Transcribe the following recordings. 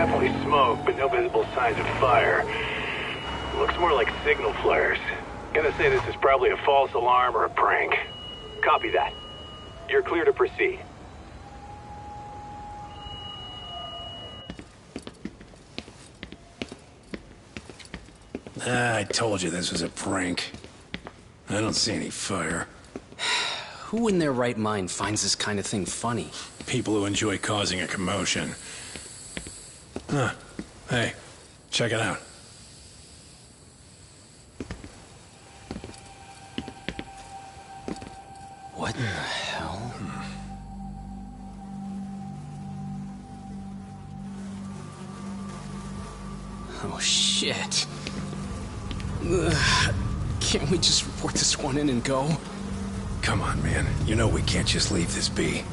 Definitely smoke, but no visible signs of fire. Looks more like signal flares. Gonna say this is probably a false alarm or a prank. Copy that. You're clear to proceed. I told you this was a prank. I don't see any fire. Who in their right mind finds this kind of thing funny? People who enjoy causing a commotion. Huh. Hey, check it out. What the hell? Oh, shit. Ugh. Can't we just report this one in and go? Come on, man. You know we can't just leave this be.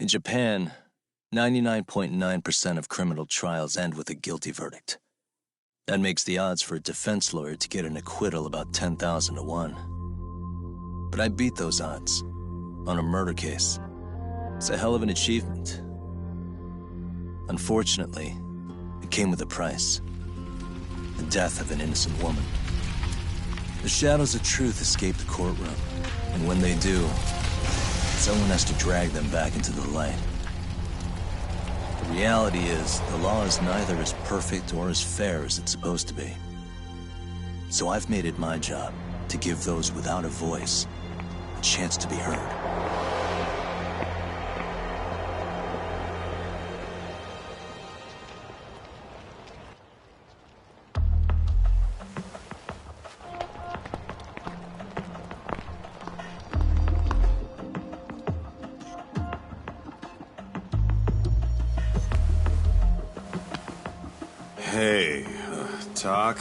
In Japan, 99.9% of criminal trials end with a guilty verdict. That makes the odds for a defense lawyer to get an acquittal about 10,000 to 1. But I beat those odds on a murder case. It's a hell of an achievement. Unfortunately, it came with a price. The death of an innocent woman. The shadows of truth escape the courtroom, and when they do, someone has to drag them back into the light. The reality is, the law is neither as perfect or as fair as it's supposed to be. So I've made it my job to give those without a voice a chance to be heard. Hey, Talk?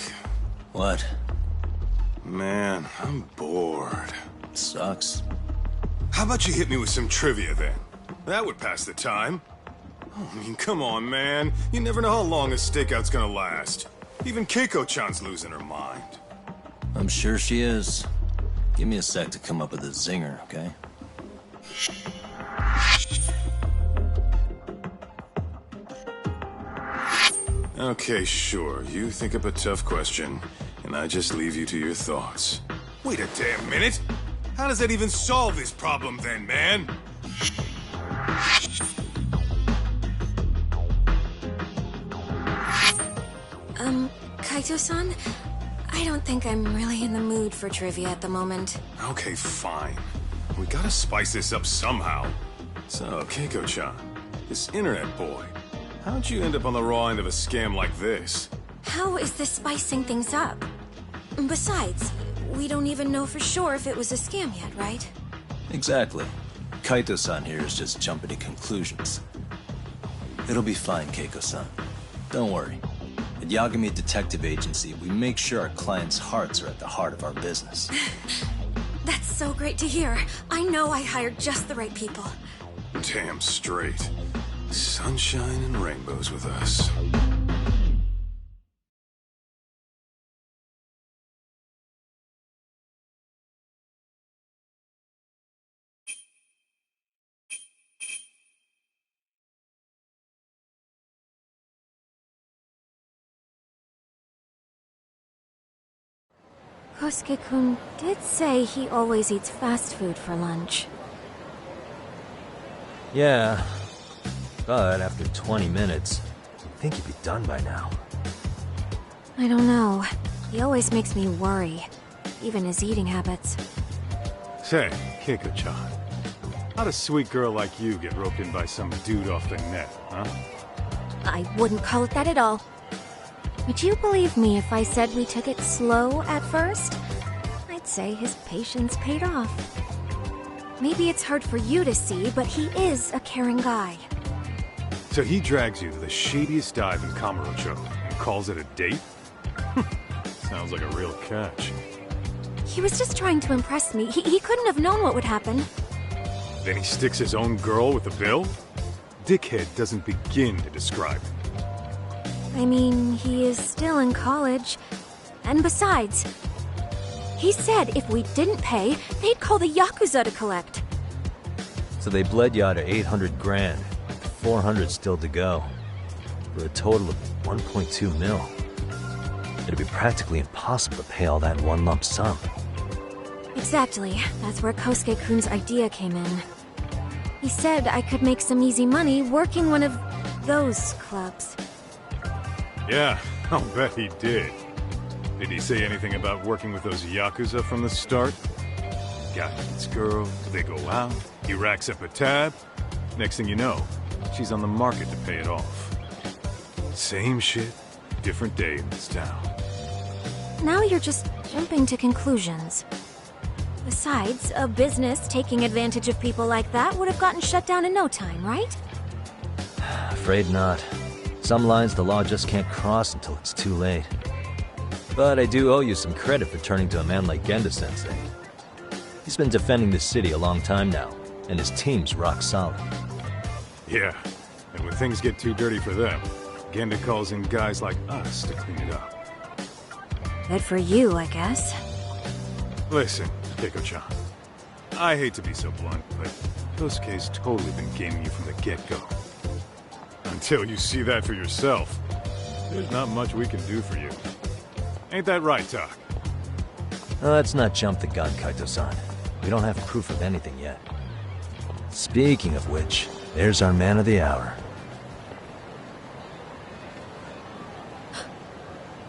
What? Man, I'm bored. Sucks. How about you hit me with some trivia then? That would pass the time. Oh, I mean, come on, man. You never know how long a stakeout's gonna last. Even Keiko-chan's losing her mind. I'm sure she is. Give me a sec to come up with a zinger, okay? Okay, sure. You think up a tough question, and I just leave you to your thoughts. Wait a damn minute! How does that even solve this problem then, man? Kaito-san? I don't think I'm really in the mood for trivia at the moment. Okay, fine. We gotta spice this up somehow. So, Keiko-chan, this internet boy, how'd you end up on the raw end of a scam like this? How is this spicing things up? Besides, we don't even know for sure if it was a scam yet, right? Exactly. Kaito-san here is just jumping to conclusions. It'll be fine, Keiko-san. Don't worry. At Yagami Detective Agency, we make sure our clients' hearts are at the heart of our business. That's so great to hear. I know I hired just the right people. Damn straight. Sunshine and rainbows with us. Kosuke-kun did say he always eats fast food for lunch. Yeah, but after 20 minutes, I think he'd be done by now. I don't know. He always makes me worry. Even his eating habits. Say, Keiko-chan, how'd a sweet girl like you get roped in by some dude off the net, huh? I wouldn't call it that at all. Would you believe me if I said we took it slow at first? I'd say his patience paid off. Maybe it's hard for you to see, but he is a caring guy. So he drags you to the shadiest dive in Kamurocho and calls it a date? Sounds like a real catch. He was just trying to impress me. He couldn't have known what would happen. Then he sticks his own girl with the bill? Dickhead doesn't begin to describe it. I mean, he is still in college. And besides, he said if we didn't pay, they'd call the Yakuza to collect. So they bled you out of 800 grand, 400 still to go, for a total of 1.2 mil. It'd be practically impossible to pay all that in one lump sum. Exactly. That's where Kosuke-kun's idea came in. He said I could make some easy money working one of those clubs. Yeah, I'll bet he did. Did he say anything about working with those Yakuza from the start? Guy meets girl, they go out, he racks up a tab. Next thing you know, she's on the market to pay it off. Same shit, different day in this town. Now you're just jumping to conclusions. Besides, a business taking advantage of people like that would have gotten shut down in no time, right? Afraid not. Some lines the law just can't cross until it's too late. But I do owe you some credit for turning to a man like Genda-sensei. He's been defending this city a long time now, and his team's rock solid. Yeah, and when things get too dirty for them, Genda calls in guys like us to clean it up. Good for you, I guess. Listen, Keiko-chan, I hate to be so blunt, but Kosuke's totally been gaming you from the get-go. Until you see that for yourself, there's not much we can do for you. Ain't that right, Tak? Let's not jump the gun, Kaito-san. We don't have proof of anything yet. Speaking of which, there's our man of the hour.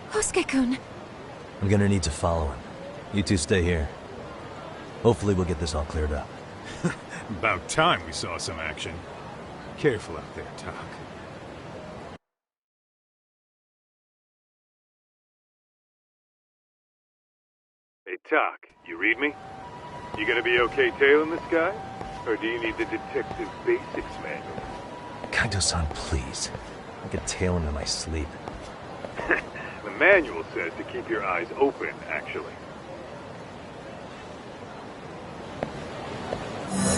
Kosuke-kun. I'm gonna need to follow him. You two stay here. Hopefully we'll get this all cleared up. About time we saw some action. Careful out there, Tak. Hey, Tak, you read me? You gonna be okay tailing this guy? Or do you need the detective basics manual? Kaito-san, please. I could tail him in my sleep. The manual says to keep your eyes open, actually.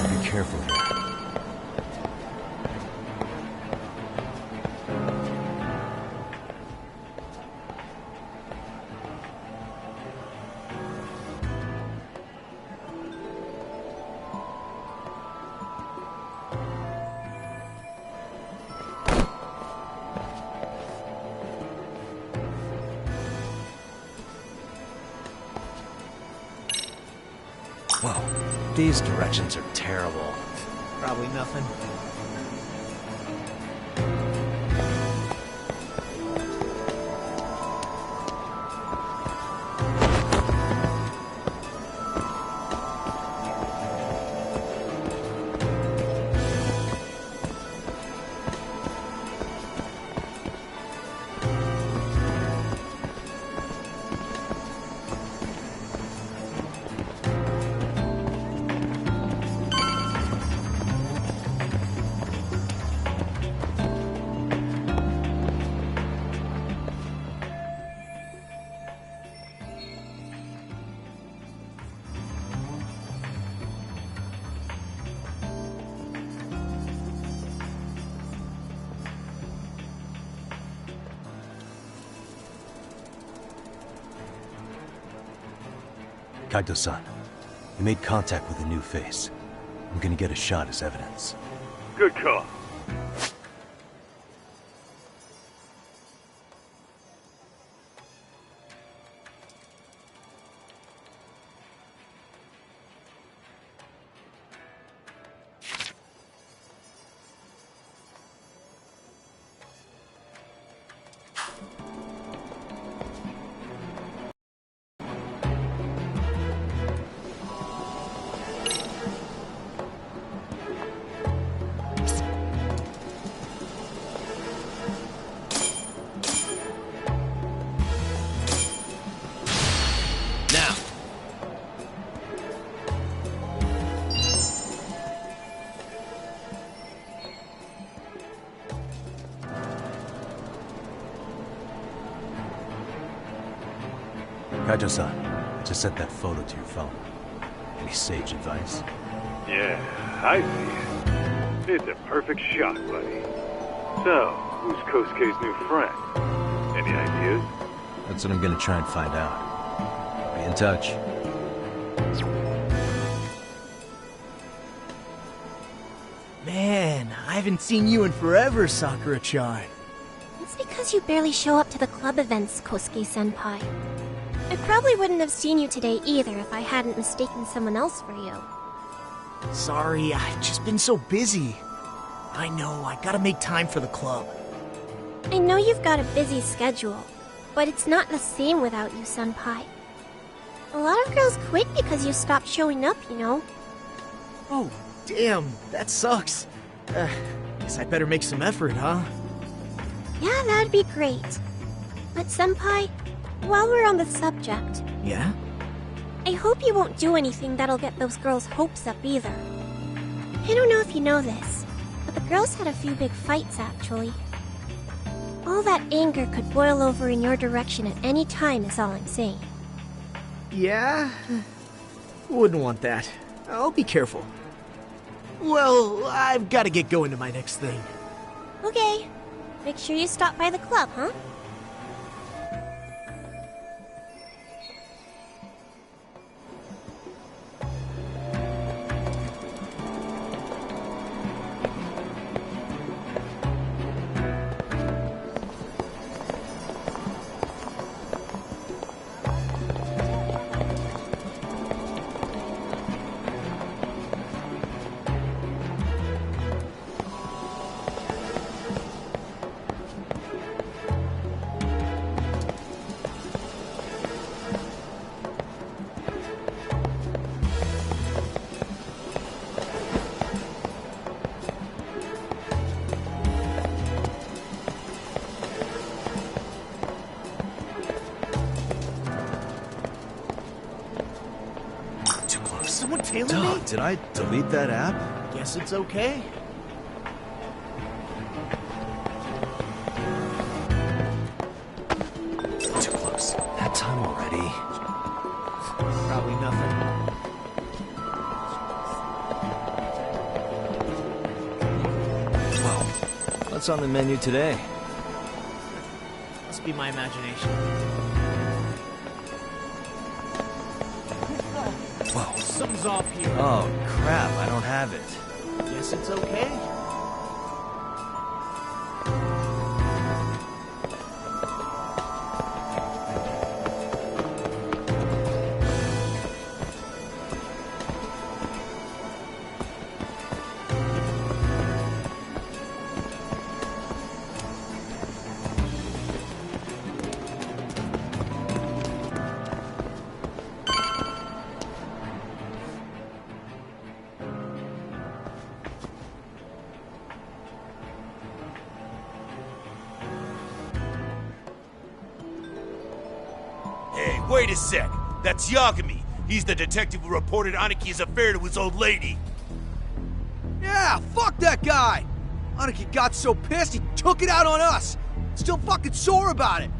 Be careful here. Whoa, these directions are terrible. Probably nothing. Kaito-san, you made contact with a new face. I'm gonna get a shot as evidence. Good call. Kaito-san, I just sent that photo to your phone. Any sage advice? Yeah, I see it. It's a perfect shot, buddy. So, who's Kosuke's new friend? Any ideas? That's what I'm gonna try and find out. Be in touch. Man, I haven't seen you in forever, Sakura-chan. It's because you barely show up to the club events, Kosuke-senpai. I probably wouldn't have seen you today either if I hadn't mistaken someone else for you. Sorry, I've just been so busy. I know, I gotta make time for the club. I know you've got a busy schedule, but it's not the same without you, senpai. A lot of girls quit because you stopped showing up, you know. Oh, damn, that sucks. Guess I better make some effort, huh? Yeah, that'd be great. But senpai, while we're on the subject, Yeah? I hope you won't do anything that'll get those girls' hopes up either. I don't know if you know this, but the girls had a few big fights actually. All that anger could boil over in your direction at any time is all I'm saying. Yeah? Wouldn't want that. I'll be careful. Well, I've gotta get going to my next thing. Okay. Make sure you stop by the club, huh? Someone tailing me? Dog, did I delete that app? Guess it's okay. Too close. That time already. Probably nothing. Whoa. What's on the menu today? Must be my imagination. Whoa. Something's off here. Oh, crap. I don't have it. Guess it's okay. Wait a sec. That's Yagami. He's the detective who reported Aniki's affair to his old lady. Yeah, fuck that guy! Aniki got so pissed he took it out on us. Still fucking sore about it.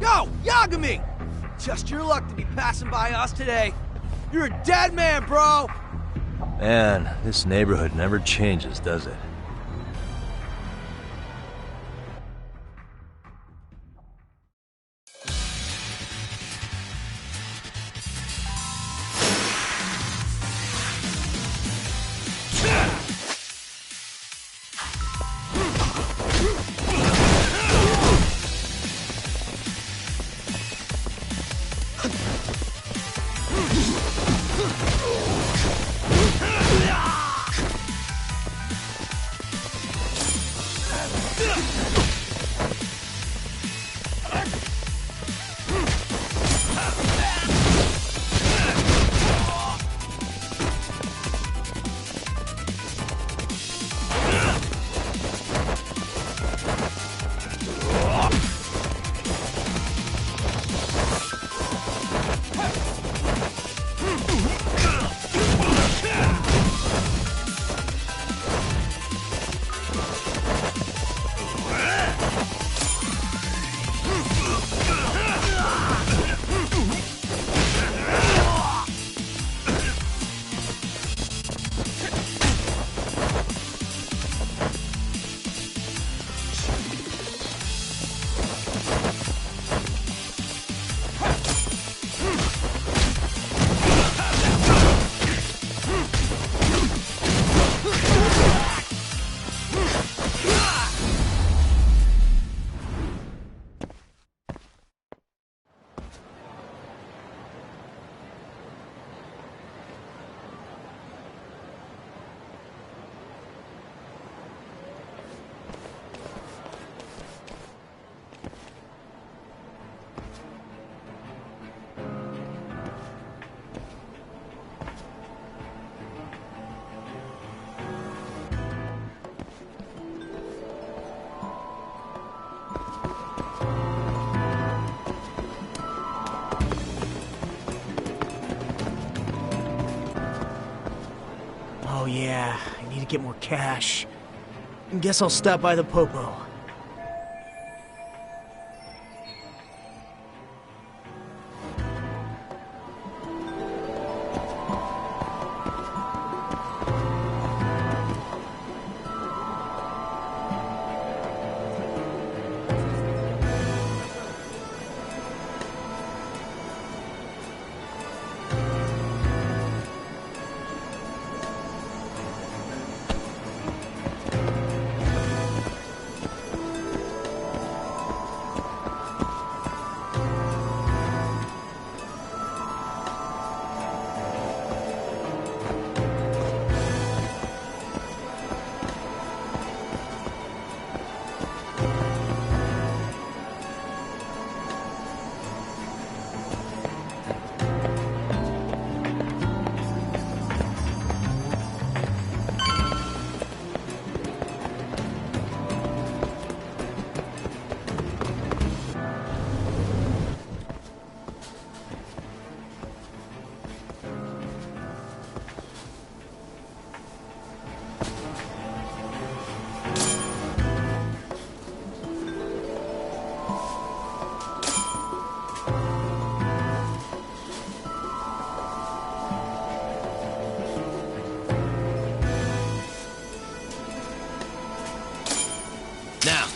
Yo, Yagami! Just your luck to be passing by us today. You're a dead man, bro! Man, this neighborhood never changes, does it? can't get more cash. Guess I'll stop by the Popo. Now.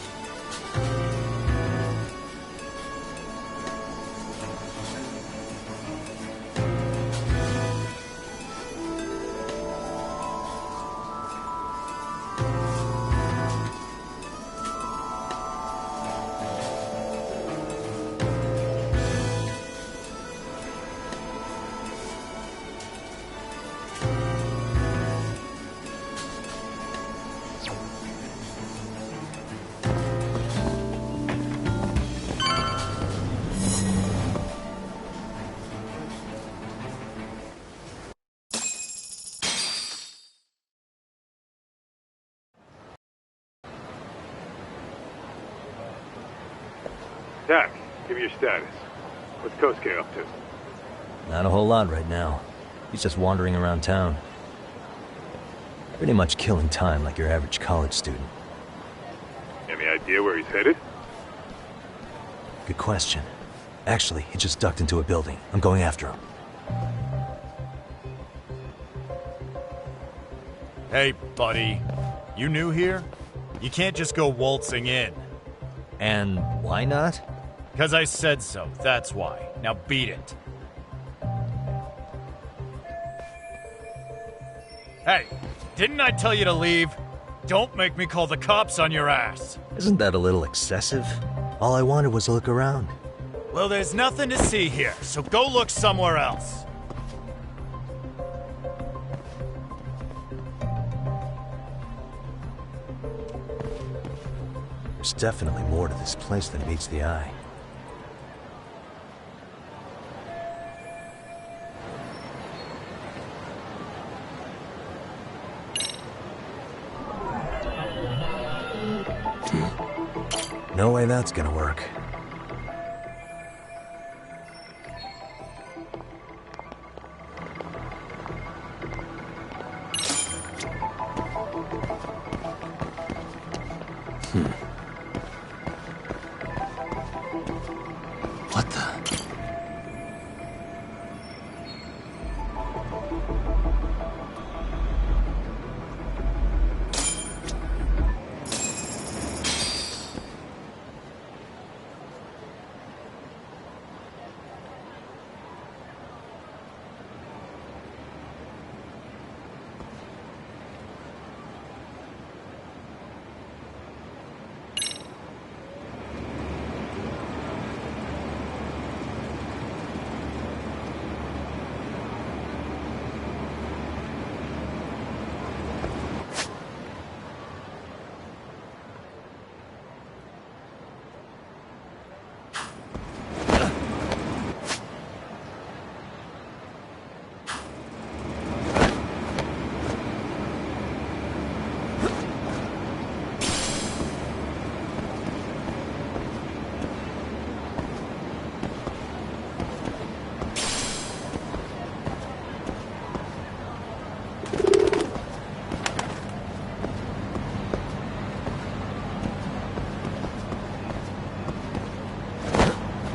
Dak, give me your status. What's Kosuke up to? Not a whole lot right now. He's just wandering around town. Pretty much killing time like your average college student. Any idea where he's headed? Good question. Actually, he just ducked into a building. I'm going after him. Hey, buddy. You new here? You can't just go waltzing in. And why not? 'Cause I said so, that's why. Now beat it. Hey, didn't I tell you to leave? Don't make me call the cops on your ass. Isn't that a little excessive? All I wanted was to look around. Well, there's nothing to see here, so go look somewhere else. There's definitely more to this place than meets the eye. No way that's gonna work. What the?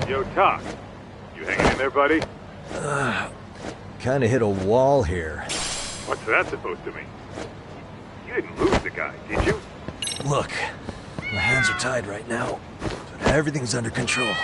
Yo, Doc. You hanging in there, buddy? Kinda hit a wall here. What's that supposed to mean? You didn't lose the guy, did you? Look, my hands are tied right now, but everything's under control.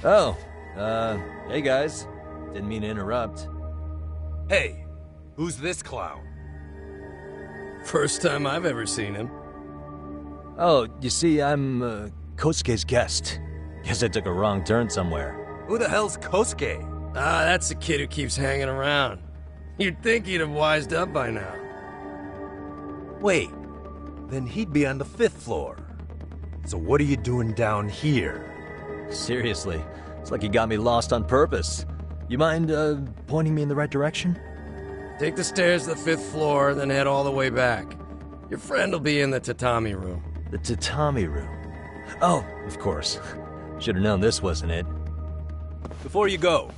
Oh, hey guys. Didn't mean to interrupt. Hey, who's this clown? First time I've ever seen him. Oh, you see, I'm, Kosuke's guest. Guess I took a wrong turn somewhere. Who the hell's Kosuke? Ah, that's the kid who keeps hanging around. You'd think he'd have wised up by now. Wait, then he'd be on the 5th floor. So what are you doing down here? Seriously, it's like you got me lost on purpose. You mind, pointing me in the right direction? Take the stairs to the 5th floor, then head all the way back. Your friend will be in the tatami room. The tatami room? Oh, of course. Should've known this wasn't it. Before you go,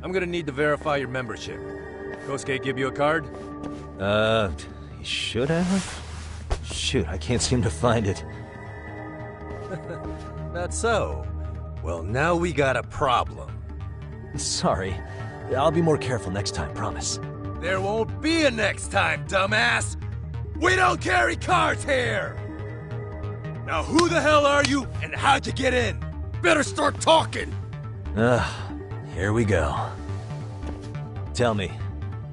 I'm gonna need to verify your membership. Kosuke give you a card? He should have? Shoot, I can't seem to find it. Not so. Well, now we got a problem. Sorry. I'll be more careful next time, promise. There won't be a next time, dumbass! We don't carry cards here! Now who the hell are you, and how'd you get in? Better start talking! Here we go. Tell me,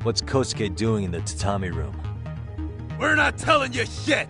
what's Kosuke doing in the tatami room? We're not telling you shit!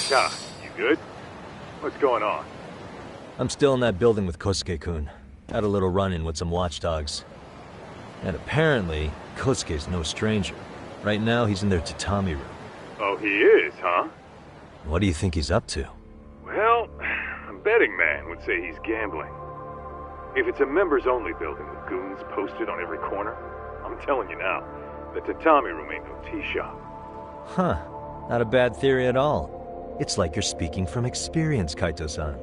Doc, you good? What's going on? I'm still in that building with Kosuke-kun. Had a little run-in with some watchdogs. And apparently, Kosuke's no stranger. Right now, he's in their tatami room. Oh, he is, huh? What do you think he's up to? Well, a betting man would say he's gambling. If it's a members-only building with goons posted on every corner, I'm telling you now, the tatami room ain't no tea shop. Huh. Not a bad theory at all. It's like you're speaking from experience, Kaito-san.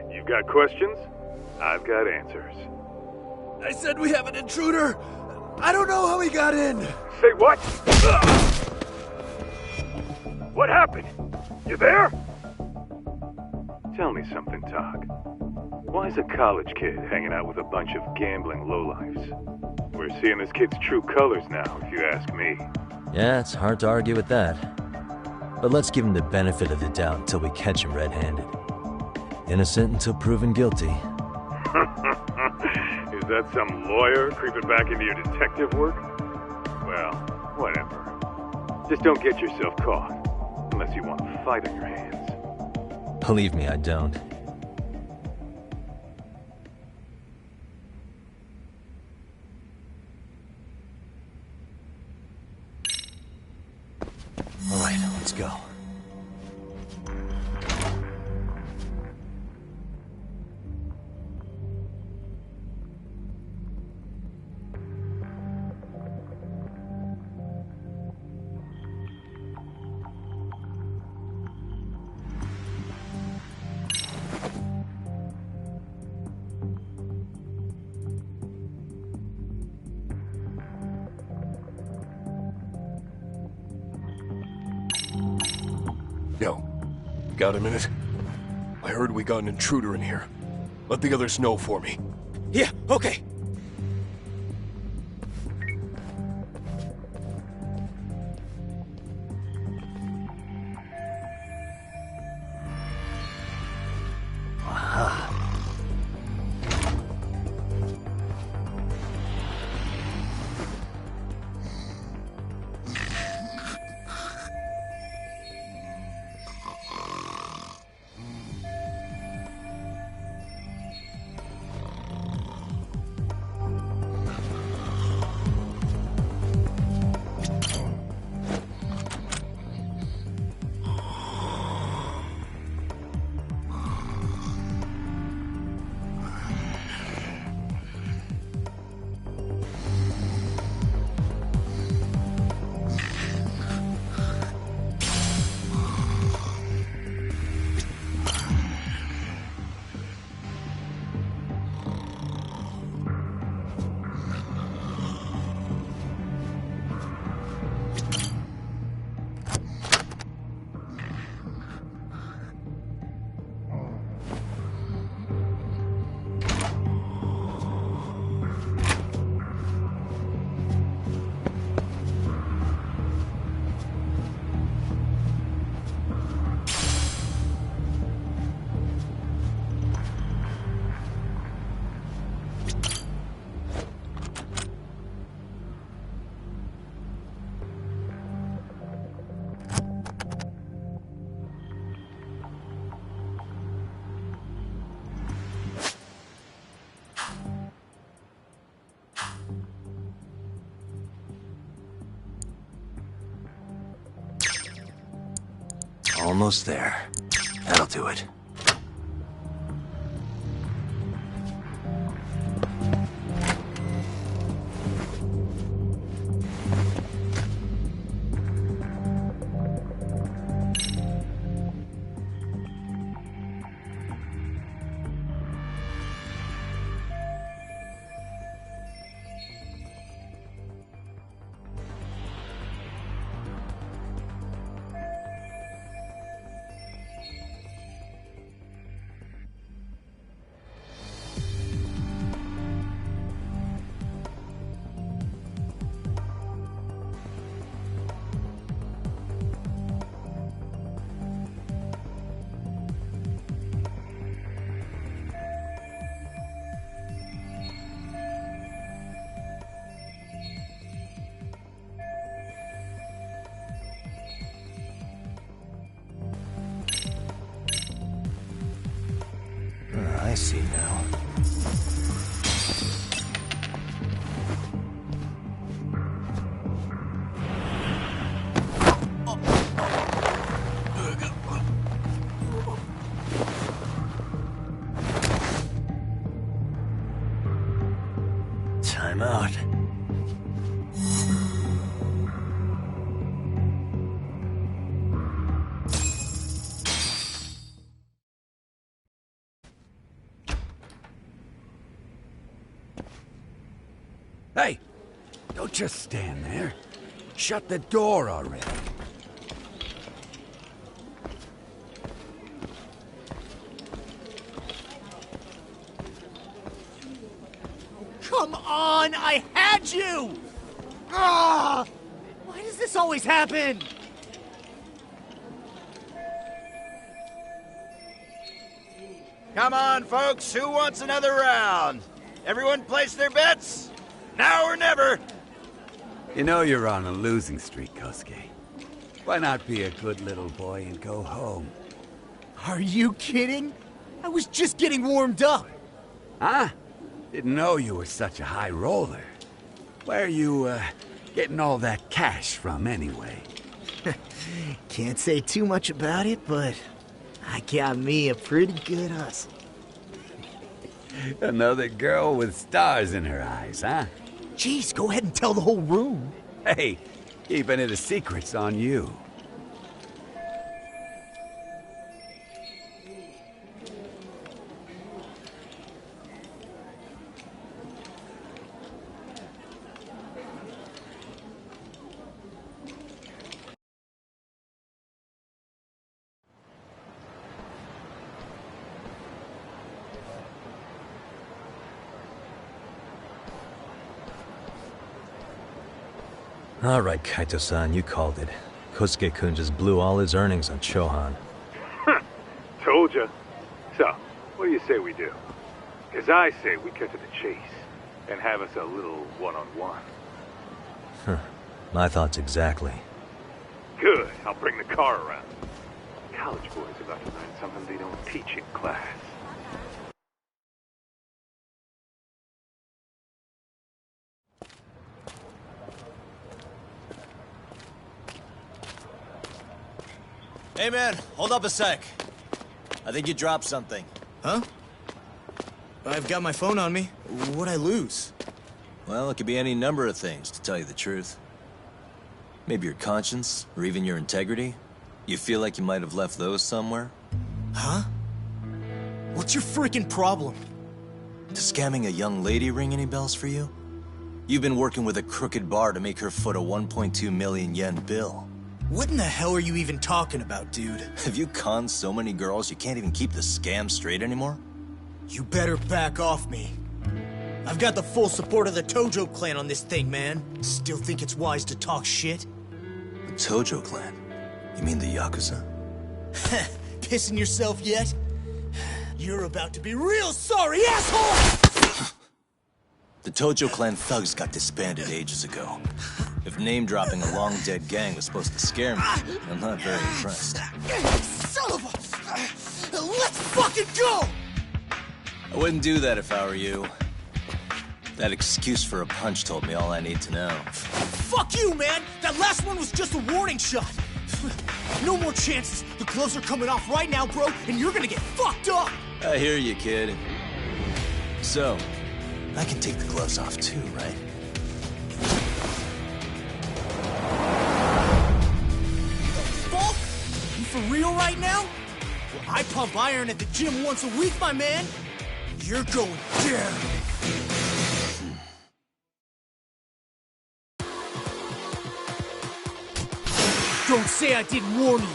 You've got questions? I've got answers. I said we have an intruder! I don't know how he got in! Say what? What happened? You there? Tell me something, Tog. Why is a college kid hanging out with a bunch of gambling lowlifes? We're seeing this kid's true colors now, if you ask me. Yeah, it's hard to argue with that. But let's give him the benefit of the doubt until we catch him red-handed. Innocent until proven guilty. Is that some lawyer creeping back into your detective work? Well, whatever. Just don't get yourself caught, unless you want a fight on your hands. Believe me, I don't. All right, let's go. Yo, got a minute? I heard we got an intruder in here. Let the others know for me. Yeah, okay. Aha. Almost there. That'll do it. I see now. Time out. Hey, don't just stand there. Shut the door already. Come on, I had you! Ah! Why does this always happen? Come on, folks, who wants another round? Everyone place their bets? Now or never! You know you're on a losing streak, Kosuke. Why not be a good little boy and go home? Are you kidding? I was just getting warmed up. Huh? Didn't know you were such a high roller. Where are you, getting all that cash from, anyway? Can't say too much about it, but I got me a pretty good hustle. Another girl with stars in her eyes, huh? Jeez, go ahead and tell the whole room. Hey, keeping it a secret's on you. Alright, Kaito-san, you called it. Kosuke-kun just blew all his earnings on Chohan. Told ya. So, what do you say we do? Because I say we cut to the chase and have us a little one-on-one. My thoughts exactly. Good. I'll bring the car around. College boys about to learn something they don't teach in class. Hey man, hold up a sec. I think you dropped something. Huh? I've got my phone on me. What'd I lose? Well, it could be any number of things, to tell you the truth. Maybe your conscience, or even your integrity. You feel like you might have left those somewhere? Huh? What's your freaking problem? Does scamming a young lady ring any bells for you? You've been working with a crooked bar to make her foot a 1.2 million yen bill. What in the hell are you even talking about, dude? Have you conned so many girls you can't even keep the scam straight anymore? You better back off me. I've got the full support of the Tojo clan on this thing, man. Still think it's wise to talk shit? The Tojo clan? You mean the Yakuza? Pissing yourself yet? You're about to be real sorry, asshole! The Tojo clan thugs got disbanded ages ago. If name-dropping a long-dead gang was supposed to scare me, I'm not very impressed. Son of a... Let's fucking go! I wouldn't do that if I were you. That excuse for a punch told me all I need to know. Fuck you, man! That last one was just a warning shot! No more chances! The gloves are coming off right now, bro, and you're gonna get fucked up! I hear you, kid. So, I can take the gloves off too, right? Fuck? You for real right now? Well, I pump iron at the gym once a week, my man! You're going down! Don't say I didn't warn you!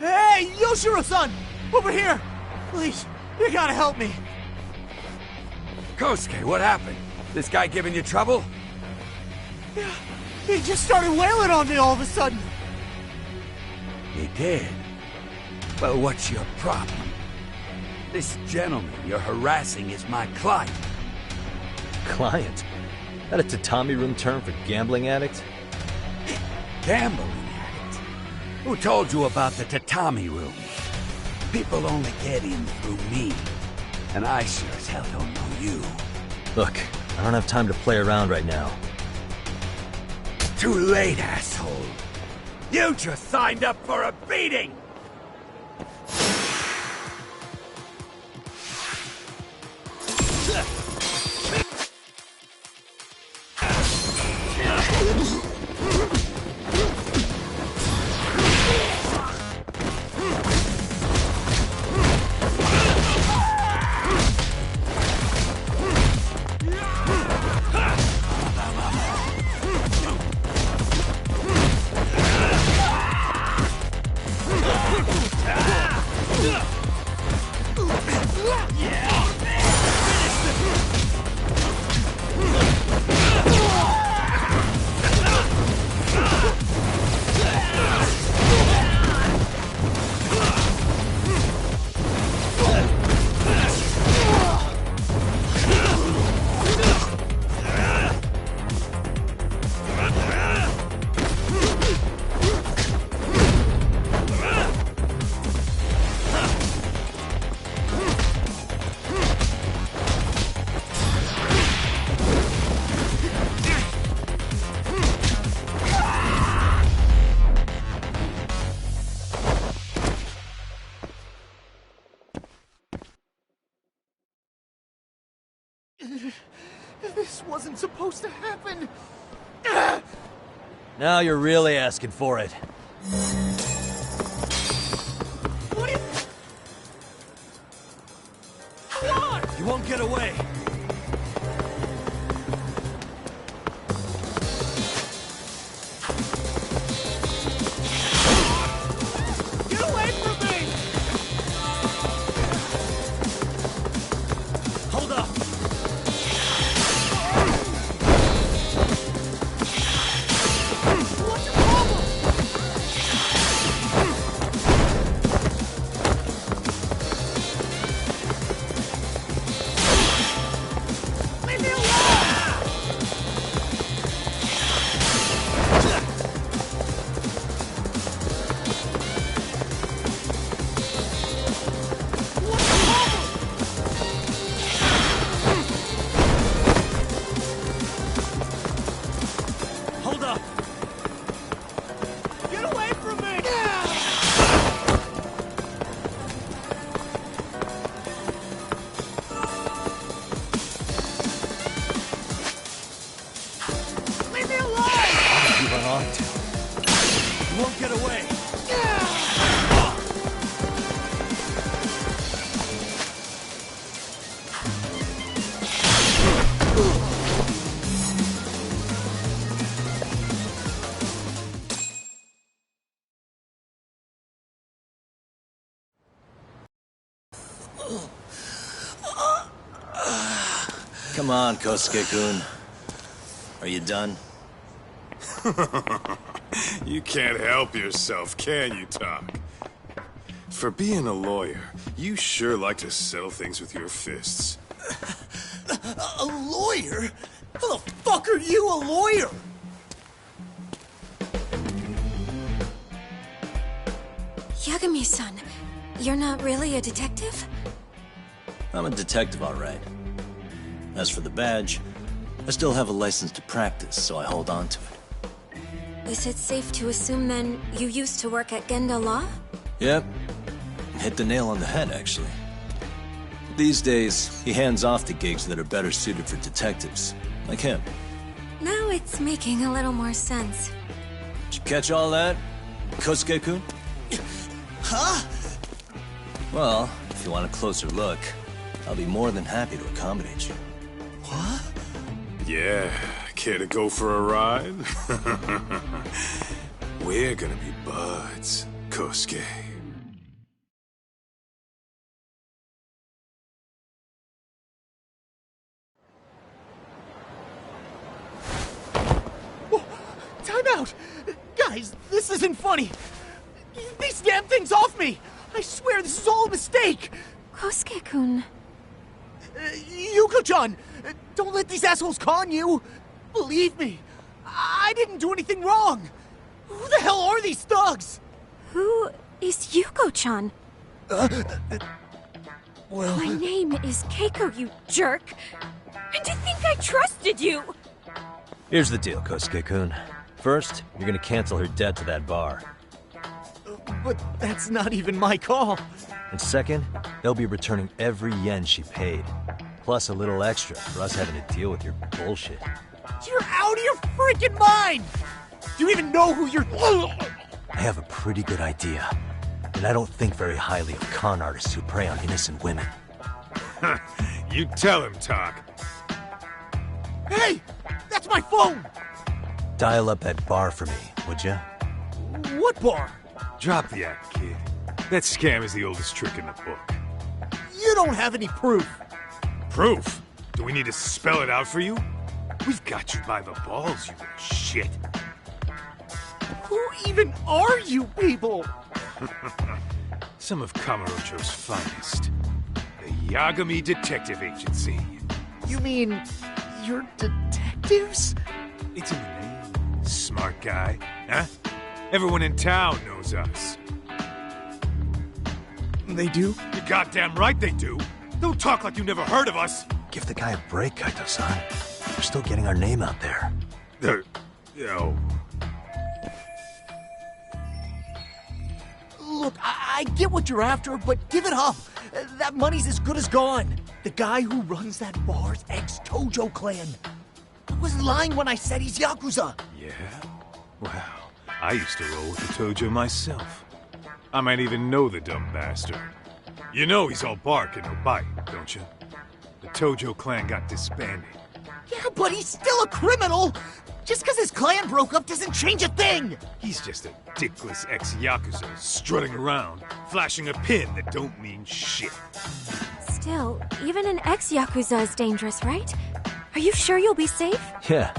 Hey, Yoshiro-san! Over here! Please, you gotta help me! Kosuke, what happened? This guy giving you trouble? Yeah, he just started wailing on me all of a sudden! He did? Well, what's your problem? This gentleman you're harassing is my client. Client? That a tatami room term for gambling addict? Gambling addict? Who told you about the tatami room? People only get in through me. And I sure as hell don't know you. Look, I don't have time to play around right now. Too late, asshole. You just signed up for a beating! This wasn't supposed to happen! Now you're really asking for it. You won't get away. Come on, Kosuke-kun. Are you done? You can't help yourself, can you, Tak? For being a lawyer, you sure like to settle things with your fists. A lawyer? How the fuck are you a lawyer? Yagami-san, you're not really a detective? I'm a detective, all right. As for the badge, I still have a license to practice, so I hold on to it. Is it safe to assume, then, you used to work at Genda Law? Yep. Hit the nail on the head, actually. These days, he hands off to gigs that are better suited for detectives, like him. Now it's making a little more sense. Did you catch all that, Kosuke-kun? Huh? Well, if you want a closer look, I'll be more than happy to accommodate you. What? Yeah, care to go for a ride? We're gonna be buds, Kosuke. Time out! Guys, this isn't funny! These damn things off me! I swear this is all a mistake! Kosuke-kun... Yuko-chan! Don't let these assholes con you! Believe me, I didn't do anything wrong! Who the hell are these thugs? Who is Yuko-chan? Well... My name is Keiko, you jerk! And to think I trusted you! Here's the deal, Kosuke-kun. First, you're gonna cancel her debt to that bar. But that's not even my call. And second, they'll be returning every yen she paid. Plus a little extra for us having to deal with your bullshit. You're out of your freaking mind! Do you even know who you're... I have a pretty good idea. And I don't think very highly of con artists who prey on innocent women. You tell him, Tak. Hey! That's my phone! Dial up that bar for me, would ya? What bar? Drop the act, kid. That scam is the oldest trick in the book. You don't have any proof. Proof? Do we need to spell it out for you? We've got you by the balls, you little shit. Who even are you people? Some of Kamurocho's finest. The Yagami Detective Agency. You mean... you're detectives? It's in the name. Smart guy, huh? Everyone in town knows us. They do? You're goddamn right they do. Don't talk like you never heard of us. Give the guy a break, Kaito-san. We're still getting our name out there. Oh. Look, I get what you're after, but give it up. That money's as good as gone. The guy who runs that bar's ex-Tojo clan. I was lying when I said he's Yakuza. Yeah? Well, I used to roll with the Tojo myself. I might even know the dumb bastard. You know he's all bark and no bite, don't you? The Tojo clan got disbanded. Yeah, but he's still a criminal! Just because his clan broke up doesn't change a thing! He's just a dickless ex-Yakuza strutting around, flashing a pin that don't mean shit. Still, even an ex-Yakuza is dangerous, right? Are you sure you'll be safe? Yeah,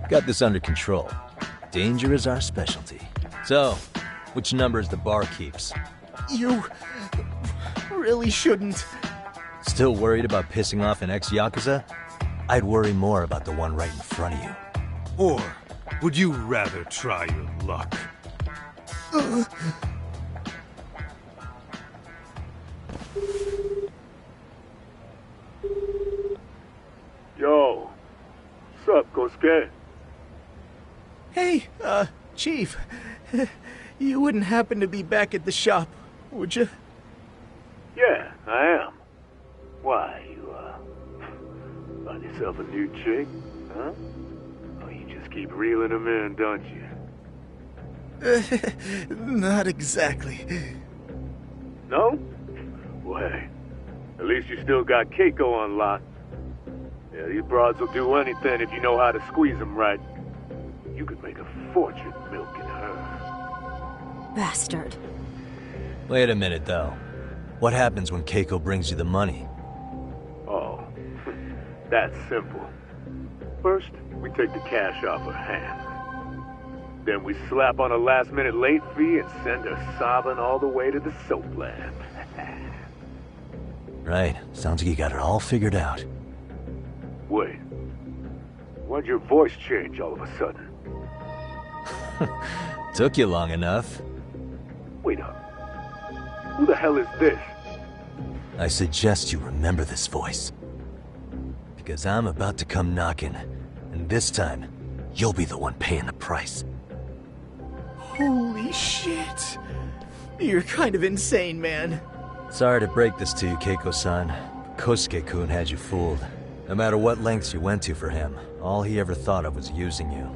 got this under control. Danger is our specialty. So, which numbers the bar keeps? You... really shouldn't. Still worried about pissing off an ex-Yakuza? I'd worry more about the one right in front of you. Or would you rather try your luck? Yo, what's up, Kosuke? Hey, Chief. You wouldn't happen to be back at the shop, would you? Yeah, I am. Why, you, find yourself a new chick, huh? Oh, you just keep reeling them in, don't you? Not exactly. No? Well, hey, at least you still got Keiko on lock. Yeah, these broads will do anything if you know how to squeeze them right. You could make a fortune milking her. Bastard. Wait a minute, though. What happens when Keiko brings you the money? Oh, that's simple. First, we take the cash off her hand. Then we slap on a last-minute late fee and send her sobbing all the way to the soap land. Right. Sounds like you got it all figured out. Wait. Why'd your voice change all of a sudden? Took you long enough. Wait up. Who the hell is this? I suggest you remember this voice. Because I'm about to come knocking, and this time, you'll be the one paying the price. Holy shit. You're kind of insane, man. Sorry to break this to you, Keiko-san. Kosuke-kun had you fooled. No matter what lengths you went to for him, all he ever thought of was using you.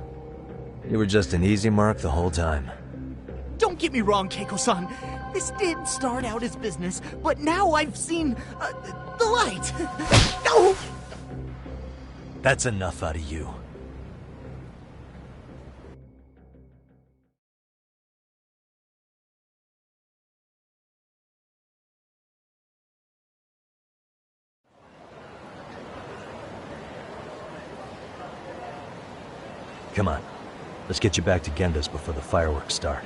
You were just an easy mark the whole time. Don't get me wrong, Keiko-san. This did start out as business, but now I've seen the light. No! That's enough out of you. Come on. Let's get you back to Genda's before the fireworks start.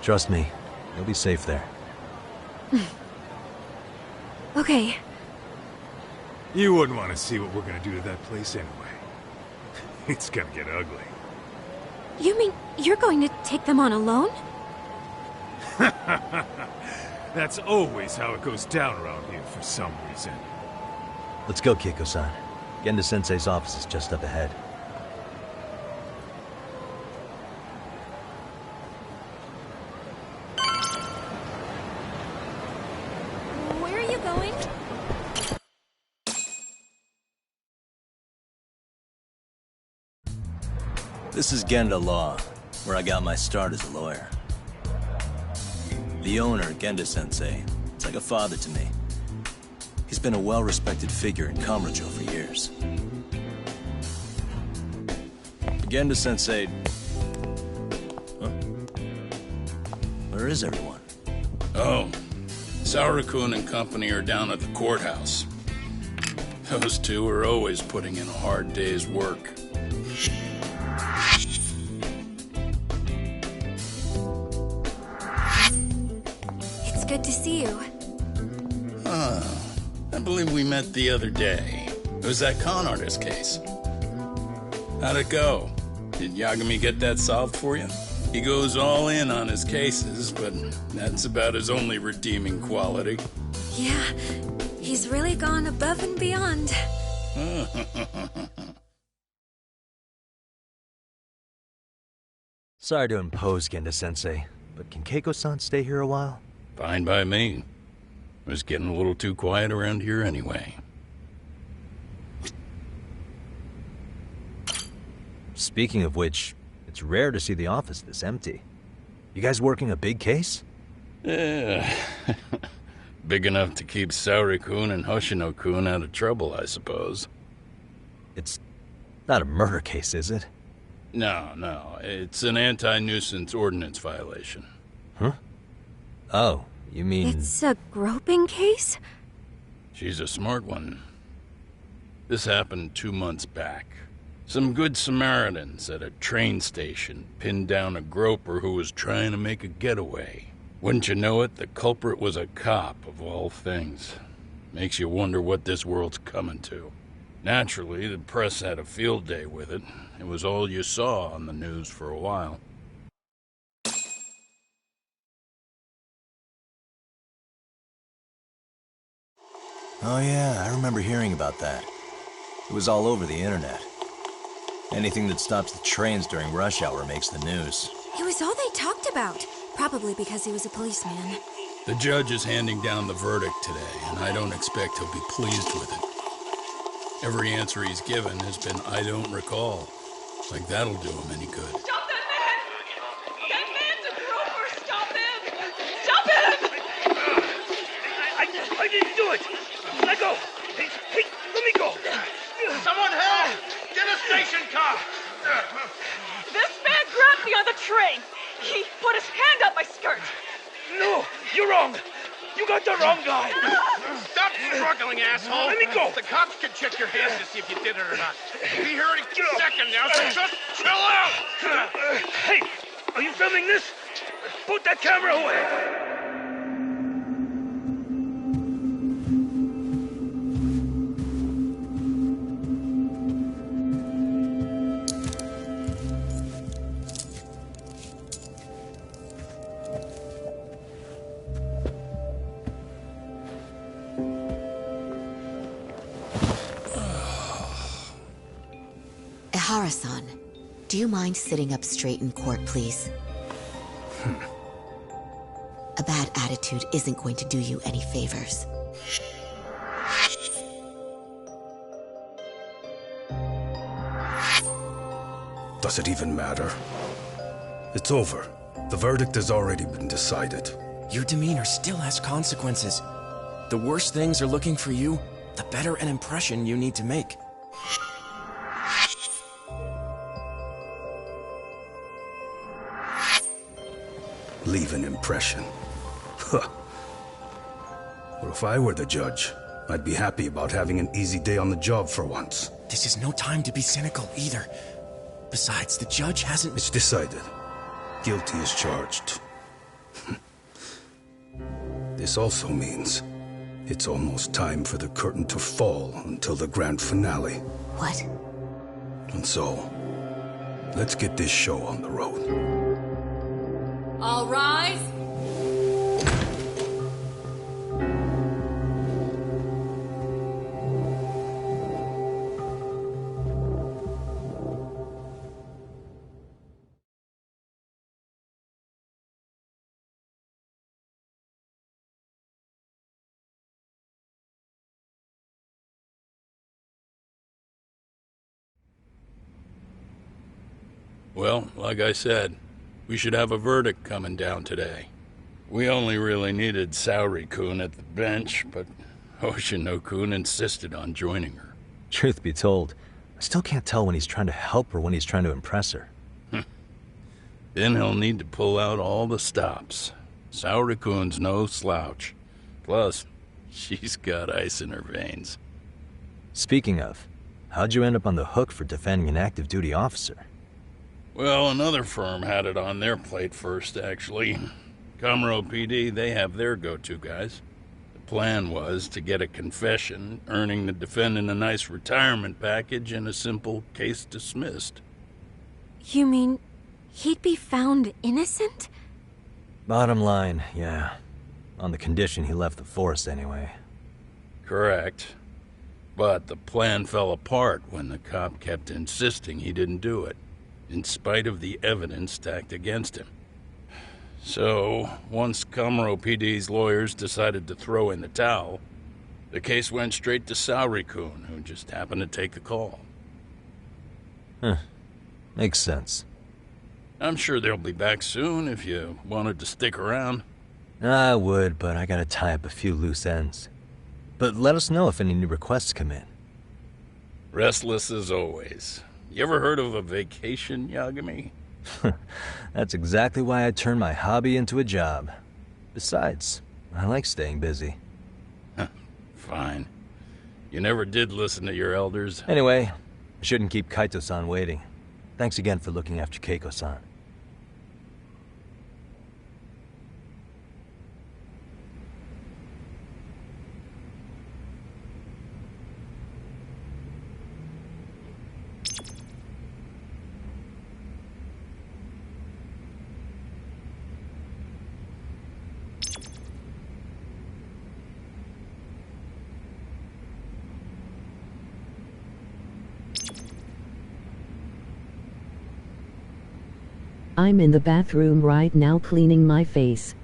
Trust me, you'll be safe there. Okay. You wouldn't want to see what we're gonna do to that place anyway. It's gonna get ugly. You mean you're going to take them on alone? That's always how it goes down around here for some reason. Let's go, Keiko-san. Genda-sensei's office is just up ahead. Where are you going? This is Genda Law, where I got my start as a lawyer. The owner, Genda-sensei, it's like a father to me. He's been a well-respected figure in Kamurocho for years. Genda-sensei... Huh? Where is everyone? Oh, Saura-kun and company are down at the courthouse. Those two are always putting in a hard day's work. It's good to see you. I believe we met the other day. It was that con artist case. How'd it go? Did Yagami get that solved for you? He goes all in on his cases, but that's about his only redeeming quality. Yeah, he's really gone above and beyond. Sorry to impose, Genda-sensei, but can Keiko-san stay here a while? Fine by me. It was getting a little too quiet around here anyway. Speaking of which, it's rare to see the office this empty. You guys working a big case? Yeah. Big enough to keep Saori-kun and Hoshino-kun out of trouble, I suppose. It's not a murder case, is it? No. It's an anti-nuisance ordinance violation. Huh? Oh, you mean... It's a groping case? She's a smart one. This happened 2 months back. Some good Samaritans at a train station pinned down a groper who was trying to make a getaway. Wouldn't you know it, the culprit was a cop, of all things. Makes you wonder what this world's coming to. Naturally, the press had a field day with it. It was all you saw on the news for a while. Oh yeah, I remember hearing about that. It was all over the internet. Anything that stops the trains during rush hour makes the news. It was all they talked about. Probably because he was a policeman. The judge is handing down the verdict today, and I don't expect he'll be pleased with it. Every answer he's given has been, I don't recall. Like that'll do him any good. Stop that man! He put his hand up my skirt! No, you're wrong! You got the wrong guy! Stop struggling, asshole! Let me go! The cops can check your hands to see if you did it or not. Be here any second now, so just chill out! Hey, are you filming this? Put that camera away! Ihara-san, do you mind sitting up straight in court, please? A bad attitude isn't going to do you any favors. Does it even matter? It's over. The verdict has already been decided. Your demeanor still has consequences. The worse things are looking for you, the better an impression you need to make. Leave an impression. Huh. Well, if I were the judge, I'd be happy about having an easy day on the job for once. This is no time to be cynical either. Besides, the judge hasn't... It's decided. Guilty is charged. This also means it's almost time for the curtain to fall until the grand finale. What? And so, let's get this show on the road. All rise. Well, like I said, we should have a verdict coming down today. We only really needed Saori-kun at the bench, but Hoshino-kun insisted on joining her. Truth be told, I still can't tell when he's trying to help or when he's trying to impress her. Then he'll need to pull out all the stops. Saori-kun's no slouch. Plus, she's got ice in her veins. Speaking of, how'd you end up on the hook for defending an active duty officer? Well, another firm had it on their plate first, actually. Kamaro PD, they have their go-to guys. The plan was to get a confession, earning the defendant a nice retirement package and a simple case dismissed. You mean he'd be found innocent? Bottom line, yeah. On the condition he left the force anyway. Correct. But the plan fell apart when the cop kept insisting he didn't do it, in spite of the evidence stacked against him. So, once Kamaro PD's lawyers decided to throw in the towel, the case went straight to Saori-kun, who just happened to take the call. Huh. Makes sense. I'm sure they'll be back soon if you wanted to stick around. I would, but I gotta tie up a few loose ends. But let us know if any new requests come in. Restless as always. You ever heard of a vacation, Yagami? That's exactly why I turned my hobby into a job. Besides, I like staying busy. Fine. You never did listen to your elders. Anyway, I shouldn't keep Kaito-san waiting. Thanks again for looking after Keiko-san. I'm in the bathroom right now cleaning my face.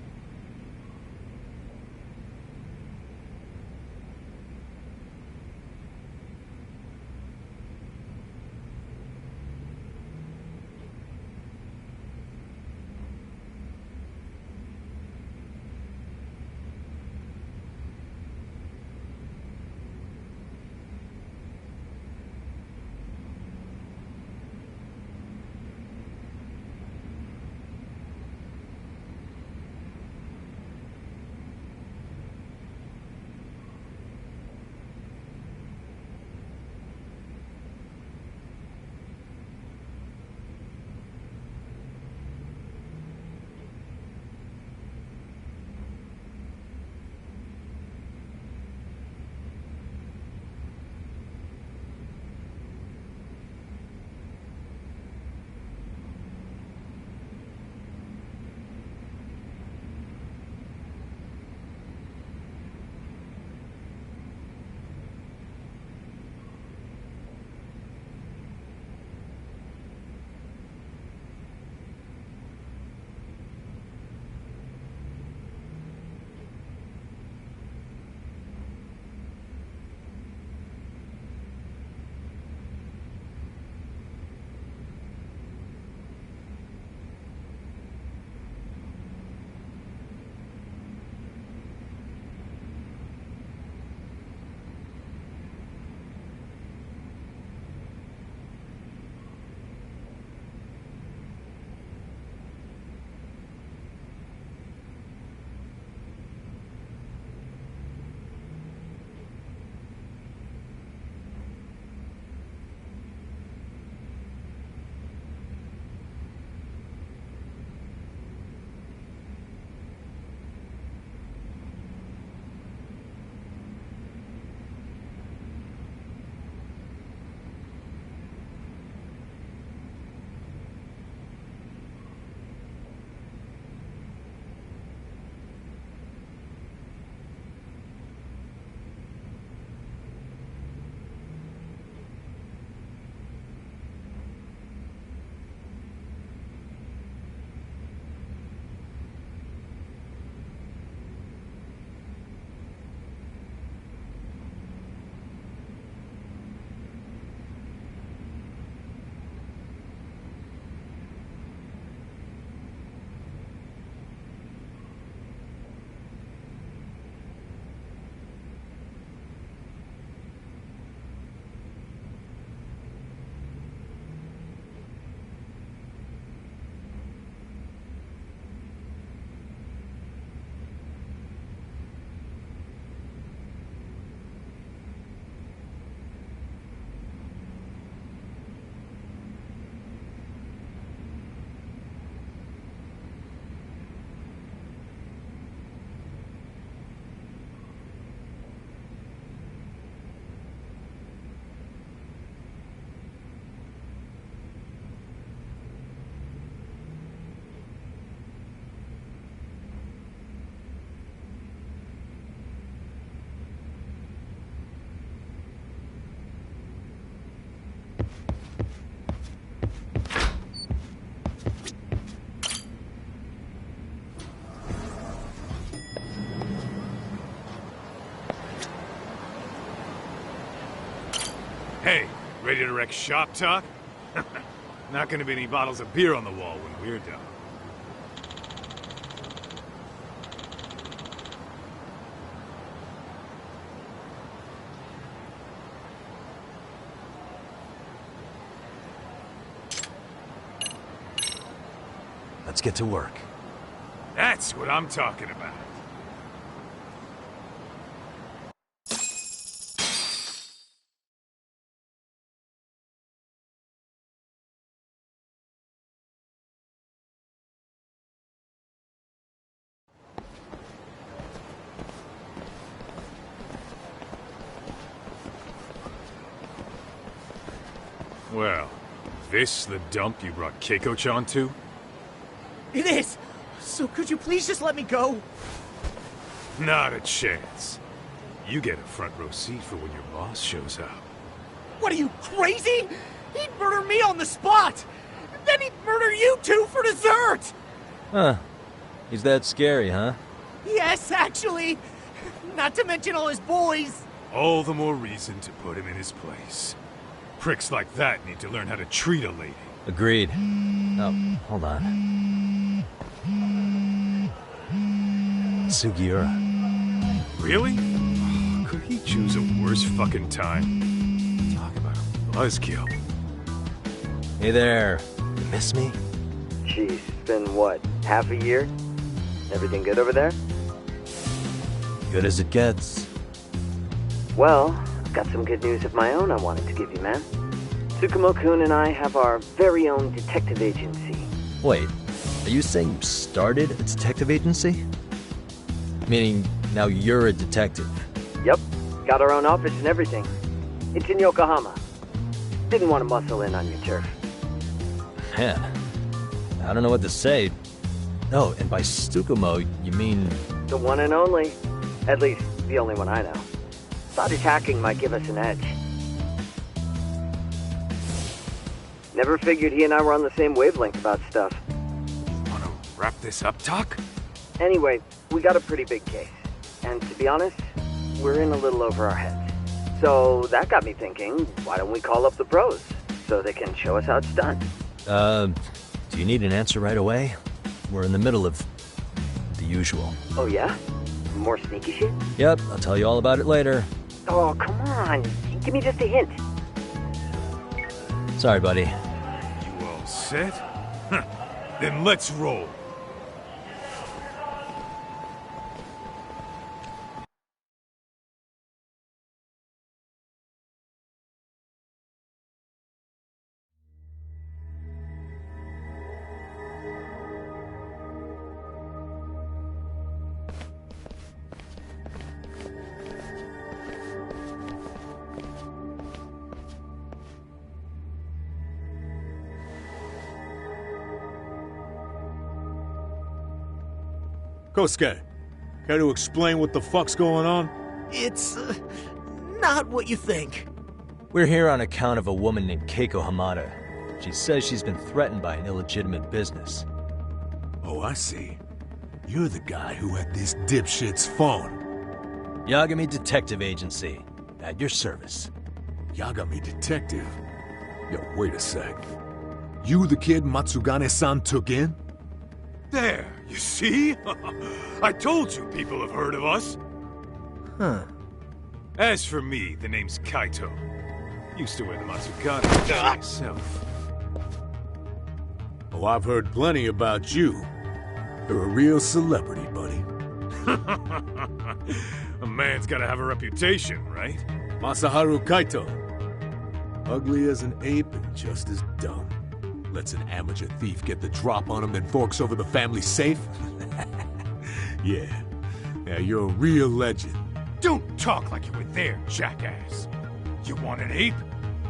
Hey, ready to wreck shop talk? Not gonna be any bottles of beer on the wall when we're done. Let's get to work. That's what I'm talking about. Well, this the dump you brought Keiko-chan to? It is! So could you please just let me go? Not a chance. You get a front row seat for when your boss shows up. What are you, crazy? He'd murder me on the spot! Then he'd murder you two for dessert! Huh. He's that scary, huh? Yes, actually. Not to mention all his boys. All the more reason to put him in his place. Pricks like that need to learn how to treat a lady. Agreed. Oh, hold on. Sugiura. Really? Could he choose a worse fucking time? Talk about a buzzkill. Hey there. You miss me? Geez, it's been what, half a year? Everything good over there? Good as it gets. Well, I've got some good news of my own I wanted to give you, man. Tsukumo-kun and I have our very own detective agency. Wait, are you saying you started a detective agency? Meaning, now you're a detective? Yep, got our own office and everything. It's in Yokohama. Didn't want to muscle in on your turf. Man, I don't know what to say. Oh, and by Tsukumo, you mean... The one and only. At least, the only one I know. Thought his hacking might give us an edge. Never figured he and I were on the same wavelength about stuff. Wanna wrap this up, Doc? Anyway, we got a pretty big case. And to be honest, we're in a little over our heads. So that got me thinking, why don't we call up the pros? So they can show us how it's done. Do you need an answer right away? We're in the middle of the usual. Oh yeah? More sneaky shit? Yep, I'll tell you all about it later. Oh, come on. Give me just a hint. Sorry, buddy. You all set? Then let's roll. Kosuke, care to explain what the fuck's going on? It's, not what you think. We're here on account of a woman named Keiko Hamada. She says she's been threatened by an illegitimate business. Oh, I see. You're the guy who had this dipshit's phone. Yagami Detective Agency. At your service. Yagami Detective? Yo, wait a sec. You the kid Matsugane-san took in? There, you see? I told you people have heard of us. Huh. As for me, the name's Kaito. Used to wear the Matsugane myself. Oh, I've heard plenty about you. You're a real celebrity, buddy. A man's gotta have a reputation, right? Masaharu Kaito. Ugly as an ape and just as dumb. Lets an amateur thief get the drop on him, then forks over the family safe? Yeah. Yeah, you're a real legend. Don't talk like you were there, jackass. You want an ape?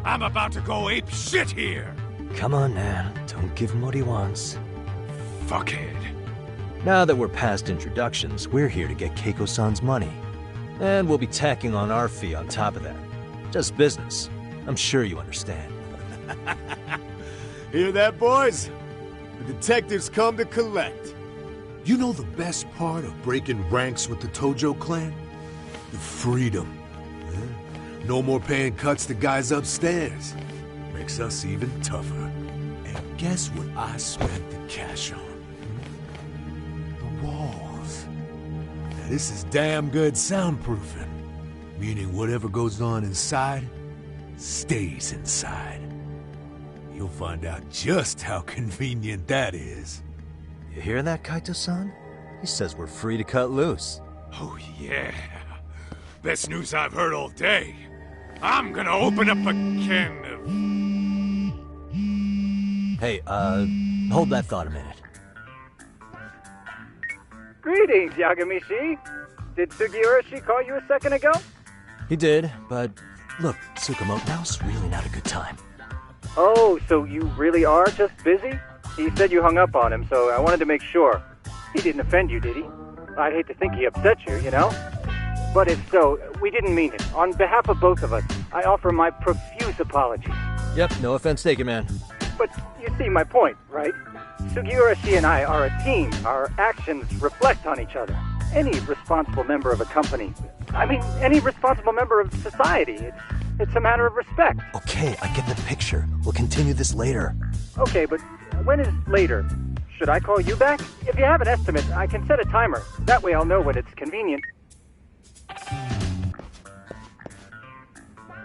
I'm about to go ape shit here! Come on, man. Don't give him what he wants. Fuckhead. Now that we're past introductions, we're here to get Keiko-san's money. And we'll be tacking on our fee on top of that. Just business. I'm sure you understand. Hear that, boys? The detectives come to collect. You know the best part of breaking ranks with the Tojo clan? The freedom. No more paying cuts to guys upstairs. Makes us even tougher. And guess what I spent the cash on? The walls. Now, this is damn good soundproofing. Meaning whatever goes on inside, stays inside. You'll find out just how convenient that is. You hear that, Kaito-san? He says we're free to cut loose. Oh, yeah. Best news I've heard all day. I'm gonna open up a can of... Hey, hold that thought a minute. Greetings, Yagamishi. Did Sugiurashi call you a second ago? He did, but look, Tsukumo, now's really not a good time. Oh, so you really are just busy? He said you hung up on him, so I wanted to make sure. He didn't offend you, did he? I'd hate to think he upset you, you know? But if so, we didn't mean it. On behalf of both of us, I offer my profuse apologies. Yep, no offense taken, man. But you see my point, right? Sugiurashi and I are a team. Our actions reflect on each other. Any responsible member of a company, any responsible member of society, it's a matter of respect. Okay, I get the picture. We'll continue this later. Okay, but when is later? Should I call you back? If you have an estimate, I can set a timer. That way I'll know when it's convenient.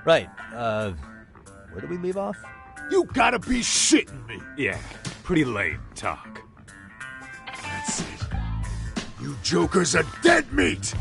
Right, where did we leave off? You gotta be shitting me! Yeah, pretty lame talk. That's it. You jokers are dead meat!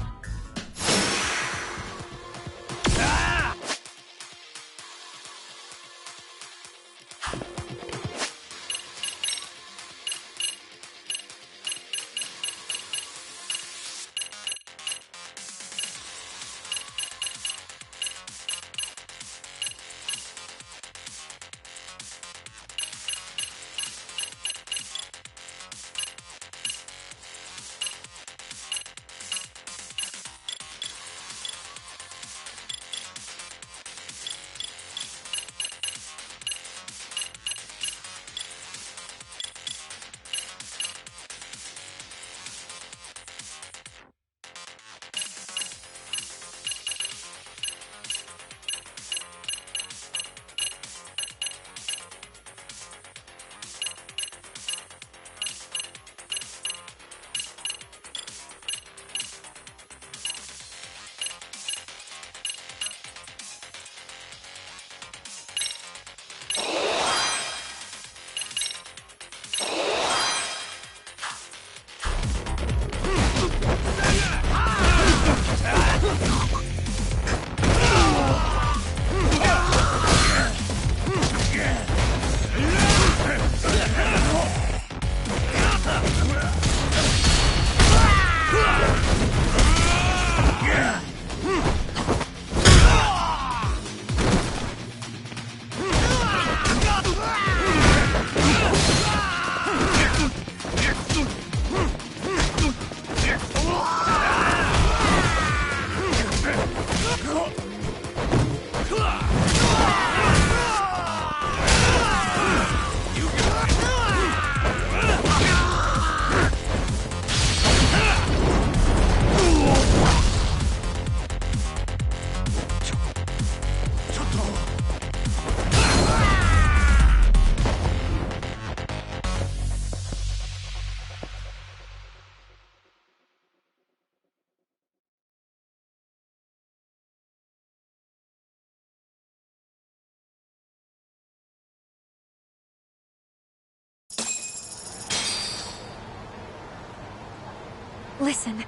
Listen,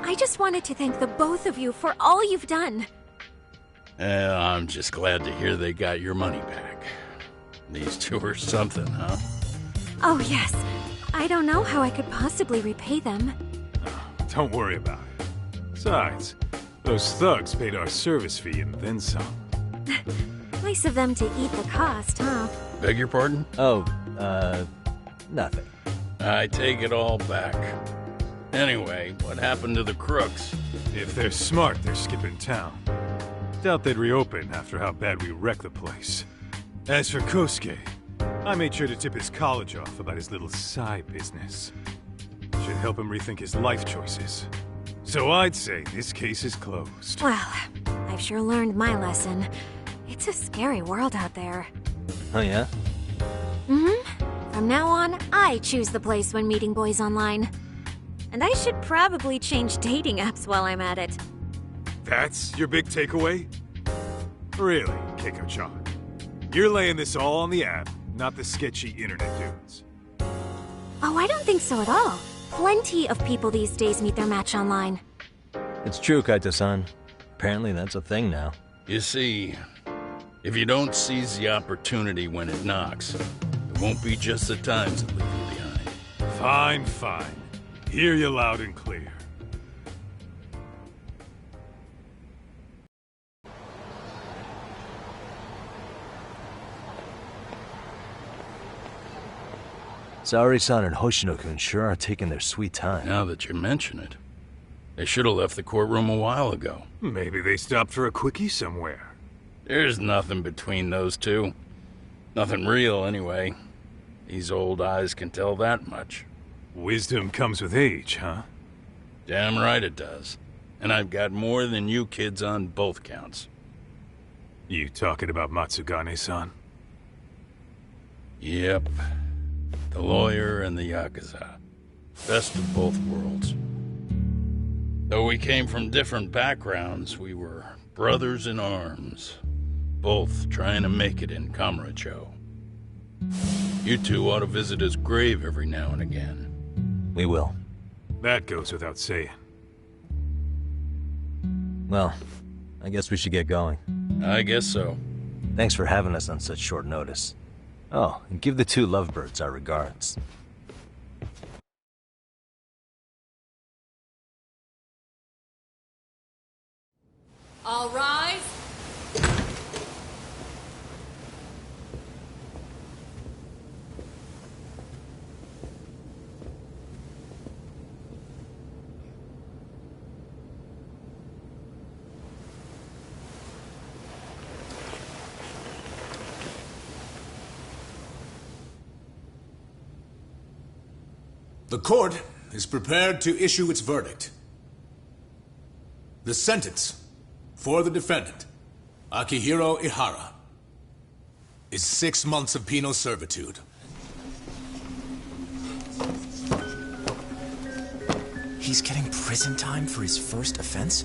I just wanted to thank the both of you for all you've done. I'm just glad to hear they got your money back. These two are something, huh? Oh, yes. I don't know how I could possibly repay them. Don't worry about it. Besides, those thugs paid our service fee and then some. Nice of them to eat the cost, huh? Beg your pardon? Oh, nothing. I take it all back. Anyway, what happened to the crooks? If they're smart, they're skipping town. Doubt they'd reopen after how bad we wrecked the place. As for Kosuke, I made sure to tip his college off about his little side business. Should help him rethink his life choices. So I'd say this case is closed. Well, I I've sure learned my lesson. It's a scary world out there. Oh yeah? Mm-hmm. From now on, I choose the place when meeting boys online. And I should probably change dating apps while I'm at it. That's your big takeaway? Really, Keiko-chan? You're laying this all on the app, not the sketchy internet dudes. Oh, I don't think so at all. Plenty of people these days meet their match online. It's true, Kaito-san. Apparently that's a thing now. You see, if you don't seize the opportunity when it knocks, it won't be just the times that leave you behind. Fine, fine. Hear you loud and clear. Saori-san and Hoshino-kun sure are taking their sweet time. Now that you mention it, they should have left the courtroom a while ago. Maybe they stopped for a quickie somewhere. There's nothing between those two. Nothing real, anyway. These old eyes can tell that much. Wisdom comes with age, huh? Damn right it does. And I've got more than you kids on both counts. You talking about Matsugane-san? Yep. The lawyer and the Yakuza. Best of both worlds. Though we came from different backgrounds, we were brothers in arms. Both trying to make it in Kamurocho. You two ought to visit his grave every now and again. We will. That goes without saying. Well, I guess we should get going. I guess so. Thanks for having us on such short notice. Oh, and give the two lovebirds our regards. All rise. The court is prepared to issue its verdict. The sentence for the defendant, Akihiro Ihara, is 6 months of penal servitude. He's getting prison time for his first offense?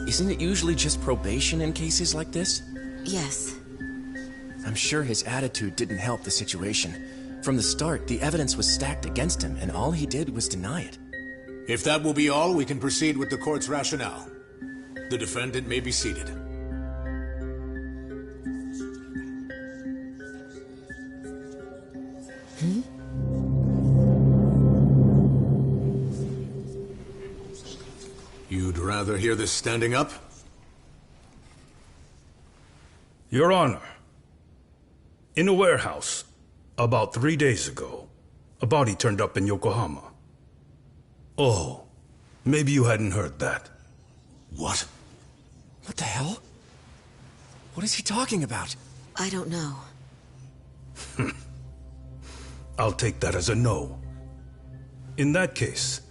Isn't it usually just probation in cases like this? Yes. I'm sure his attitude didn't help the situation. From the start, the evidence was stacked against him, and all he did was deny it. If that will be all, we can proceed with the court's rationale. The defendant may be seated. You'd rather hear this standing up? Your Honor, in a warehouse, about 3 days ago, a body turned up in Yokohama. Oh, maybe you hadn't heard that. What? What the hell? What is he talking about? I don't know. I'll take that as a no. In that case,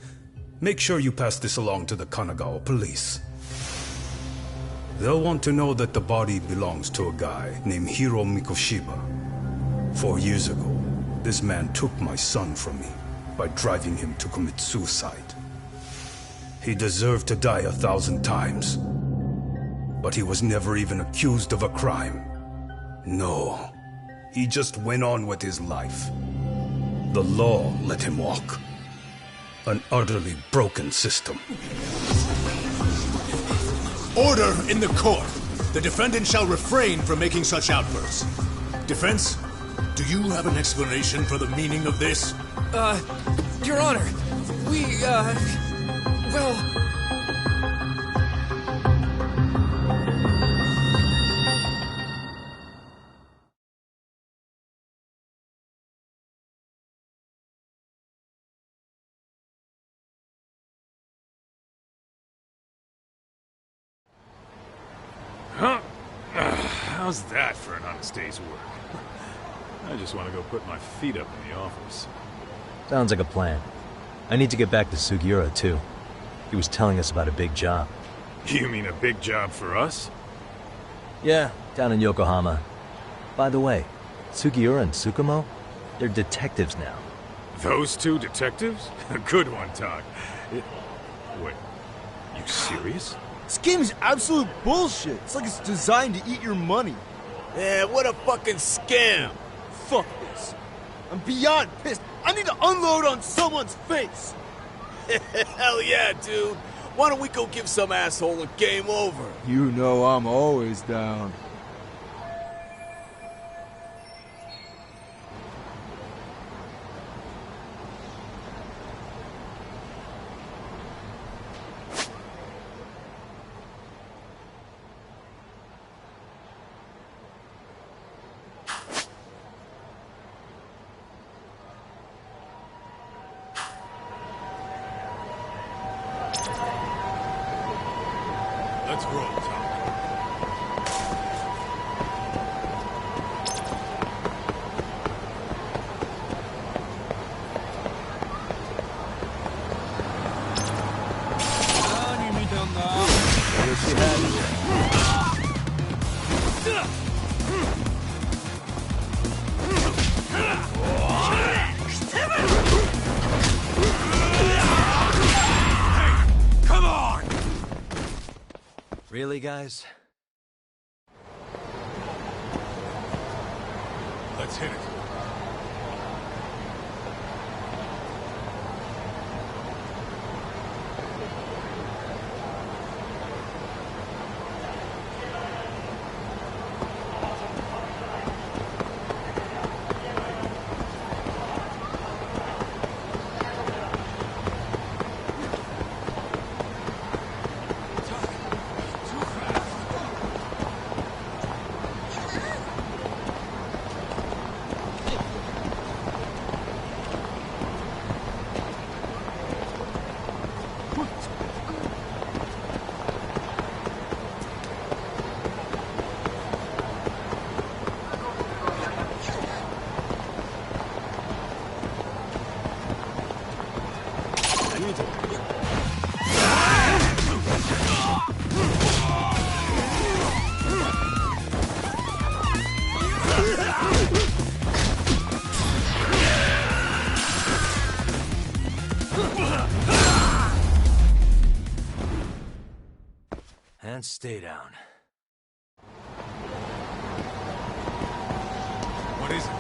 make sure you pass this along to the Kanagawa police. They'll want to know that the body belongs to a guy named Hiro Mikoshiba. 4 years ago, this man took my son from me by driving him to commit suicide. He deserved to die 1,000 times, but he was never even accused of a crime. No, he just went on with his life. The law let him walk. An utterly broken system. Order in the court! The defendant shall refrain from making such outbursts. Defense, do you have an explanation for the meaning of this? Your Honor, well... Huh? How's that for an honest day's work? I just want to go put my feet up in the office. Sounds like a plan. I need to get back to Sugiura, too. He was telling us about a big job. You mean a big job for us? Yeah, down in Yokohama. By the way, Sugiura and Tsukumo, they're detectives now. Those two detectives? Good one, Todd. Wait, you serious? This game is absolute bullshit. It's like it's designed to eat your money. Yeah, what a fucking scam. Fuck this. I'm beyond pissed. I need to unload on someone's face. Hell yeah, dude. Why don't we go give some asshole a game over? You know I'm always down. Let's roll, Tom. Come on! Really, guys? Let's hit it. And stay down. What is it?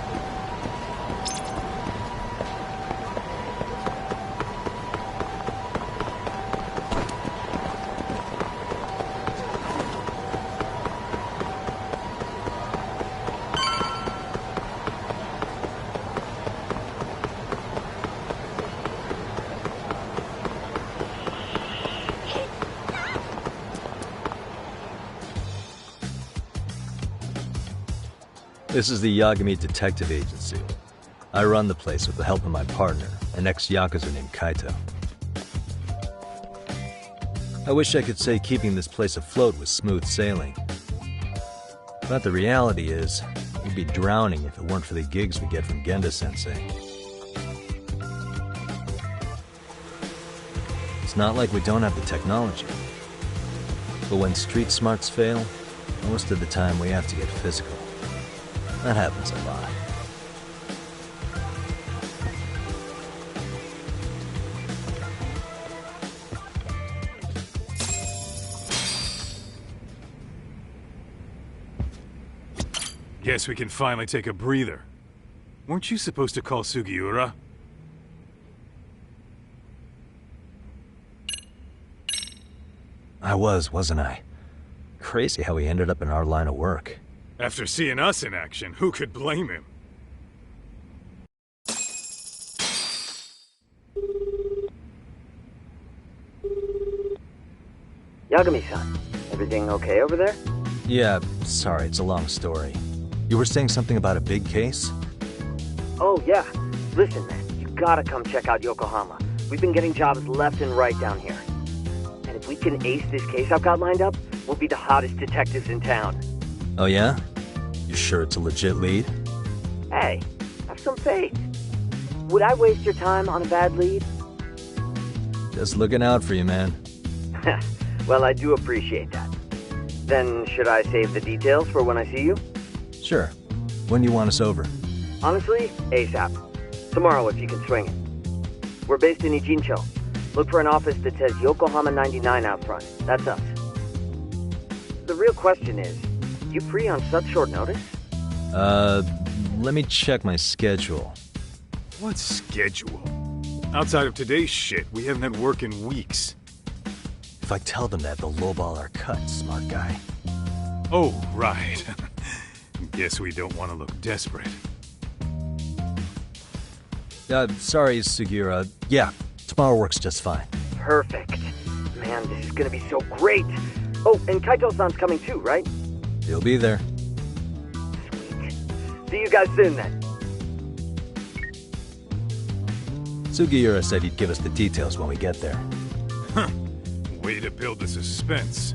This is the Yagami Detective Agency. I run the place with the help of my partner, an ex-Yakuza named Kaito. I wish I could say keeping this place afloat was smooth sailing. But the reality is, we'd be drowning if it weren't for the gigs we get from Genda-sensei. It's not like we don't have the technology. But when street smarts fail, most of the time we have to get physical. That happens a lot. Guess we can finally take a breather. Weren't you supposed to call Sugiura? I wasn't I? Crazy how he ended up in our line of work. After seeing us in action, who could blame him? Yagami-san, everything okay over there? Yeah, sorry, it's a long story. You were saying something about a big case? Oh, yeah. Listen, man, you gotta come check out Yokohama. We've been getting jobs left and right down here. And if we can ace this case I've got lined up, we'll be the hottest detectives in town. Oh yeah? You sure it's a legit lead? Hey, have some faith. Would I waste your time on a bad lead? Just looking out for you, man. Well, I do appreciate that. Then should I save the details for when I see you? Sure. When do you want us over? Honestly, ASAP. Tomorrow if you can swing it. We're based in Ijincho. Look for an office that says Yokohama 99 out front. That's us. The real question is, you free on such short notice? Let me check my schedule. What schedule? Outside of today's shit, we haven't had work in weeks. If I tell them that, they'll lowball our cut, smart guy. Oh, right. Guess we don't want to look desperate. Sorry, Sugiura. Yeah, tomorrow works just fine. Perfect. Man, this is gonna be so great. Oh, and Kaito-san's coming too, right? He'll be there. Sweet. See you guys soon then. Sugiura said he'd give us the details when we get there. Huh. Way to build the suspense.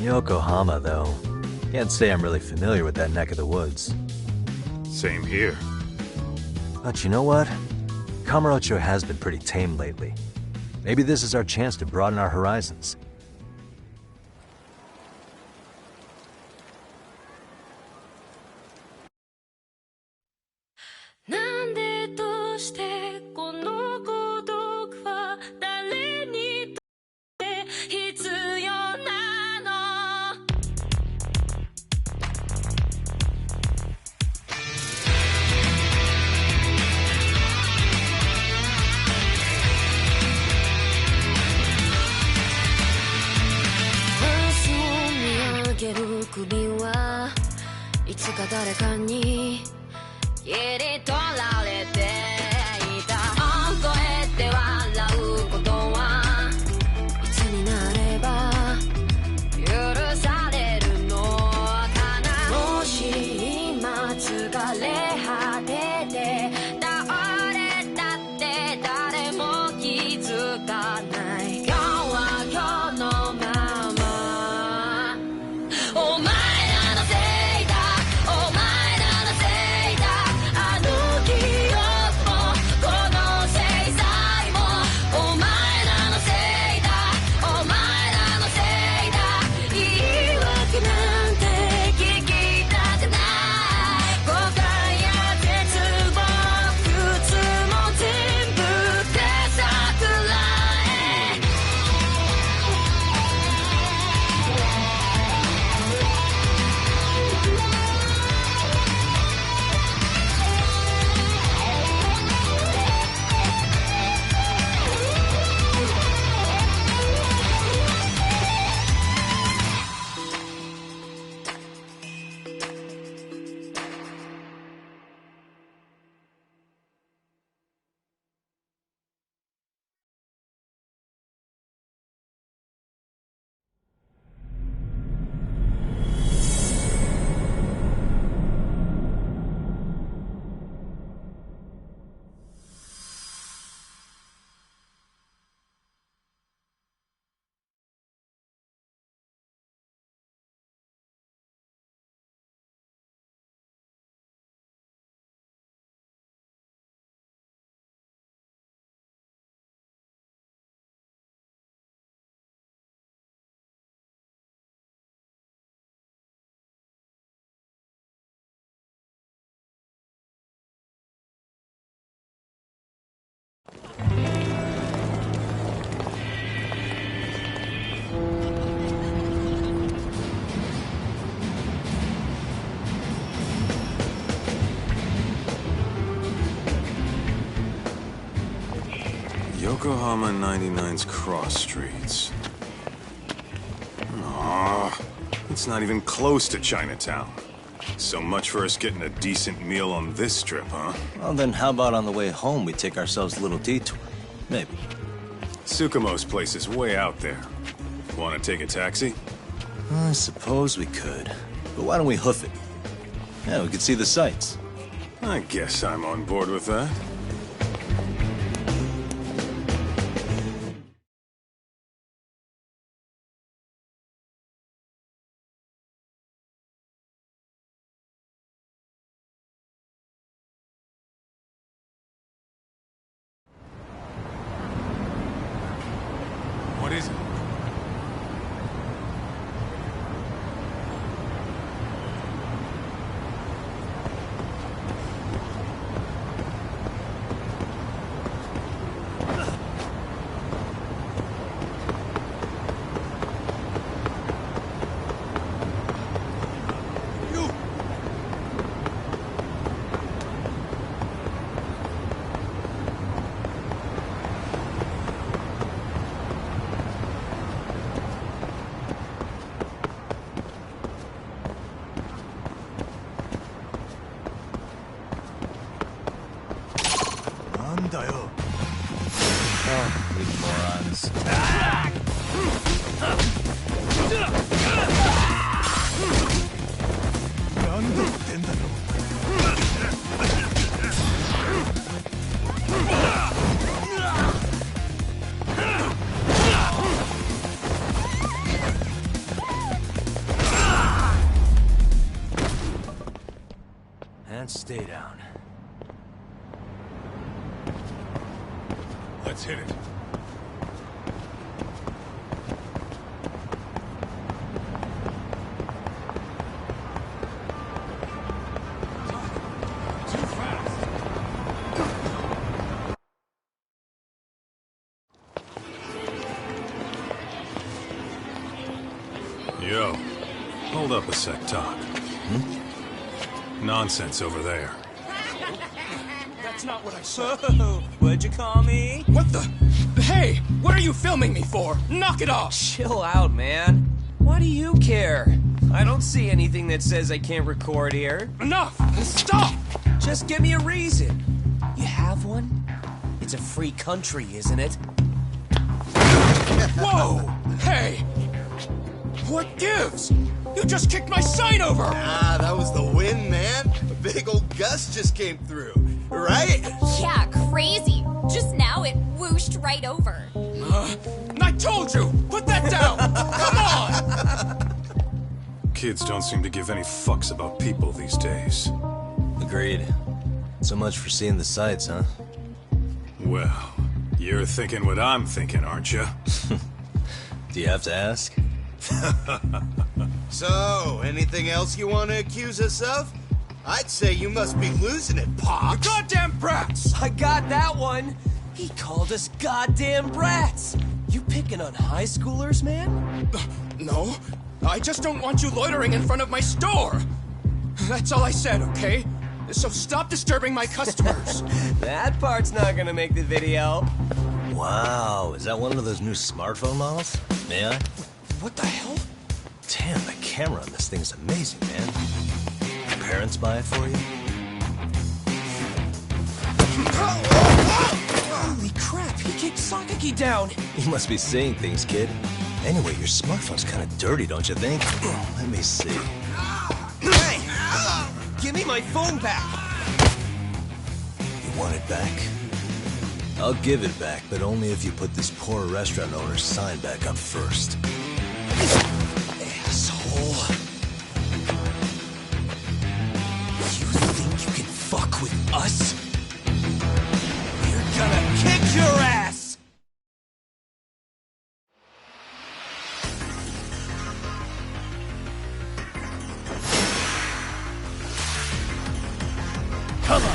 Yokohama, though. Can't say I'm really familiar with that neck of the woods. Same here. But you know what? Kamurocho has been pretty tame lately. Maybe this is our chance to broaden our horizons. Yokohama 99's cross streets. Aw, it's not even close to Chinatown. So much for us getting a decent meal on this trip, huh? Well, then how about on the way home we take ourselves a little detour? Maybe. Tsukumo's place is way out there. Want to take a taxi? I suppose we could. But why don't we hoof it? Yeah, we could see the sights. I guess I'm on board with that. What is it? morons. And stay down. Let's hit it. Yo, hold up a sec, Todd. Nonsense over there. That's not what I said. Whoa, what'd you call me? What the? Hey, what are you filming me for? Knock it off! Chill out, man. Why do you care? I don't see anything that says I can't record here. Enough! Stop! Just give me a reason. You have one? It's a free country, isn't it? Whoa! Hey! What gives? You just kicked my sign over! Ah, that was the wind, man. A big old gust just came through, right? Yeah, crazy. Just now it whooshed right over. I told you! Put that down! Come on! Kids don't seem to give any fucks about people these days. Agreed. So much for seeing the sights, huh? Well, you're thinking what I'm thinking, aren't you? Do you have to ask? So, anything else you want to accuse us of? I'd say you must be losing it, Pops. You goddamn brats! I got that one! He called us goddamn brats! You picking on high schoolers, man? No, I just don't want you loitering in front of my store. That's all I said, okay? So stop disturbing my customers. That part's not gonna make the video. Wow, is that one of those new smartphone models? May I? What the hell? Damn, the camera on this thing is amazing, man. Your parents buy it for you? Holy crap, he kicked Sakaki down! You must be seeing things, kid. Anyway, your smartphone's kind of dirty, don't you think? Let me see. Hey! Give me my phone back! You want it back? I'll give it back, but only if you put this poor restaurant owner's sign back up first. Asshole. You think you can fuck with us? We're gonna kick your ass! Come on!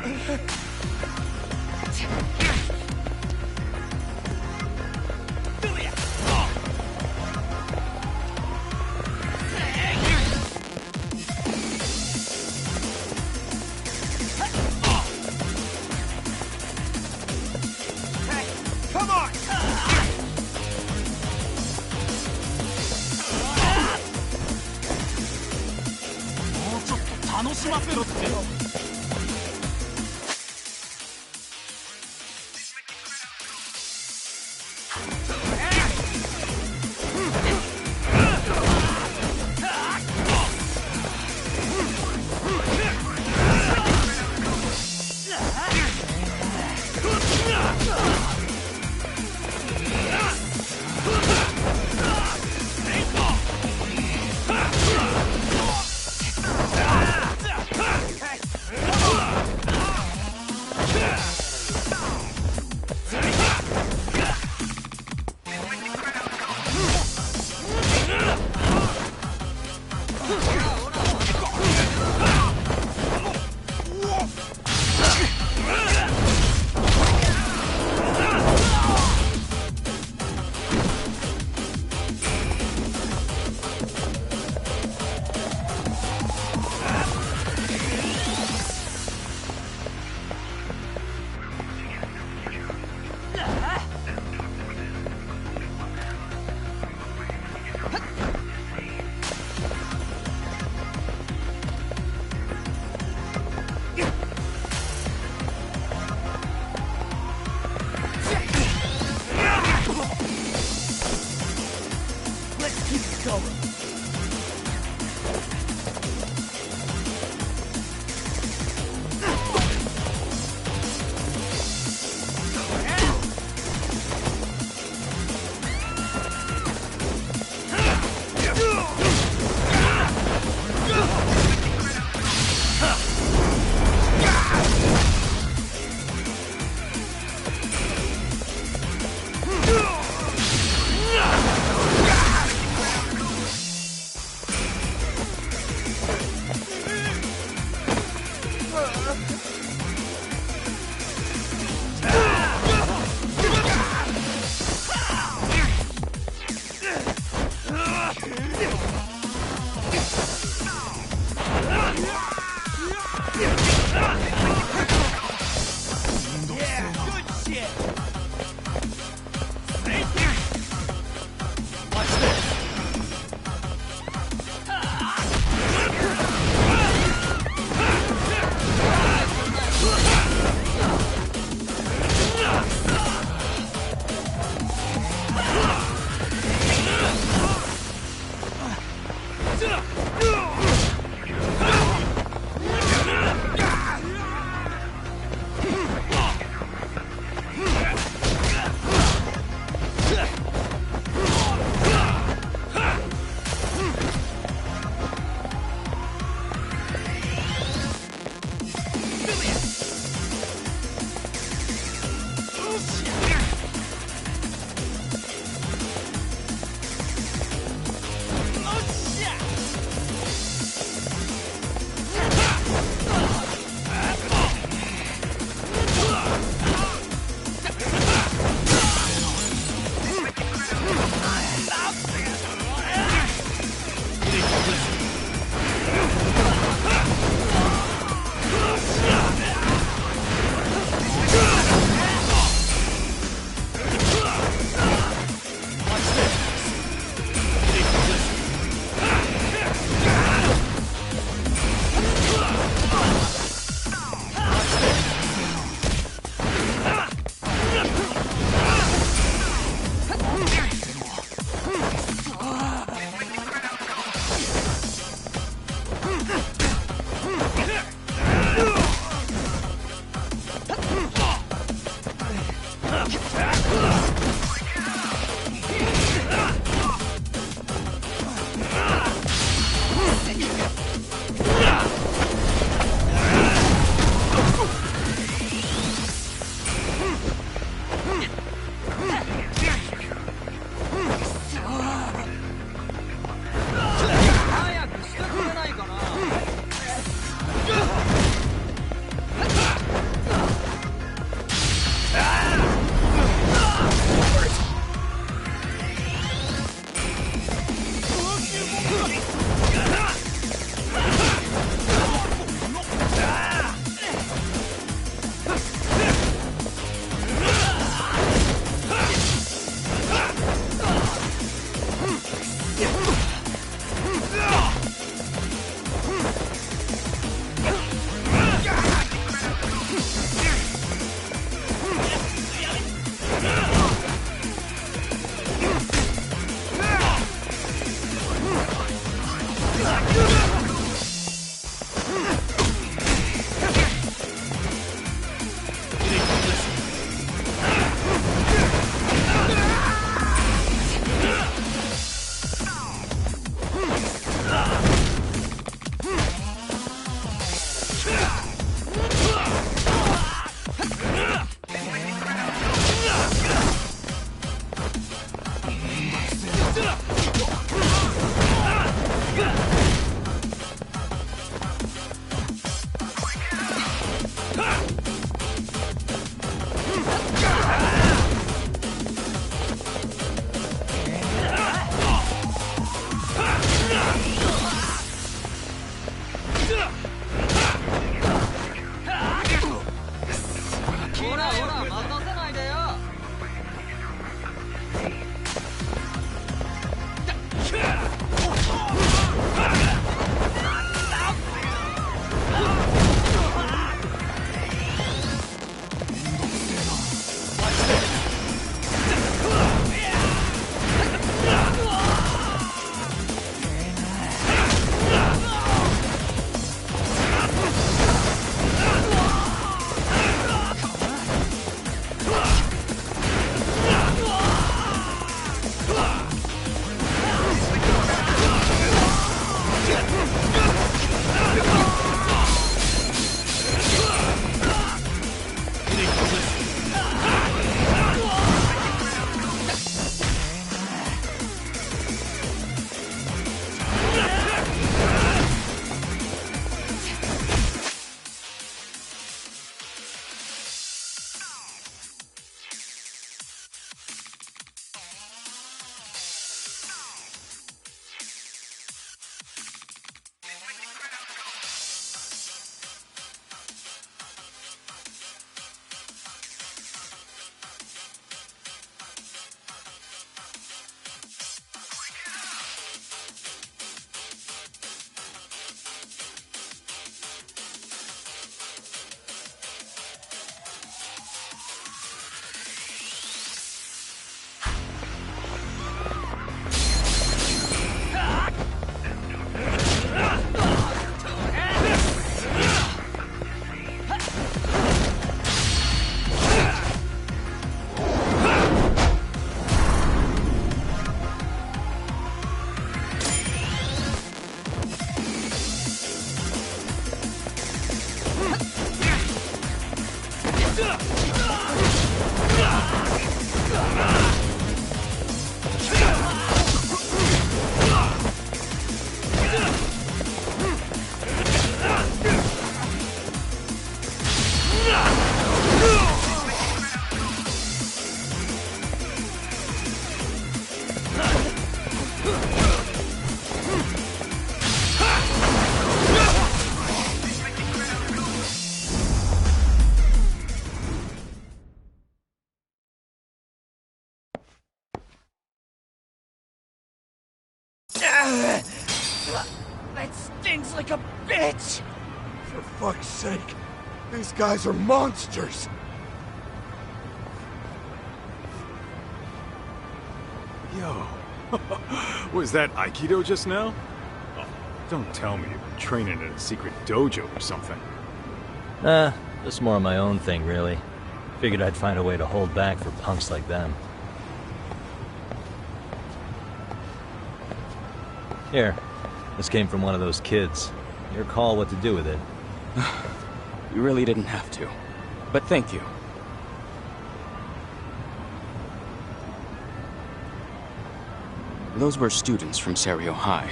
Come on! That stings like a bitch! For fuck's sake, these guys are monsters! Yo, was that Aikido just now? Oh, don't tell me you've been training in a secret dojo or something. Just more of my own thing, really. Figured I'd find a way to hold back for punks like them. Here, this came from one of those kids. Your call what to do with it. You really didn't have to. But thank you. Those were students from Serio High.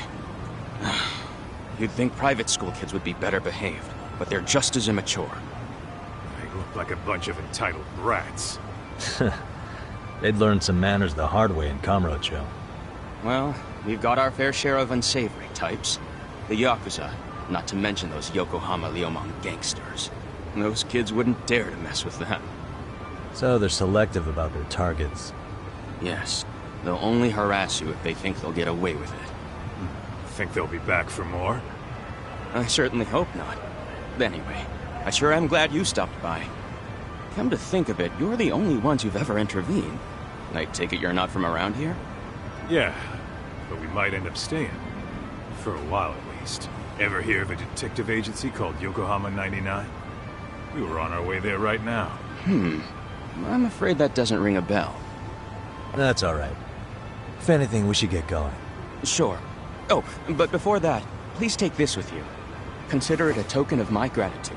You'd think private school kids would be better behaved, but they're just as immature. They look like a bunch of entitled brats. They'd learned some manners the hard way in Kamurocho. Well, we've got our fair share of unsavory types. The Yakuza, not to mention those Yokohama Liomang gangsters. Those kids wouldn't dare to mess with them. So they're selective about their targets. Yes. They'll only harass you if they think they'll get away with it. Think they'll be back for more? I certainly hope not. Anyway, I sure am glad you stopped by. Come to think of it, you're the only ones who've ever intervened. I take it you're not from around here? Yeah, but we might end up staying. For a while at least. Ever hear of a detective agency called Yokohama 99? We were on our way there right now. I'm afraid that doesn't ring a bell. That's alright. If anything, we should get going. Sure. Oh, but before that, please take this with you. Consider it a token of my gratitude.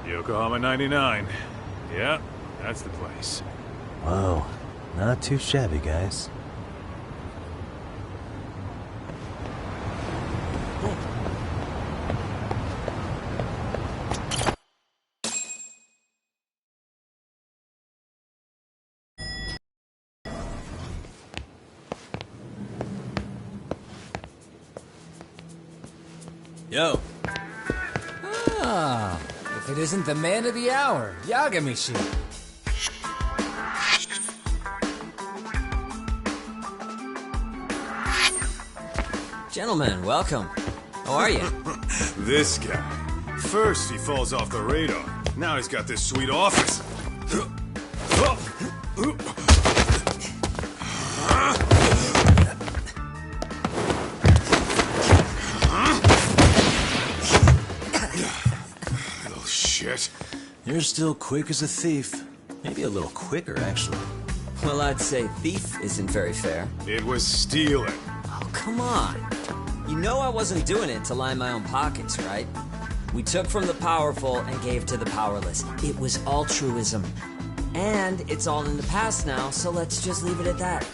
Yokohama 99. Yeah, that's the place. Whoa, not too shabby, guys. Yo. Ah, if it isn't the man of the hour, Yagamishi. Gentlemen, welcome. How are you? This guy. First he falls off the radar. Now he's got this sweet office. Little shit. You're still quick as a thief. Maybe a little quicker, actually. Well, I'd say thief isn't very fair. It was stealing. Oh, come on. You know I wasn't doing it to line my own pockets, right? We took from the powerful and gave to the powerless. It was altruism. And it's all in the past now, so let's just leave it at that.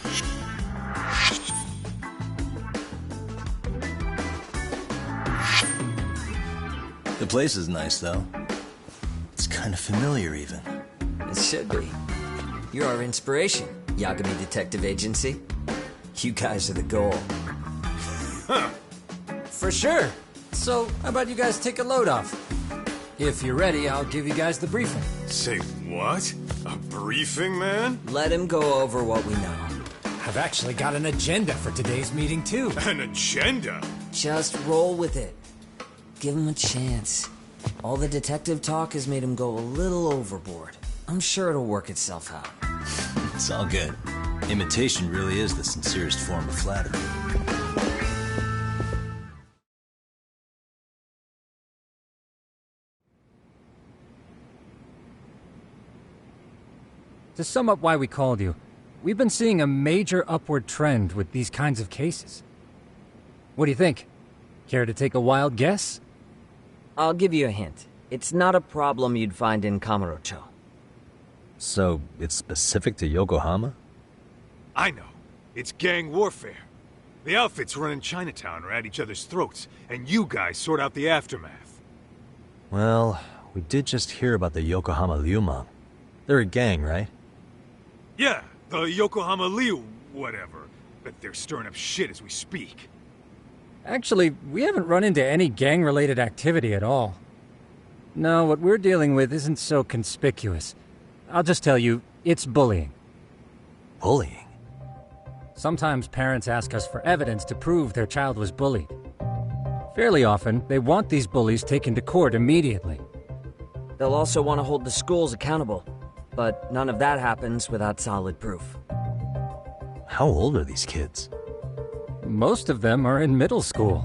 The place is nice, though. It's kind of familiar, even. It should be. You're our inspiration, Yagami Detective Agency. You guys are the goal. For sure. So, how about you guys take a load off? If you're ready, I'll give you guys the briefing. Say what? A briefing, man? Let him go over what we know. I've actually got an agenda for today's meeting, too. An agenda? Just roll with it. Give him a chance. All the detective talk has made him go a little overboard. I'm sure it'll work itself out. It's all good. Imitation really is the sincerest form of flattery. To sum up why we called you, we've been seeing a major upward trend with these kinds of cases. What do you think? Care to take a wild guess? I'll give you a hint. It's not a problem you'd find in Kamurocho. So, it's specific to Yokohama? I know. It's gang warfare. The outfits running Chinatown are at each other's throats, and you guys sort out the aftermath. Well, we did just hear about the Yokohama Liumang. They're a gang, right? Yeah, the Yokohama Liu whatever. But they're stirring up shit as we speak. Actually, we haven't run into any gang-related activity at all. No, what we're dealing with isn't so conspicuous. I'll just tell you, it's bullying. Bullying? Sometimes parents ask us for evidence to prove their child was bullied. Fairly often, they want these bullies taken to court immediately. They'll also want to hold the schools accountable, but none of that happens without solid proof. How old are these kids? Most of them are in middle school.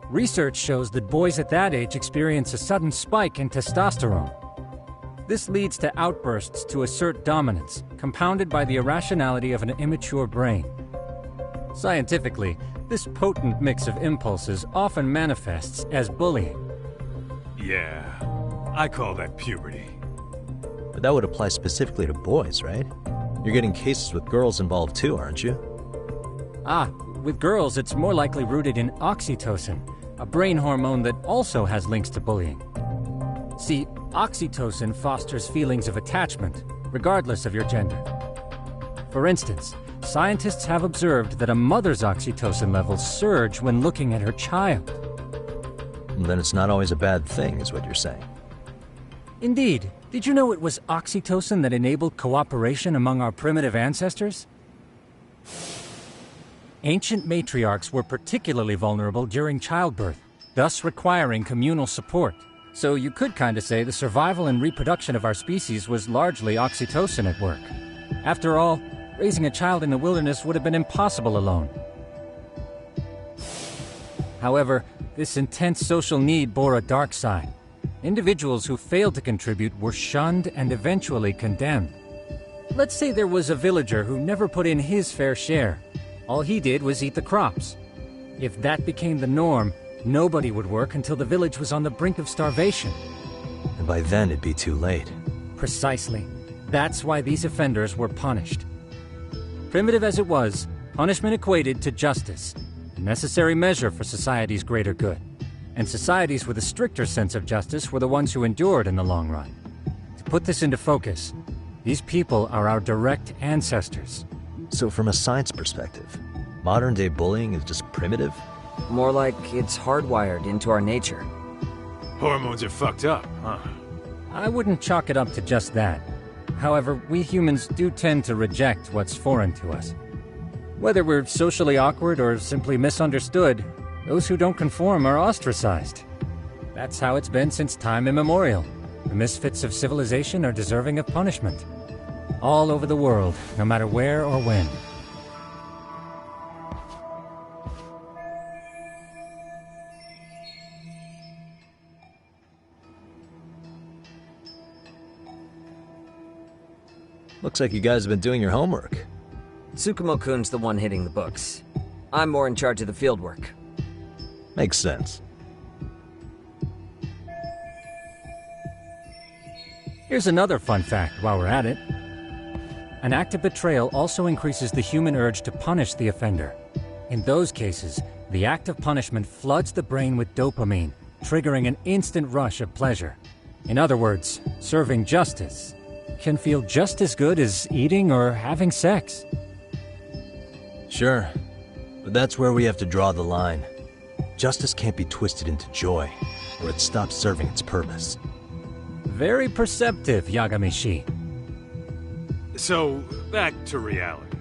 Research shows that boys at that age experience a sudden spike in testosterone. This leads to outbursts to assert dominance, compounded by the irrationality of an immature brain. Scientifically, this potent mix of impulses often manifests as bullying. Yeah, I call that puberty. But that would apply specifically to boys, right? You're getting cases with girls involved too, aren't you? Ah, with girls it's more likely rooted in oxytocin, a brain hormone that also has links to bullying. See, oxytocin fosters feelings of attachment, regardless of your gender. For instance, scientists have observed that a mother's oxytocin levels surge when looking at her child. Then it's not always a bad thing, is what you're saying. Indeed. Did you know it was oxytocin that enabled cooperation among our primitive ancestors? Ancient matriarchs were particularly vulnerable during childbirth, thus requiring communal support. So you could kinda say the survival and reproduction of our species was largely oxytocin at work. After all, raising a child in the wilderness would have been impossible alone. However, this intense social need bore a dark side. Individuals who failed to contribute were shunned and eventually condemned. Let's say there was a villager who never put in his fair share. All he did was eat the crops. If that became the norm, nobody would work until the village was on the brink of starvation. And by then it'd be too late. Precisely. That's why these offenders were punished. Primitive as it was, punishment equated to justice, a necessary measure for society's greater good. And societies with a stricter sense of justice were the ones who endured in the long run. To put this into focus, these people are our direct ancestors. So from a science perspective, modern-day bullying is just primitive? More like it's hardwired into our nature. Hormones are fucked up, huh? I wouldn't chalk it up to just that. However, we humans do tend to reject what's foreign to us. Whether we're socially awkward or simply misunderstood, those who don't conform are ostracized. That's how it's been since time immemorial. The misfits of civilization are deserving of punishment. All over the world, no matter where or when. Looks like you guys have been doing your homework. Tsukumo-kun's the one hitting the books. I'm more in charge of the fieldwork. Makes sense. Here's another fun fact while we're at it. An act of betrayal also increases the human urge to punish the offender. In those cases, the act of punishment floods the brain with dopamine, triggering an instant rush of pleasure. In other words, serving justice can feel just as good as eating or having sex. Sure, but that's where we have to draw the line. Justice can't be twisted into joy. or it stops serving its purpose. Very perceptive, Yagamishi. So, back to reality.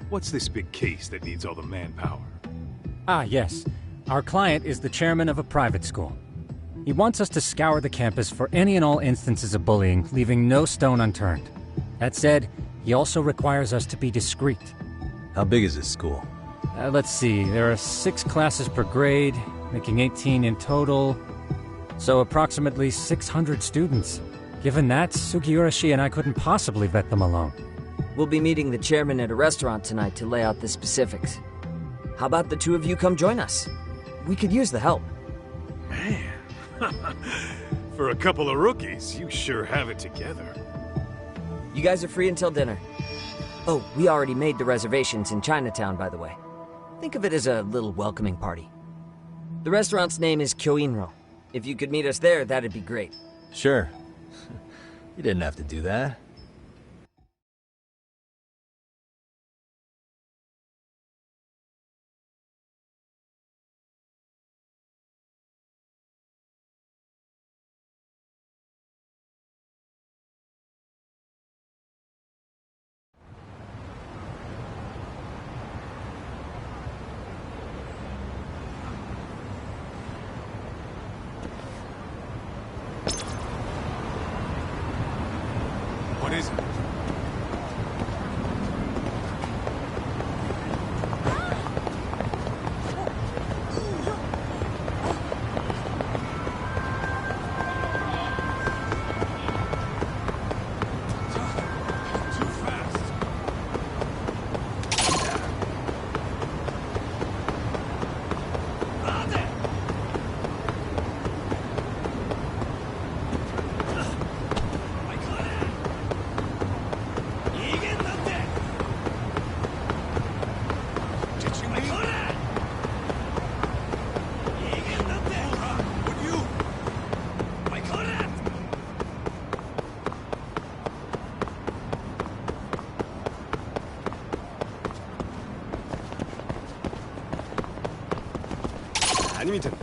What's this big case that needs all the manpower? Ah, yes. Our client is the chairman of a private school. He wants us to scour the campus for any and all instances of bullying, leaving no stone unturned. That said, he also requires us to be discreet. How big is this school? Let's see, there are 6 classes per grade, making 18 in total. So approximately 600 students. Given that, Sugiurashi and I couldn't possibly vet them alone. We'll be meeting the chairman at a restaurant tonight to lay out the specifics. How about the two of you come join us? We could use the help. Man, for a couple of rookies, you sure have it together. You guys are free until dinner. Oh, we already made the reservations in Chinatown, by the way. Think of it as a little welcoming party. The restaurant's name is Kyoinro. If you could meet us there, that'd be great. Sure. You didn't have to do that. What is it? 아님이 된다.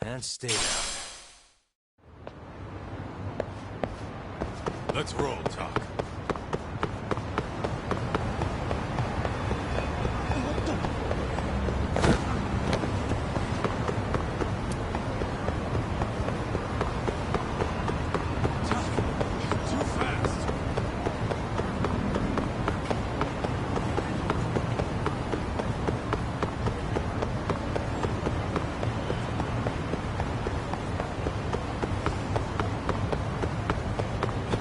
And stay down. Let's roll, Talk.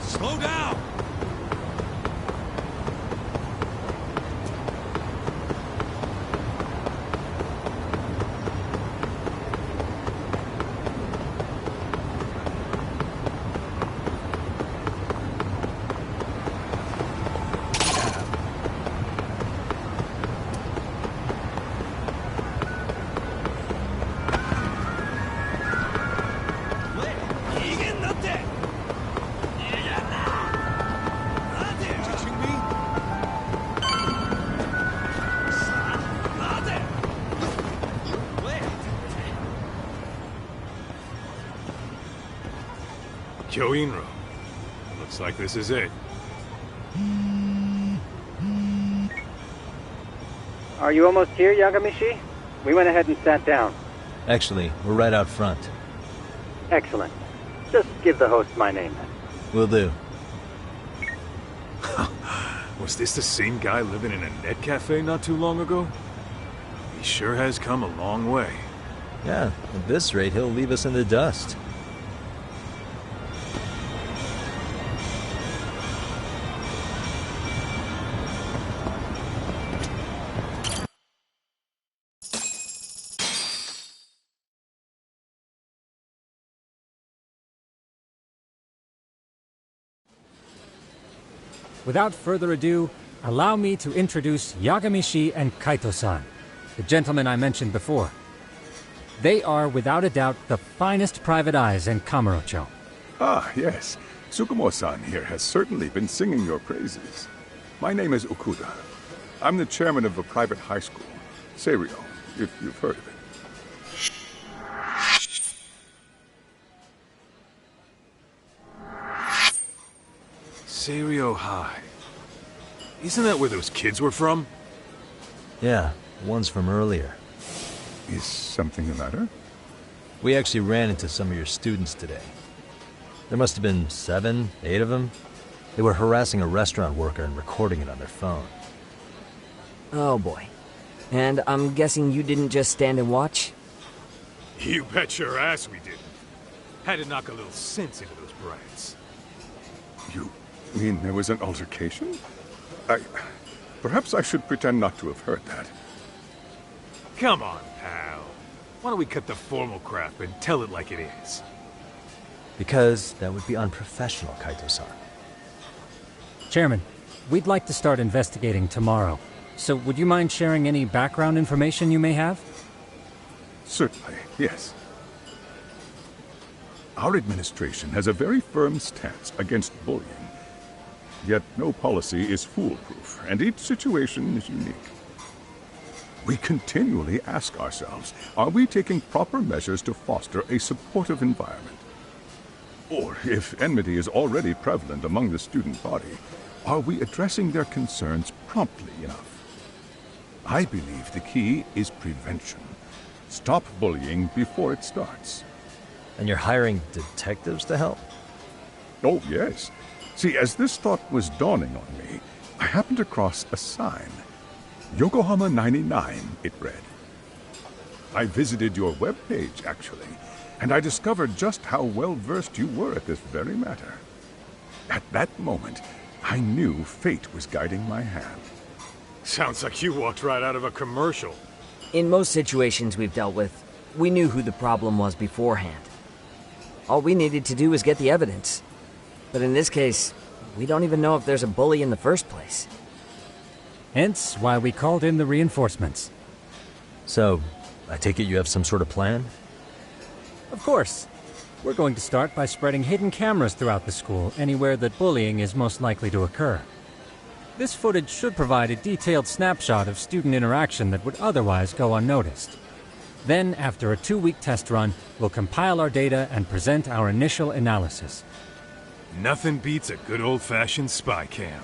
Slow down! Kyoinro. Looks like this is it. Are you almost here, Yagamishi? We went ahead and sat down. Actually, we're right out front. Excellent. Just give the host my name then. Will do. Was this the same guy living in a net cafe not too long ago? He sure has come a long way. Yeah, at this rate, he'll leave us in the dust. Without further ado, allow me to introduce Yagamishi and Kaito-san. the gentleman I mentioned before. They are, without a doubt, the finest private eyes in Kamurocho. Ah, yes. Tsukumo-san here has certainly been singing your praises. My name is Okuda. I'm the chairman of a private high school, Seirio, if you've heard of it. Seirio High. Isn't that where those kids were from? Yeah, the ones from earlier. Is something the matter? We actually ran into some of your students today. There must have been 7, 8 of them. They were harassing a restaurant worker and recording it on their phone. Oh boy. And I'm guessing you didn't just stand and watch? You bet your ass we didn't. Had to knock a little sense into those brats. You mean there was an altercation? Perhaps I should pretend not to have heard that. Come on, pal. Why don't we cut the formal crap and tell it like it is? Because that would be unprofessional, Kaito-san. Chairman, we'd like to start investigating tomorrow. So would you mind sharing any background information you may have? Certainly, yes. Our administration has a very firm stance against bullying. Yet no policy is foolproof, and each situation is unique. We continually ask ourselves, are we taking proper measures to foster a supportive environment? Or, if enmity is already prevalent among the student body, are we addressing their concerns promptly enough? I believe the key is prevention. Stop bullying before it starts. And you're hiring detectives to help? Oh, yes. See, as this thought was dawning on me, I happened across a sign. Yokohama 99, it read. I visited your webpage, actually, and I discovered just how well-versed you were at this very matter. At that moment, I knew fate was guiding my hand. Sounds like you walked right out of a commercial. In most situations we've dealt with, we knew who the problem was beforehand. All we needed to do was get the evidence. But in this case, we don't even know if there's a bully in the first place. Hence why we called in the reinforcements. So, I take it you have some sort of plan? Of course. We're going to start by spreading hidden cameras throughout the school, anywhere that bullying is most likely to occur. This footage should provide a detailed snapshot of student interaction that would otherwise go unnoticed. Then, after a 2-week test run, we'll compile our data and present our initial analysis. Nothing beats a good old-fashioned spy cam.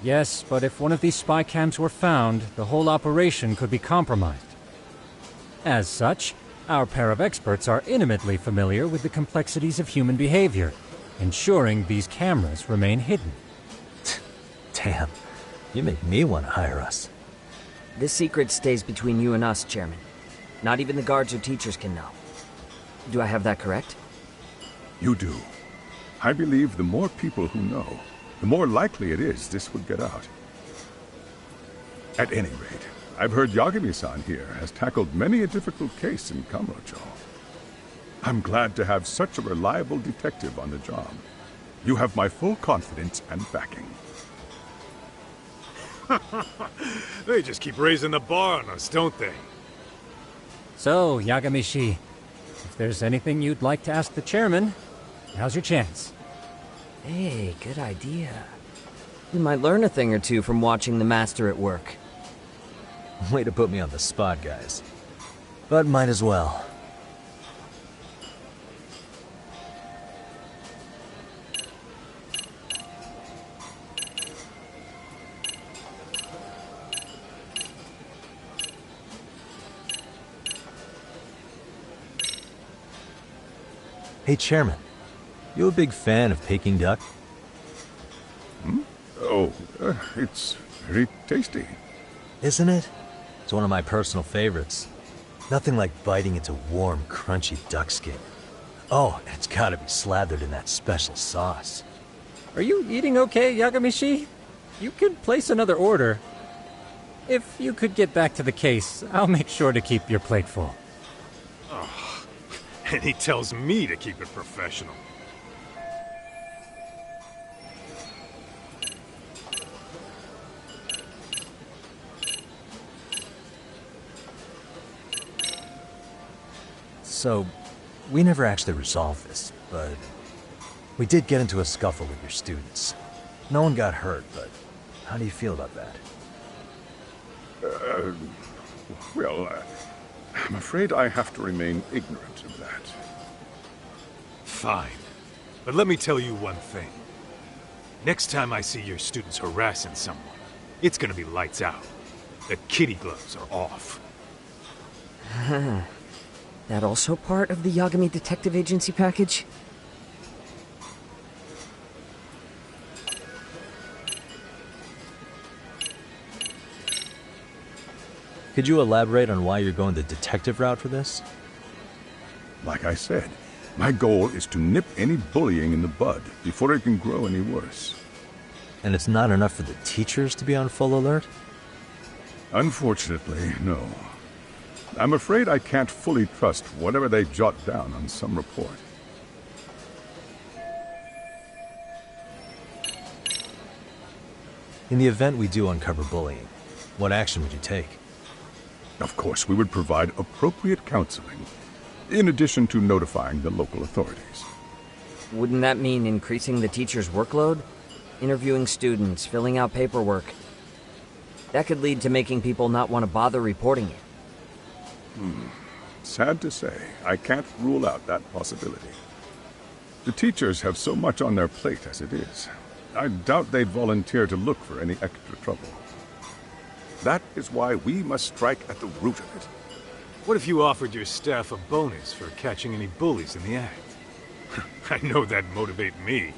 Yes, but if one of these spy cams were found, the whole operation could be compromised. As such, our pair of experts are intimately familiar with the complexities of human behavior, ensuring these cameras remain hidden. Damn, you make me want to hire us. This secret stays between you and us, Chairman. Not even the guards or teachers can know. Do I have that correct? You do. I believe the more people who know, the more likely it is this would get out. At any rate, I've heard Yagami-san here has tackled many a difficult case in Kamurocho. I'm glad to have such a reliable detective on the job. You have my full confidence and backing. They just keep raising the bar on us, don't they? So, Yagami-shi, if there's anything you'd like to ask the chairman, now's your chance. Hey, good idea. We might learn a thing or two from watching the master at work. Way to put me on the spot, guys. But might as well. Hey, Chairman. You a big fan of Peking duck? Oh, it's very tasty. Isn't it? It's one of my personal favorites. Nothing like biting into warm, crunchy duck skin. Oh, and it's gotta be slathered in that special sauce. Are you eating okay, Yagami-shi? You could place another order. If you could get back to the case, I'll make sure to keep your plate full. Oh, and he tells me to keep it professional. So, we never actually resolved this, but we did get into a scuffle with your students. No one got hurt, but how do you feel about that? I'm afraid I have to remain ignorant of that. Fine. But let me tell you one thing. Next time I see your students harassing someone, it's gonna be lights out. The kitty gloves are off. That also part of the Yagami Detective Agency package? Could you elaborate on why you're going the detective route for this? Like I said, my goal is to nip any bullying in the bud before it can grow any worse. And it's not enough for the teachers to be on full alert? Unfortunately, no. I'm afraid I can't fully trust whatever they jot down on some report. In the event we do uncover bullying, what action would you take? Of course, we would provide appropriate counseling, in addition to notifying the local authorities. Wouldn't that mean increasing the teacher's workload? Interviewing students, filling out paperwork. That could lead to making people not want to bother reporting it. Sad to say, I can't rule out that possibility. The teachers have so much on their plate as it is. I doubt they'd volunteer to look for any extra trouble. That is why we must strike at the root of it. What if you offered your staff a bonus for catching any bullies in the act? I know that'd motivate me.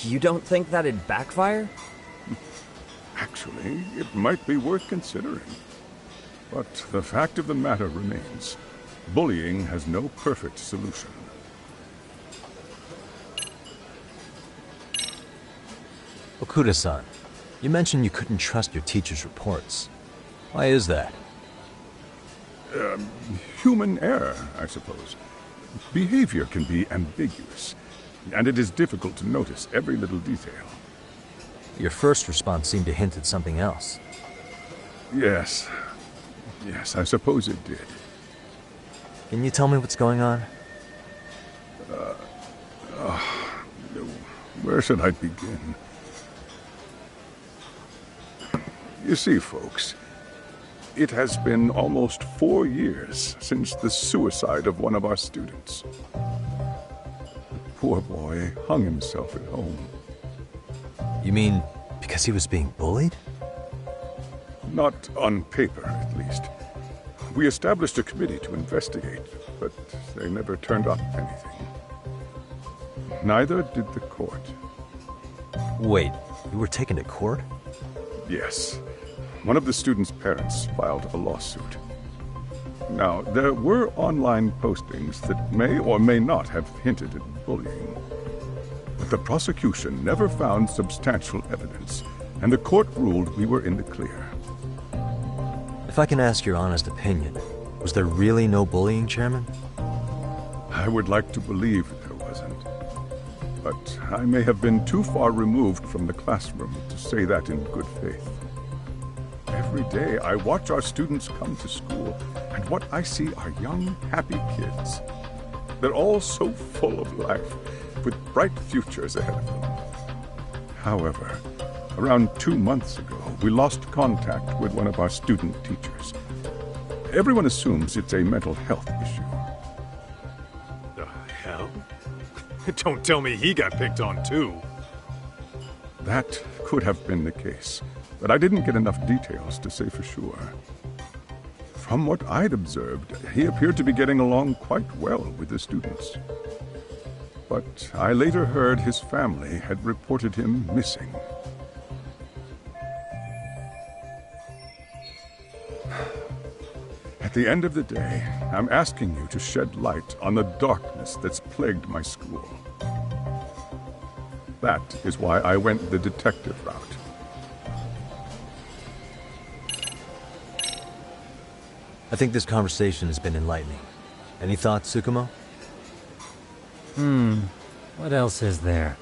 You don't think that'd backfire? Actually, it might be worth considering. But the fact of the matter remains, bullying has no perfect solution. Okuda-san, you mentioned you couldn't trust your teacher's reports. Why is that? Human error, I suppose. Behavior can be ambiguous, and it is difficult to notice every little detail. Your first response seemed to hint at something else. Yes, I suppose it did. Can you tell me what's going on? Where should I begin? You see, folks, it has been almost 4 years since the suicide of one of our students. The poor boy hung himself at home. You mean because he was being bullied? Not on paper, at least. We established a committee to investigate, but they never turned up anything. Neither did the court. Wait, you were taken to court? Yes. One of the students' parents filed a lawsuit. Now, there were online postings that may or may not have hinted at bullying. But the prosecution never found substantial evidence, and the court ruled we were in the clear. If I can ask your honest opinion, was there really no bullying, Chairman? I would like to believe there wasn't. But I may have been too far removed from the classroom to say that in good faith. Every day I watch our students come to school, and what I see are young, happy kids. They're all so full of life, with bright futures ahead of them. However, around 2 months ago, we lost contact with one of our student teachers. Everyone assumes it's a mental health issue. The hell? Don't tell me he got picked on too. That could have been the case, but I didn't get enough details to say for sure. From what I'd observed, he appeared to be getting along quite well with the students. But I later heard his family had reported him missing. At the end of the day, I'm asking you to shed light on the darkness that's plagued my school. That is why I went the detective route. I think this conversation has been enlightening. Any thoughts, Tsukumo? What else is there?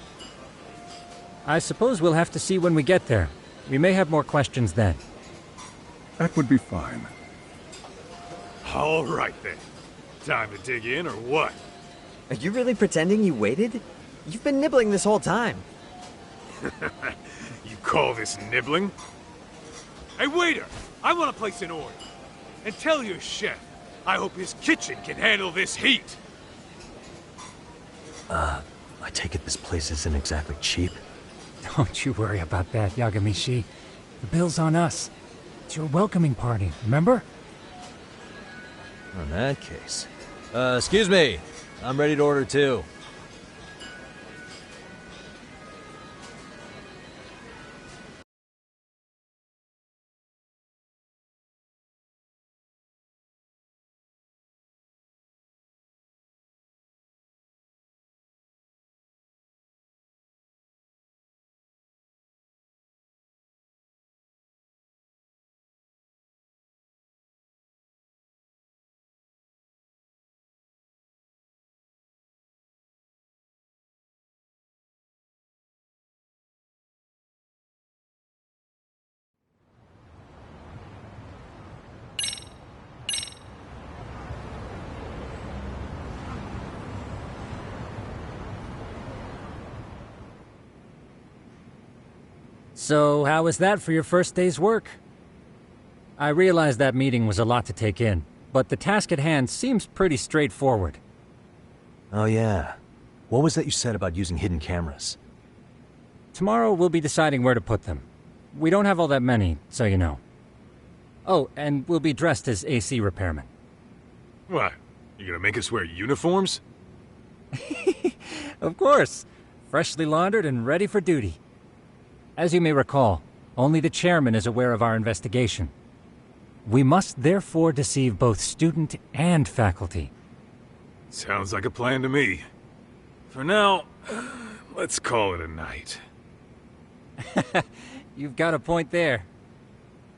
I suppose we'll have to see when we get there. We may have more questions then. That would be fine. All right then. Time to dig in, or what? Are you really pretending you waited? You've been nibbling this whole time. You call this nibbling? Hey, waiter! I want to place an order. And tell your chef, I hope his kitchen can handle this heat. I take it this place isn't exactly cheap? Don't you worry about that, Yagamishi. The bill's on us. It's your welcoming party, remember? In that case. Excuse me. I'm ready to order too. So, how was that for your first day's work? I realized that meeting was a lot to take in, but the task at hand seems pretty straightforward. Oh yeah. What was that you said about using hidden cameras? Tomorrow we'll be deciding where to put them. We don't have all that many, so you know. Oh, and we'll be dressed as AC repairmen. What? You gonna make us wear uniforms? Of course. Freshly laundered and ready for duty. As you may recall, only the chairman is aware of our investigation. We must therefore deceive both student and faculty. Sounds like a plan to me. For now, let's call it a night. You've got a point there.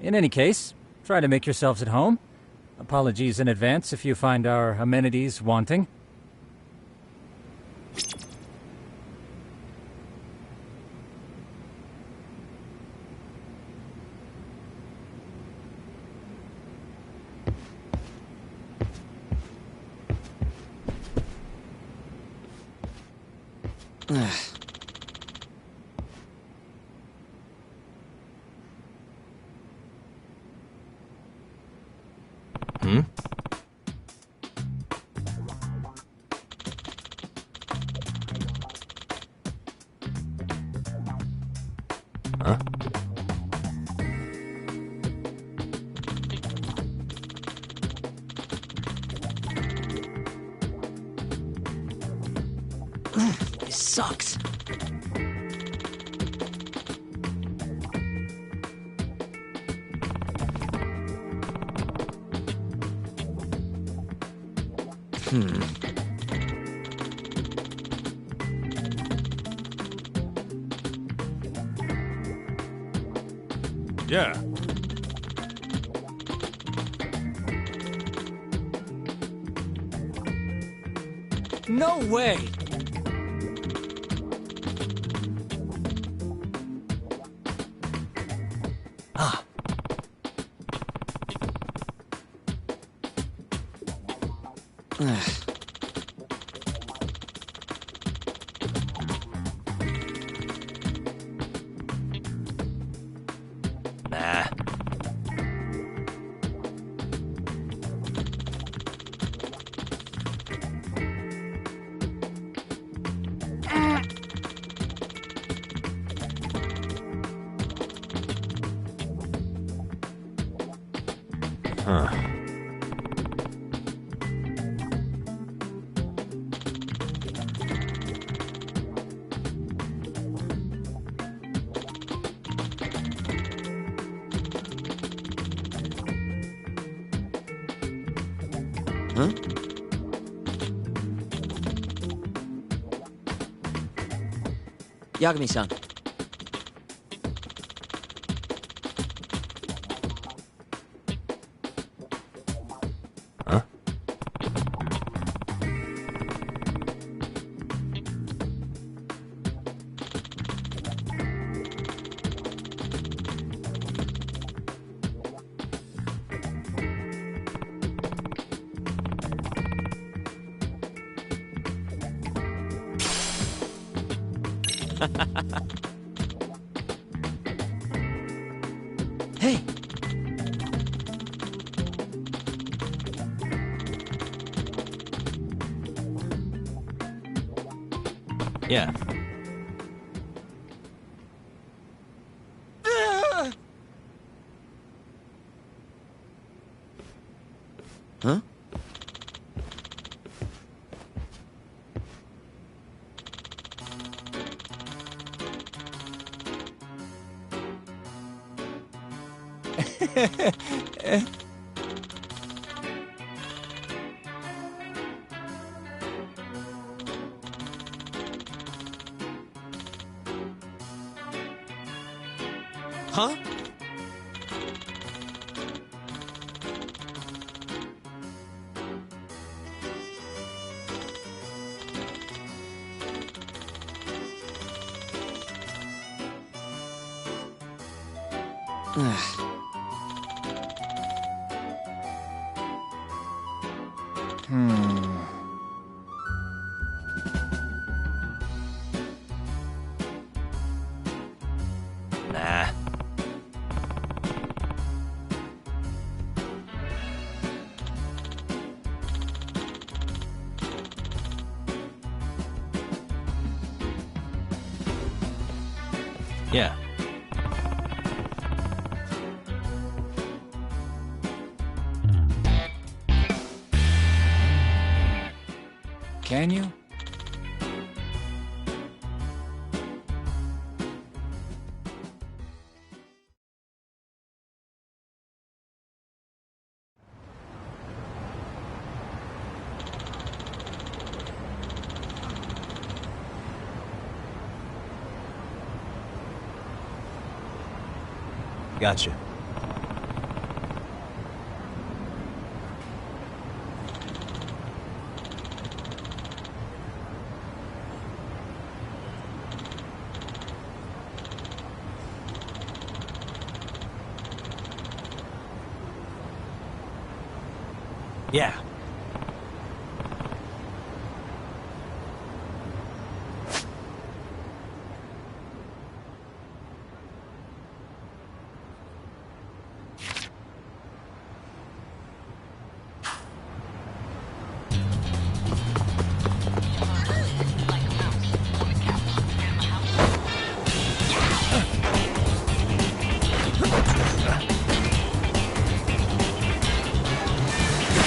In any case, try to make yourselves at home. Apologies in advance if you find our amenities wanting. Hmm? Huh? This sucks. Yeah. No way! Ah. Nah. Huh. Huh? Yagami-san. Huh? Hey! Yeah. Huh? Huh? Nah. Yeah. Can you? Gotcha. Yeah.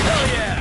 Hell yeah!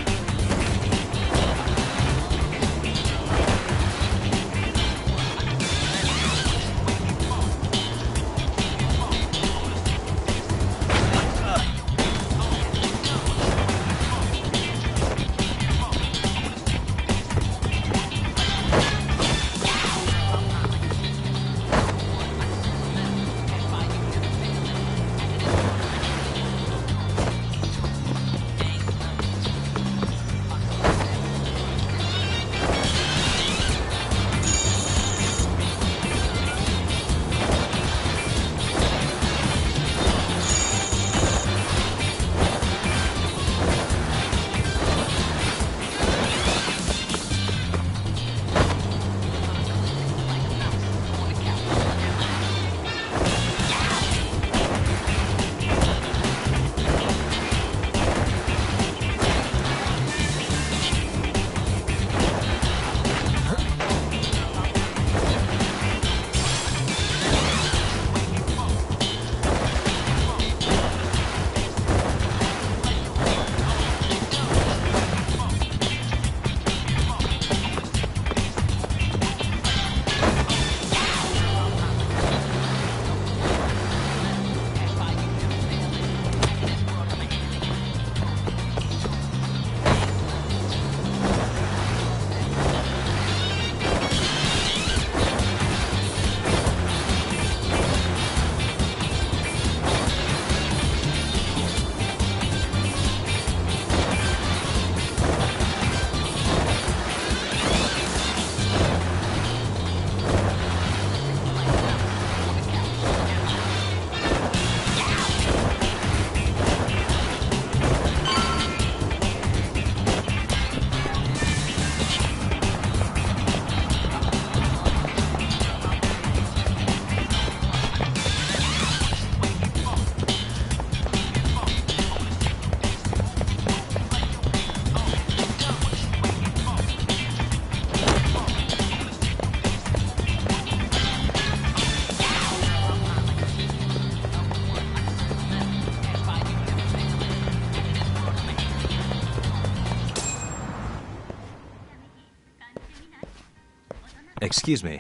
Excuse me.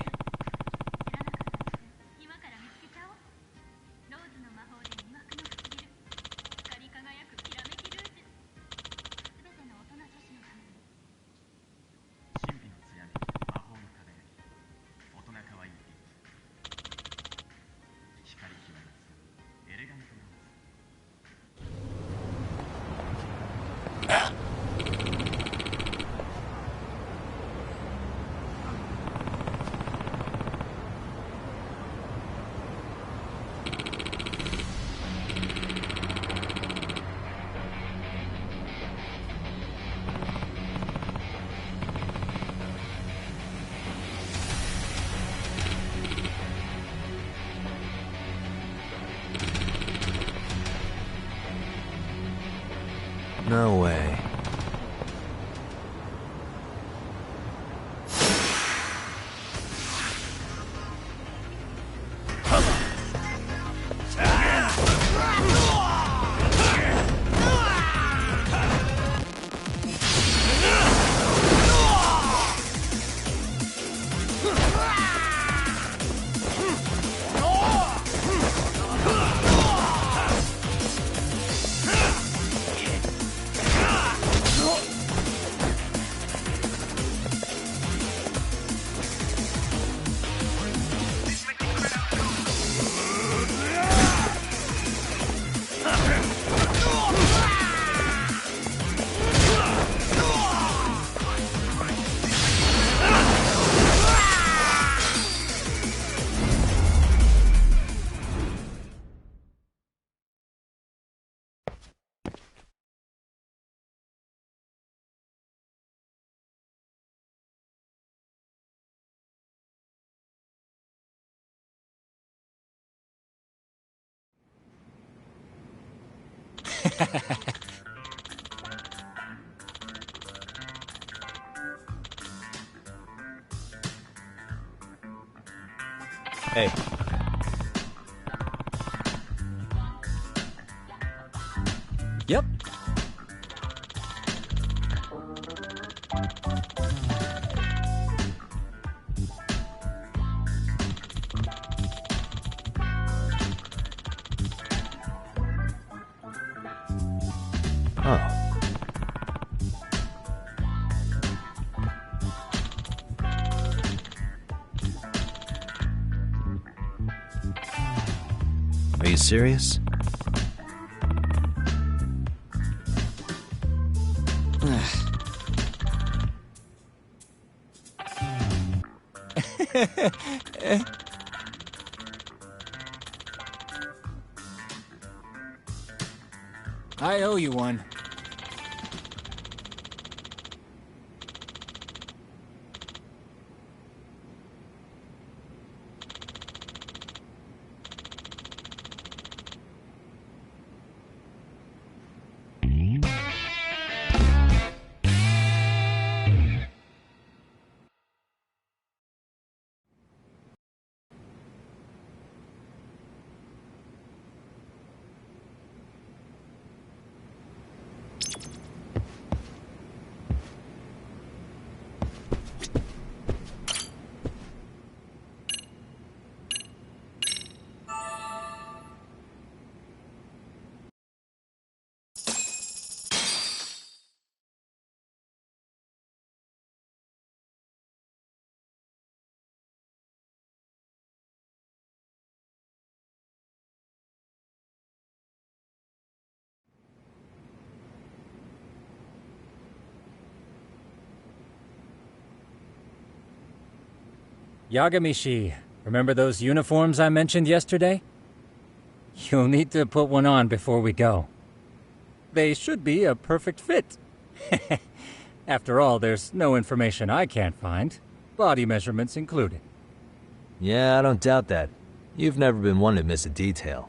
No way. Hey. Yep. Oh. Are you serious? I owe you one. Yagamishi, remember those uniforms I mentioned yesterday? You'll need to put one on before we go. They should be a perfect fit. After all, there's no information I can't find, body measurements included. Yeah, I don't doubt that. You've never been one to miss a detail.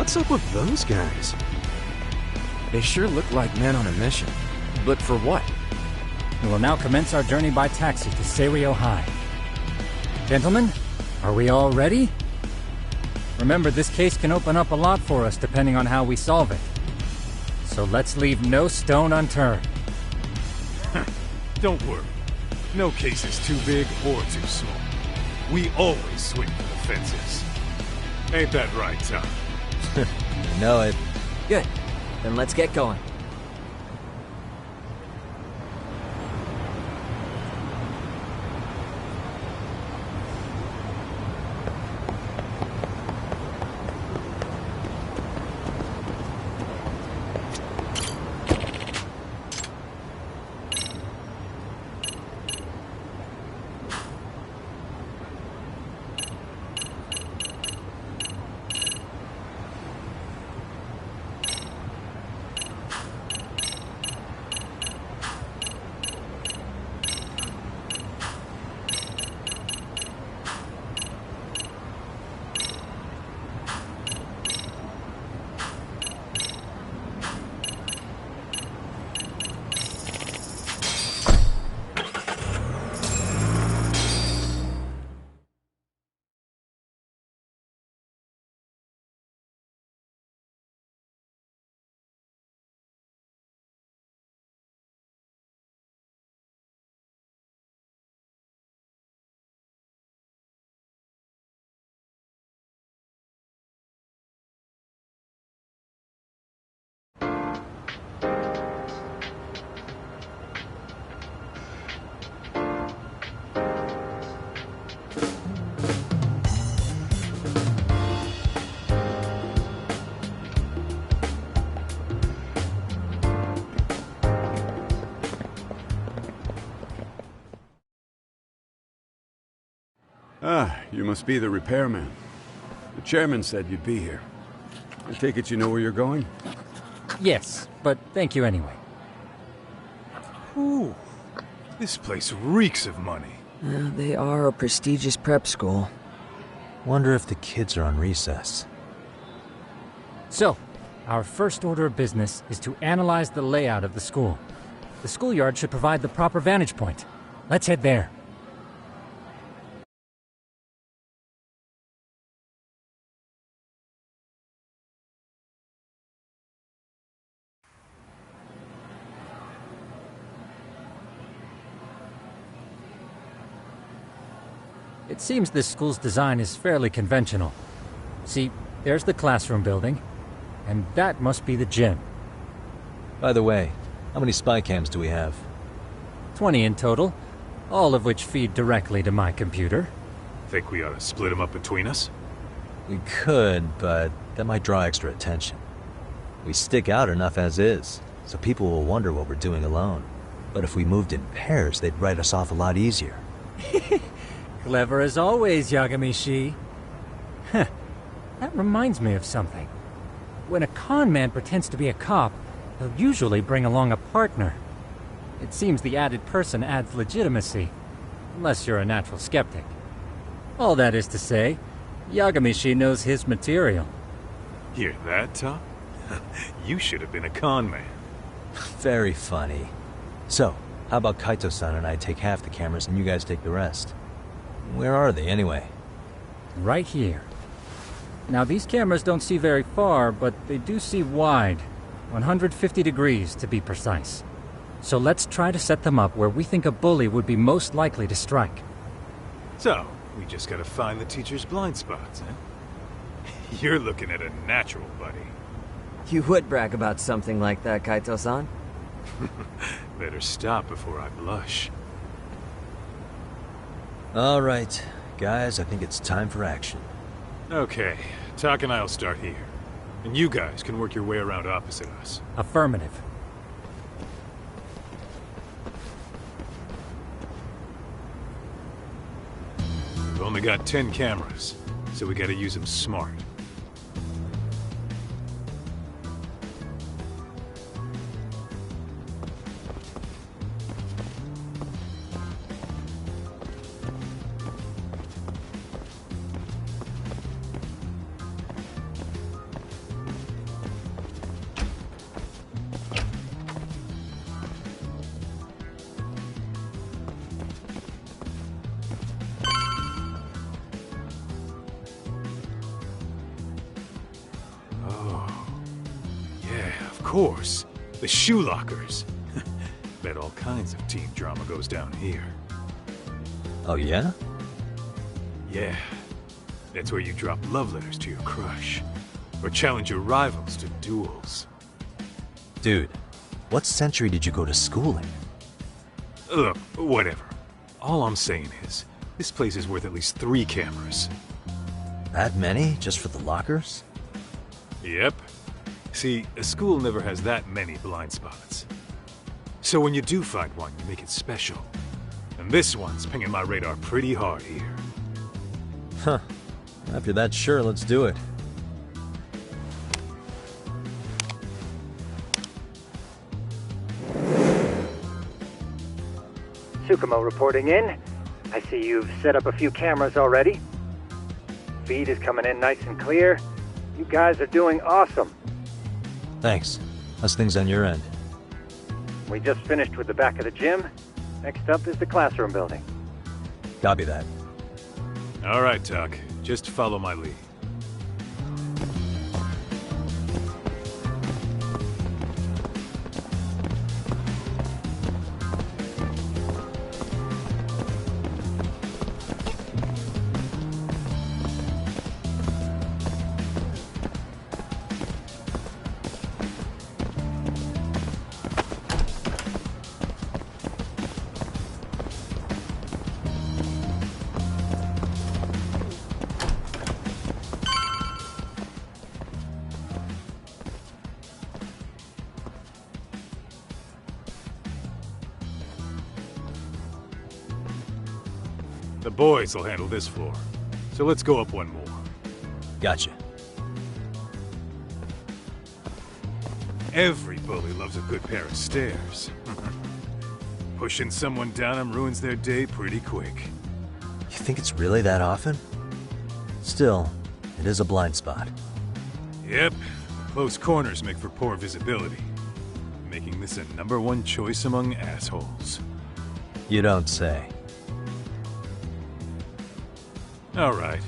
What's up with those guys? They sure look like men on a mission. But for what? We will now commence our journey by taxi to Serio High. Gentlemen, are we all ready? Remember, this case can open up a lot for us depending on how we solve it. So let's leave no stone unturned. Don't worry. No case is too big or too small. We always swing for the fences. Ain't that right, Tom? You know it. Good. Then let's get going. Ah, you must be the repairman. The chairman said you'd be here. I take it you know where you're going? Yes, but thank you anyway. Ooh, this place reeks of money. They are a prestigious prep school. Wonder if the kids are on recess. So, our first order of business is to analyze the layout of the school. The schoolyard should provide the proper vantage point. Let's head there. It seems this school's design is fairly conventional. See, there's the classroom building, and that must be the gym. By the way, how many spy cams do we have? 20 in total, all of which feed directly to my computer. Think we ought to split them up between us? We could, but that might draw extra attention. We stick out enough as is, so people will wonder what we're doing alone. But if we moved in pairs, they'd write us off a lot easier. Clever as always, Yagami-shi. Huh. That reminds me of something. When a con man pretends to be a cop, he'll usually bring along a partner. It seems the added person adds legitimacy, unless you're a natural skeptic. All that is to say, Yagami-shi knows his material. Hear that, Tom? You should have been a con man. Very funny. So, how about Kaito-san and I take half the cameras and you guys take the rest? Where are they, anyway? Right here. Now, these cameras don't see very far, but they do see wide. 150 degrees, to be precise. So let's try to set them up where we think a bully would be most likely to strike. So, we just gotta find the teacher's blind spots, eh? You're looking at a natural, buddy. You would brag about something like that, Kaito-san. Better stop before I blush. All right, guys, I think it's time for action. Okay, Tak and I'll start here. And you guys can work your way around opposite us. Affirmative. We've only got 10 cameras, so we gotta use them smart. course. The shoe lockers. Bet all kinds of teen drama goes down here. Oh, yeah? Yeah. That's where you drop love letters to your crush. Or challenge your rivals to duels. Dude, what century did you go to school in? Look, whatever. All I'm saying is, this place is worth at least 3 cameras. That many? Just for the lockers? Yep. See, a school never has that many blind spots. So when you do find one, you make it special. And this one's pinging my radar pretty hard here. Huh. After that, sure, let's do it. Tsukumo reporting in. I see you've set up a few cameras already. Feed is coming in nice and clear. You guys are doing awesome. Thanks. How's things on your end? We just finished with the back of the gym. Next up is the classroom building. Copy that. All right, Tuck. Just follow my lead. The boys will handle this floor. So let's go up one more. Gotcha. Every bully loves a good pair of stairs. Pushing someone down them ruins their day pretty quick. You think it's really that often? Still, it is a blind spot. Yep. Close corners make for poor visibility. Making this a #1 choice among assholes. You don't say. All right.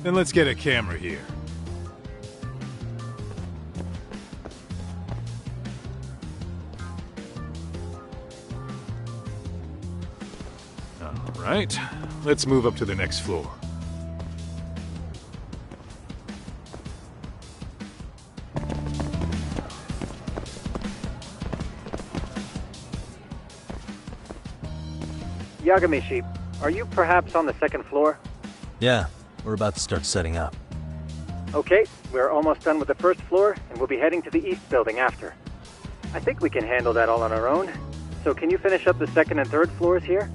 Then let's get a camera here. All right. Let's move up to the next floor. Yagamishi, are you perhaps on the second floor? Yeah, we're about to start setting up. Okay, we're almost done with the first floor, and we'll be heading to the east building after. I think we can handle that all on our own. So can you finish up the second and third floors here?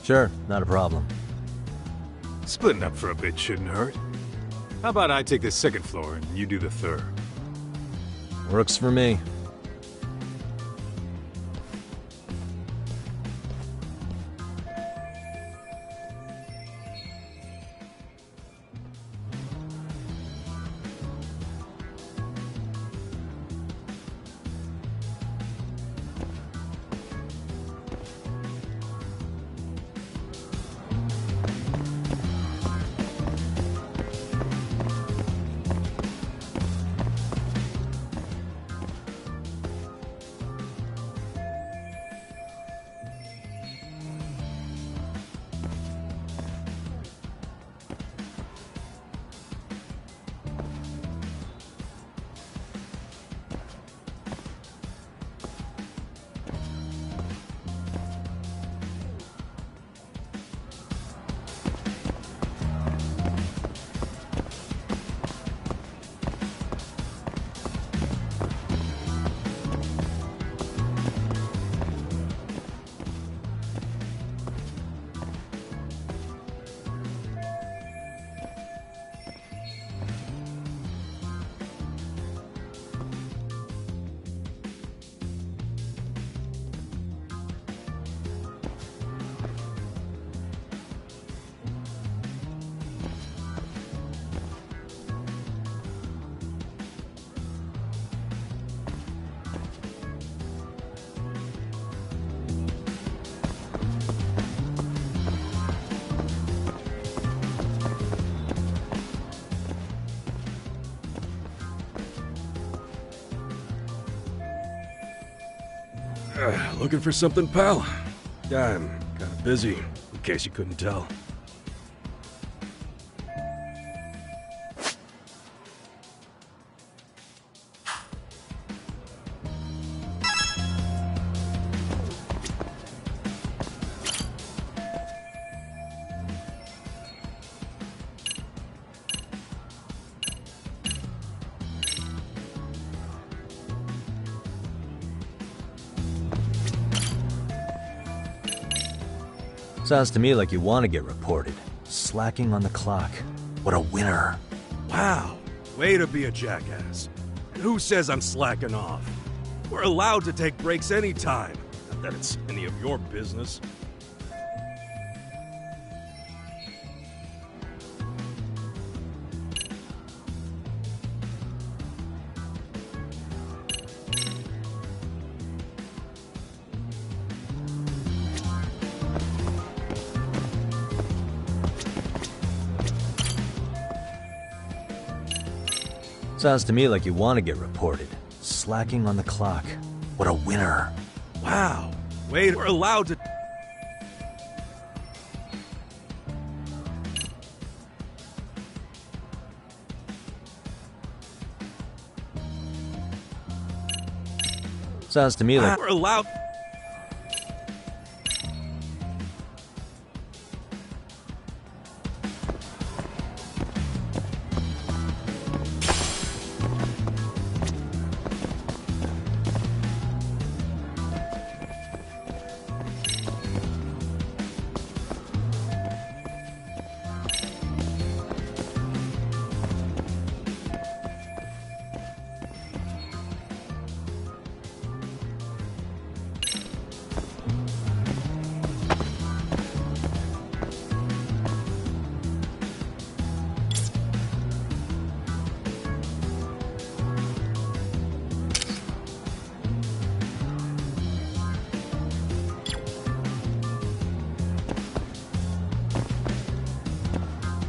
Sure, not a problem. Splitting up for a bit shouldn't hurt. How about I take the second floor and you do the third? Works for me. Looking for something, pal? Yeah, I'm kinda busy, in case you couldn't tell. Sounds to me like you want to get reported. Slacking on the clock. What a winner. Wow, way to be a jackass. And who says I'm slacking off? We're allowed to take breaks anytime. Not that it's any of your business. Sounds to me like you want to get reported. Slacking on the clock. What a winner. Wow, wait, we're allowed to... Sounds to me like... We're allowed...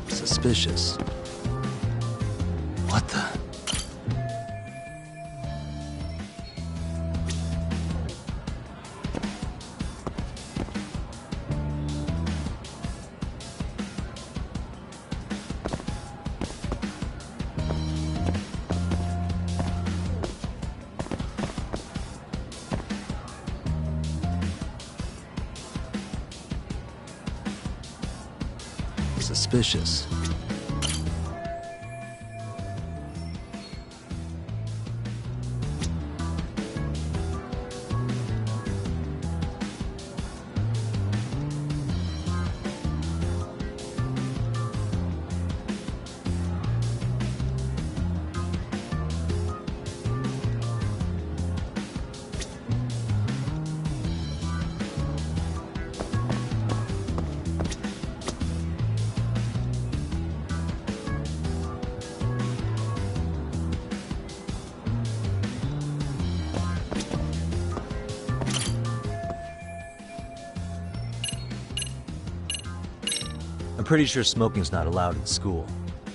Suspicious. What the? Suspicious. I'm pretty sure smoking's not allowed in school.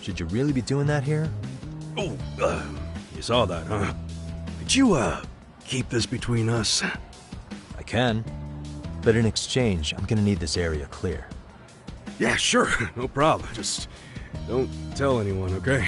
Should you really be doing that here? Oh, you saw that, huh? Could you, keep this between us? I can. But in exchange, I'm gonna need this area clear. Yeah, sure. No problem. Just don't tell anyone, okay?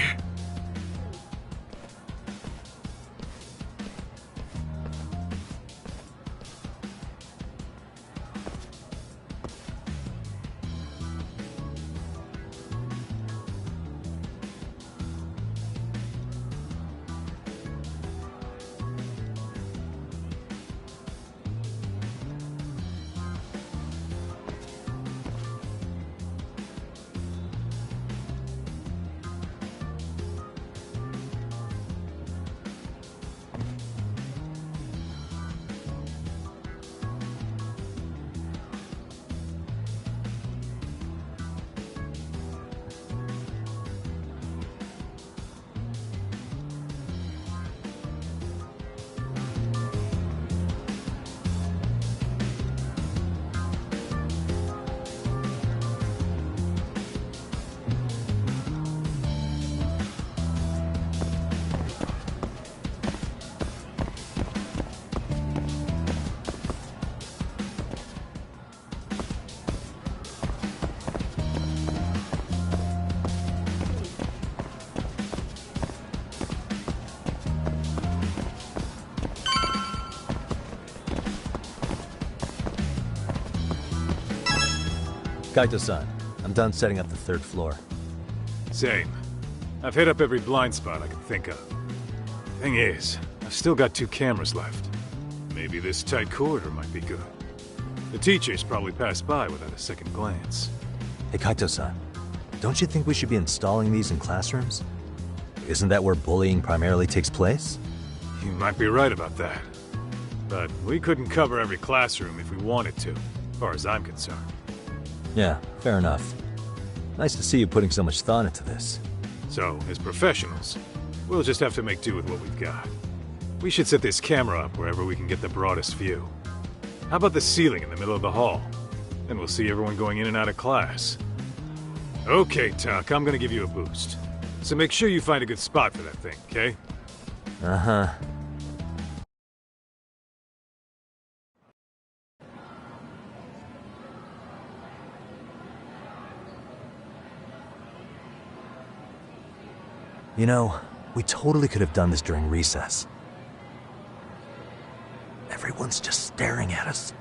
Kaito-san, I'm done setting up the 3rd floor. Same. I've hit up every blind spot I can think of. Thing is, I've still got 2 cameras left. Maybe this tight corridor might be good. The teachers probably passed by without a second glance. Hey Kaito-san, don't you think we should be installing these in classrooms? Isn't that where bullying primarily takes place? You might be right about that. But we couldn't cover every classroom if we wanted to, as far as I'm concerned. Yeah, fair enough. Nice to see you putting so much thought into this. So, as professionals, we'll just have to make do with what we've got. We should set this camera up wherever we can get the broadest view. How about the ceiling in the middle of the hall? Then we'll see everyone going in and out of class. Okay, Tuck, I'm gonna give you a boost. So make sure you find a good spot for that thing, okay? Uh-huh. You know, we totally could have done this during recess. Everyone's just staring at us.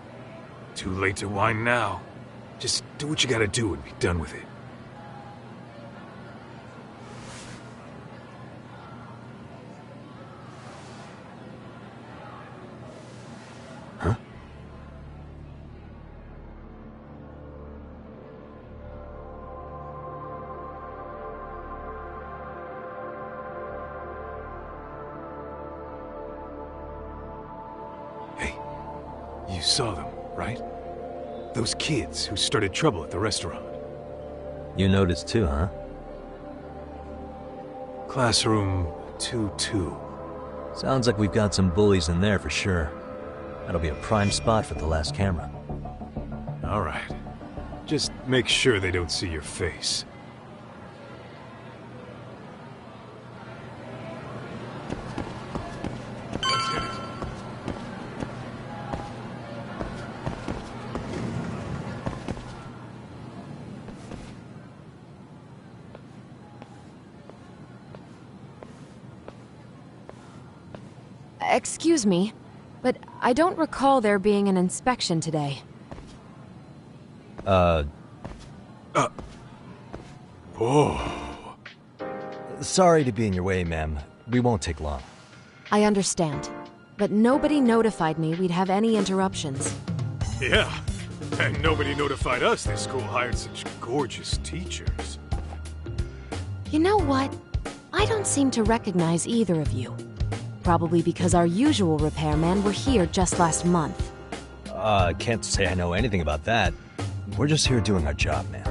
Too late to whine now. Just do what you gotta do and be done with it. Huh? You saw them, right? Those kids who started trouble at the restaurant. You noticed too, huh? Classroom 2-2. Sounds like we've got some bullies in there for sure. That'll be a prime spot for the last camera. All right. Just make sure they don't see your face. Let's hit it. Excuse me, but I don't recall there being an inspection today. Whoa. Sorry to be in your way, ma'am. We won't take long. I understand, but nobody notified me we'd have any interruptions. Yeah, and nobody notified us this school hired such gorgeous teachers. You know what? I don't seem to recognize either of you. Probably because our usual repairmen were here just last month. Can't say I know anything about that. We're just here doing our job, ma'am.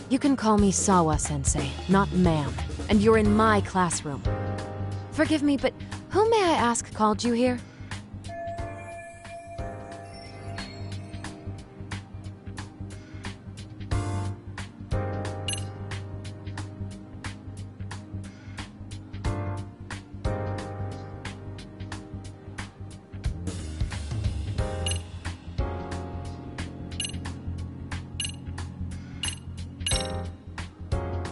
You can call me Sawa-sensei, not ma'am, and you're in my classroom. Forgive me, but who may I ask called you here?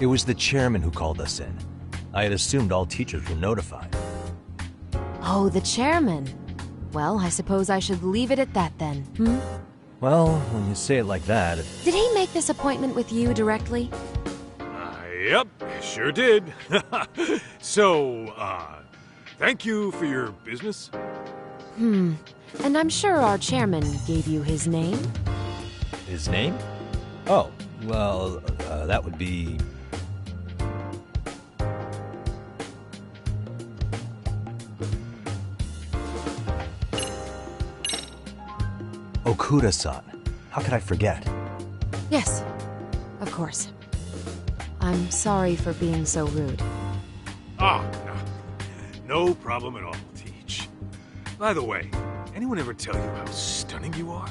It was the chairman who called us in. I had assumed all teachers were notified. Oh, the chairman. Well, I suppose I should leave it at that then, hmm? Well, when you say it like that... Did he make this appointment with you directly? Yep, sure did. So, thank you for your business. And I'm sure our chairman gave you his name? His name? Oh, well, that would be... Okuda-san. How could I forget? Yes, of course. I'm sorry for being so rude. No problem at all, Teach. By the way, anyone ever tell you how stunning you are?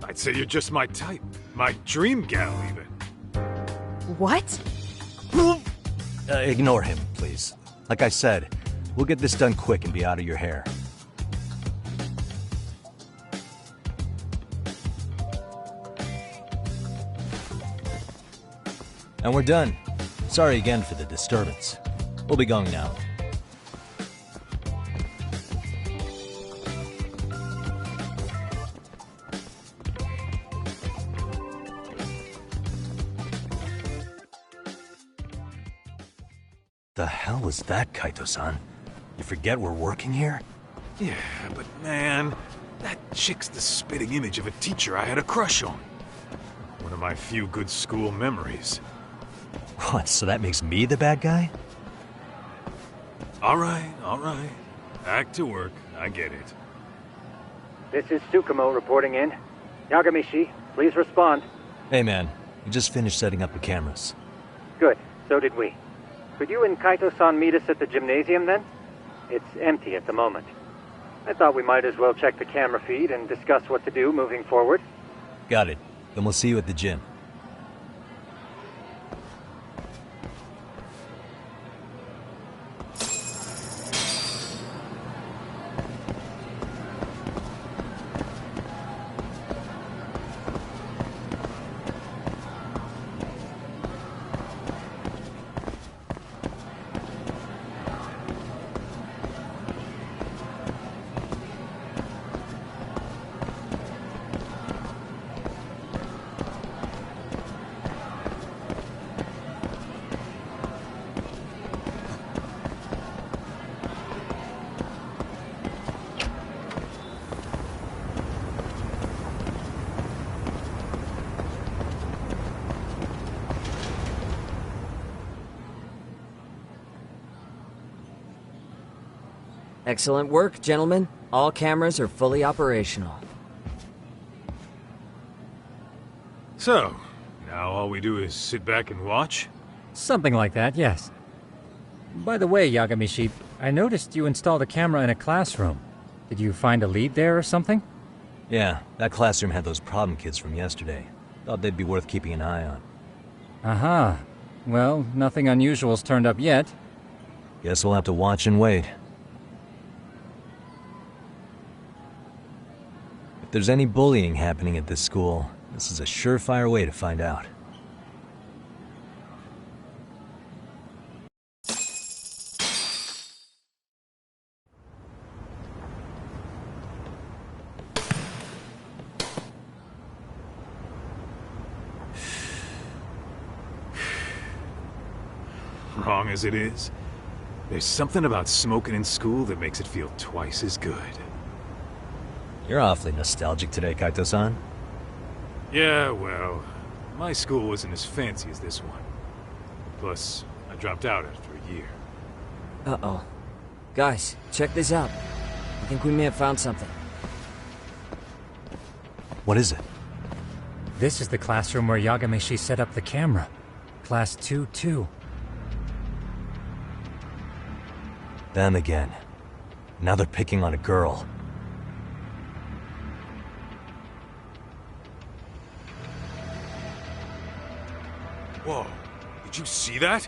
I'd say you're just my type. My dream gal, even. What? Ignore him, please. Like I said, we'll get this done quick and be out of your hair. And we're done. Sorry again for the disturbance. We'll be going now. The hell was that, Kaito-san? You forget we're working here? Yeah, but man, that chick's the spitting image of a teacher I had a crush on. One of my few good school memories. What, so that makes me the bad guy? All right. Back to work. I get it. This is Tsukumo reporting in. Yagamishi, please respond. Hey man, we just finished setting up the cameras. Good, so did we. Could you and Kaito-san meet us at the gymnasium then? It's empty at the moment. I thought we might as well check the camera feed and discuss what to do moving forward. Got it. Then we'll see you at the gym. Excellent work, gentlemen. All cameras are fully operational. So, now all we do is sit back and watch? Something like that, yes. By the way, Yagamishi, I noticed you installed a camera in a classroom. Did you find a lead there or something? Yeah, that classroom had those problem kids from yesterday. Thought they'd be worth keeping an eye on. Aha. Well, nothing unusual's turned up yet. Guess we'll have to watch and wait. If there's any bullying happening at this school, this is a surefire way to find out. Wrong as it is, there's something about smoking in school that makes it feel twice as good. You're awfully nostalgic today, Kaito-san. Yeah, well, my school wasn't as fancy as this one. Plus, I dropped out after a year. Uh-oh. Guys, check this out. I think we may have found something. What is it? This is the classroom where Yagamishi set up the camera. Class 2-2. Them again. Now they're picking on a girl. Whoa, did you see that?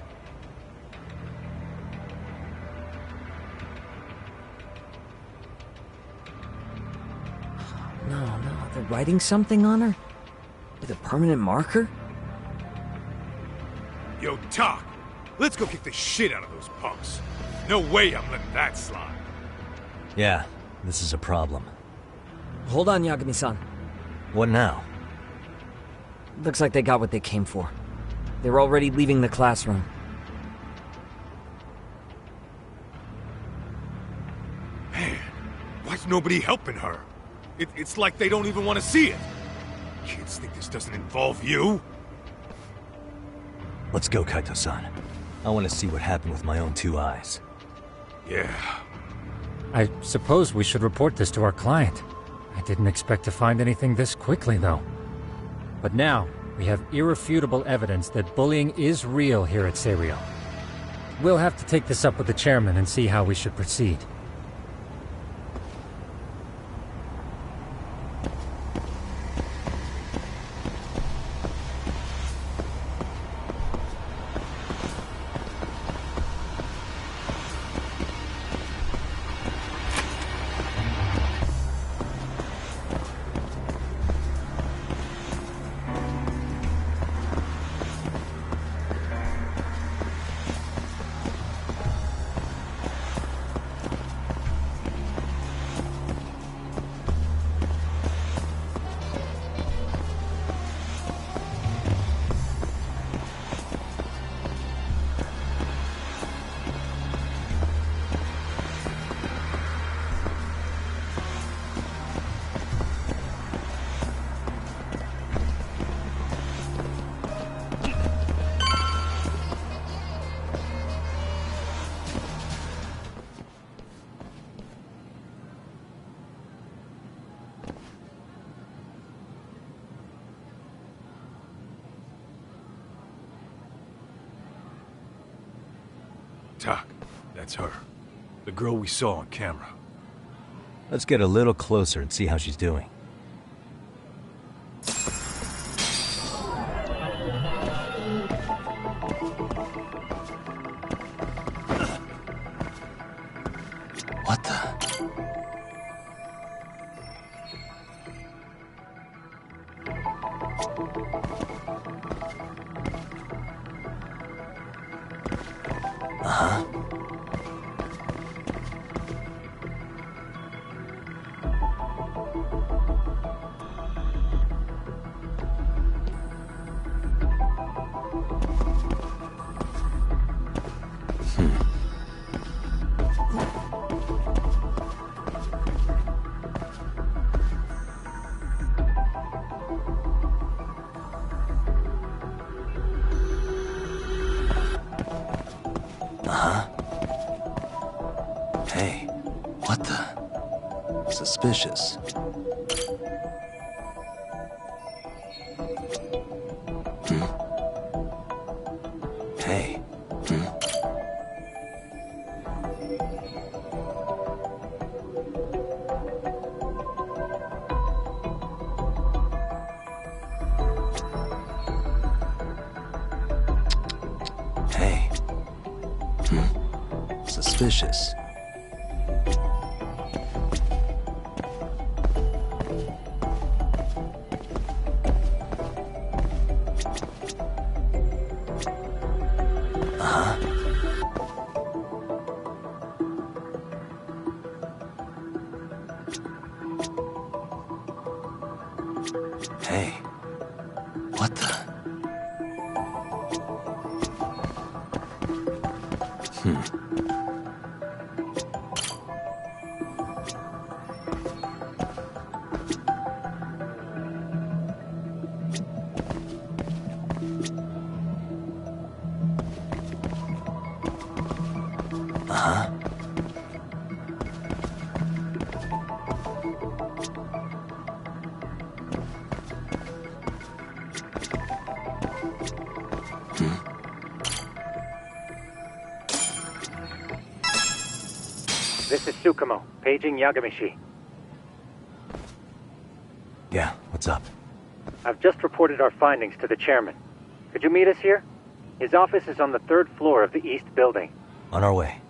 No, they're writing something on her? With a permanent marker? Yo, Talk, let's go kick the shit out of those punks. No way I'm letting that slide. Yeah, this is a problem. Hold on, Yagami-san. What now? Looks like they got what they came for. They're already leaving the classroom. Man, why's nobody helping her? It's like they don't even want to see it. Kids think this doesn't involve you? Let's go, Kaito-san. I want to see what happened with my own two eyes. Yeah. I suppose we should report this to our client. I didn't expect to find anything this quickly, though. But now, we have irrefutable evidence that bullying is real here at Serio. We'll have to take this up with the chairman and see how we should proceed. Tak, that's her. The girl we saw on camera. Let's get a little closer and see how she's doing. What the? Uh-huh. Hey, what the? Suspicious. Hey. Hey. Suspicious. Hey, what the? Uh-huh. This is Tsukumo, paging Yagamishi. Yeah, what's up? I've just reported our findings to the chairman. Could you meet us here? His office is on the 3rd floor of the east building. On our way.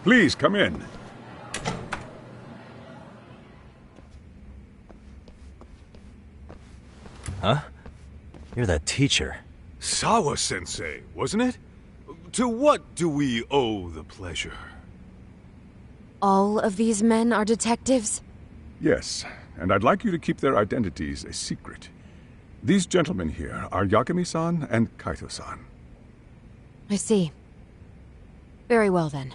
Please, come in. Huh? You're that teacher. Sawa-sensei, wasn't it? To what do we owe the pleasure? All of these men are detectives? Yes, and I'd like you to keep their identities a secret. These gentlemen here are Yagami-san and Kaito-san. I see. Very well, then.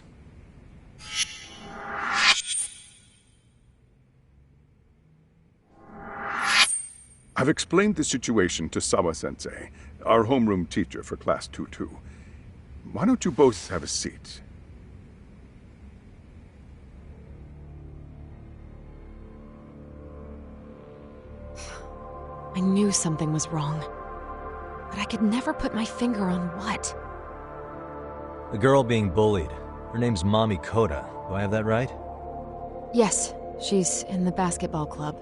I've explained the situation to Sawa-sensei, our homeroom teacher for Class 2-2. Why don't you both have a seat? I knew something was wrong, but I could never put my finger on what. The girl being bullied. Her name's Mami Koda. Do I have that right? Yes, she's in the basketball club.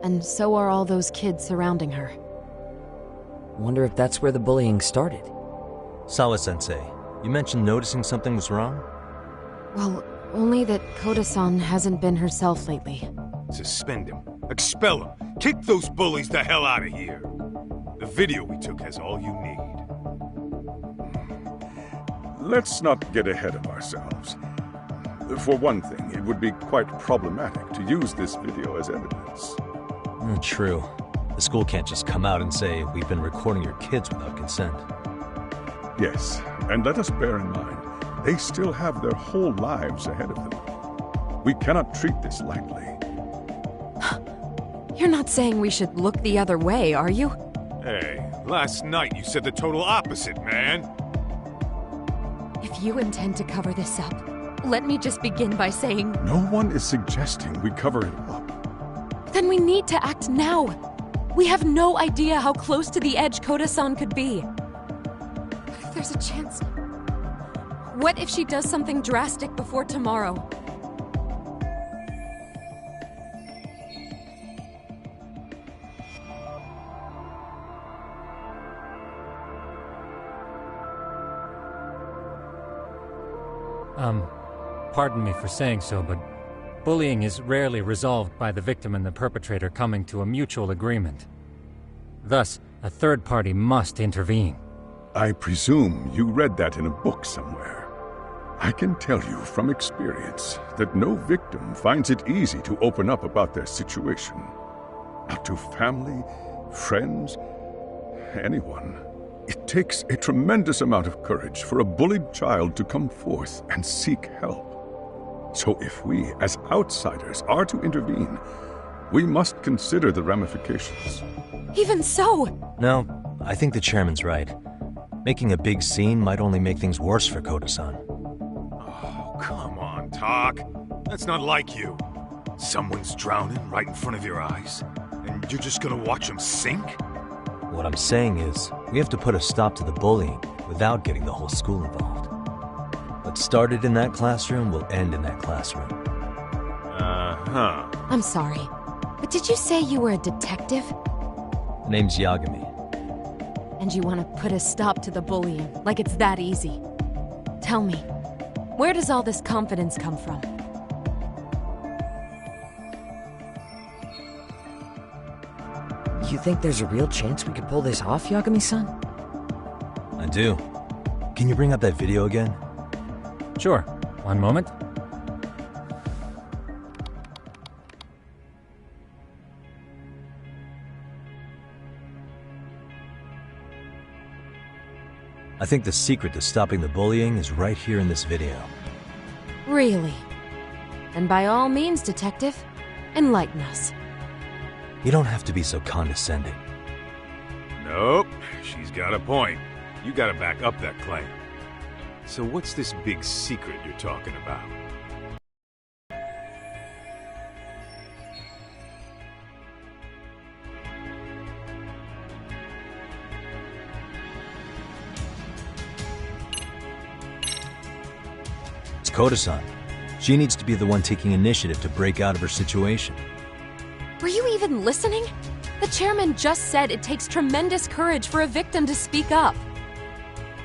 And so are all those kids surrounding her. Wonder if that's where the bullying started. Sawa-sensei, you mentioned noticing something was wrong? Well, only that Koda-san hasn't been herself lately. Suspend him. Expel him. Kick those bullies the hell out of here. The video we took has all you need. Let's not get ahead of ourselves. For one thing, it would be quite problematic to use this video as evidence. True. The school can't just come out and say, we've been recording your kids without consent. Yes, and let us bear in mind, they still have their whole lives ahead of them. We cannot treat this lightly. You're not saying we should look the other way, are you? Hey, last night you said the total opposite, man. If you intend to cover this up, let me just begin by saying... No one is suggesting we cover it up. Then we need to act now. We have no idea how close to the edge Koda-san could be. What if there's a chance? What if she does something drastic before tomorrow? Pardon me for saying so, but bullying is rarely resolved by the victim and the perpetrator coming to a mutual agreement. Thus, a third party must intervene. I presume you read that in a book somewhere. I can tell you from experience that no victim finds it easy to open up about their situation. Not to family, friends, anyone. It takes a tremendous amount of courage for a bullied child to come forth and seek help. So if we, as outsiders, are to intervene, we must consider the ramifications. Even so! No, I think the chairman's right. Making a big scene might only make things worse for Koda-san. Oh, come on, Talk. That's not like you. Someone's drowning right in front of your eyes, and you're just gonna watch them sink? What I'm saying is, we have to put a stop to the bullying without getting the whole school involved. What started in that classroom will end in that classroom. Uh-huh. I'm sorry, but did you say you were a detective? The name's Yagami. And you want to put a stop to the bullying, like it's that easy. Tell me, where does all this confidence come from? You think there's a real chance we could pull this off, Yagami-san? I do. Can you bring up that video again? Sure. One moment. I think the secret to stopping the bullying is right here in this video. Really? Then by all means, detective, enlighten us. You don't have to be so condescending. Nope, she's got a point. You gotta back up that claim. So what's this big secret you're talking about? It's Koda-san. She needs to be the one taking initiative to break out of her situation. Were you even listening? The chairman just said it takes tremendous courage for a victim to speak up.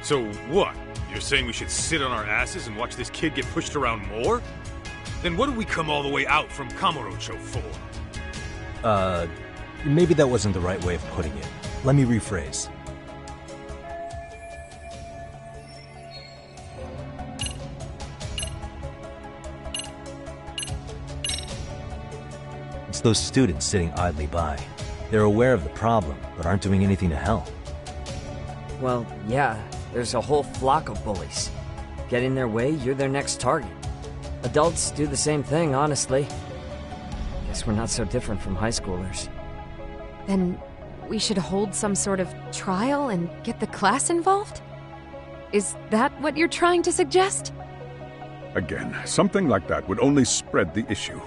So what? You're saying we should sit on our asses and watch this kid get pushed around more? Then what did we come all the way out from Kamurocho for? Maybe that wasn't the right way of putting it. Let me rephrase. It's those students sitting idly by. They're aware of the problem, but aren't doing anything to help. Well, yeah, there's a whole flock of bullies. Get in their way, you're their next target. Adults do the same thing, honestly. Guess we're not so different from high schoolers. Then we should hold some sort of trial and get the class involved? Is that what you're trying to suggest? Again, something like that would only spread the issue.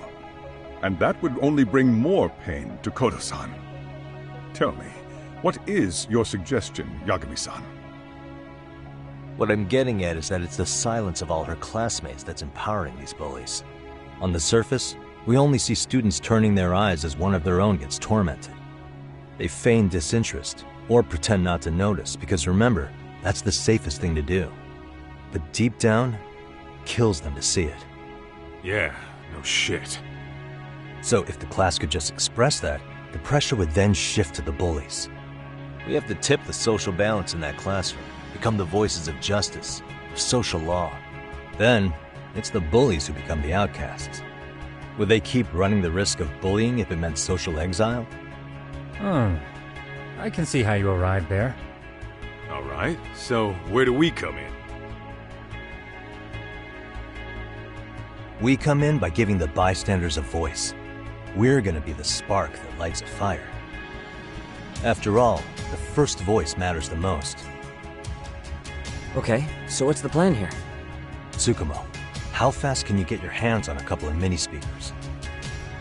And that would only bring more pain to Koda-san. Tell me, what is your suggestion, Yagami-san? What I'm getting at is that it's the silence of all her classmates that's empowering these bullies. On the surface, We only see students turning their eyes as one of their own gets tormented. They feign disinterest, or pretend not to notice, because remember, that's the safest thing to do. But deep down, kills them to see it. Yeah, no shit. So if the class could just express that, the pressure would then shift to the bullies. We have to tip the social balance in that classroom, become the voices of justice, of social law. Then, it's the bullies who become the outcasts. Would they keep running the risk of bullying if it meant social exile? I can see how you arrived there. All right, so where do we come in? We come in by giving the bystanders a voice. We're gonna be the spark that lights a fire. After all, the first voice matters the most. Okay, so what's the plan here? Tsukumo, how fast can you get your hands on a couple of mini-speakers?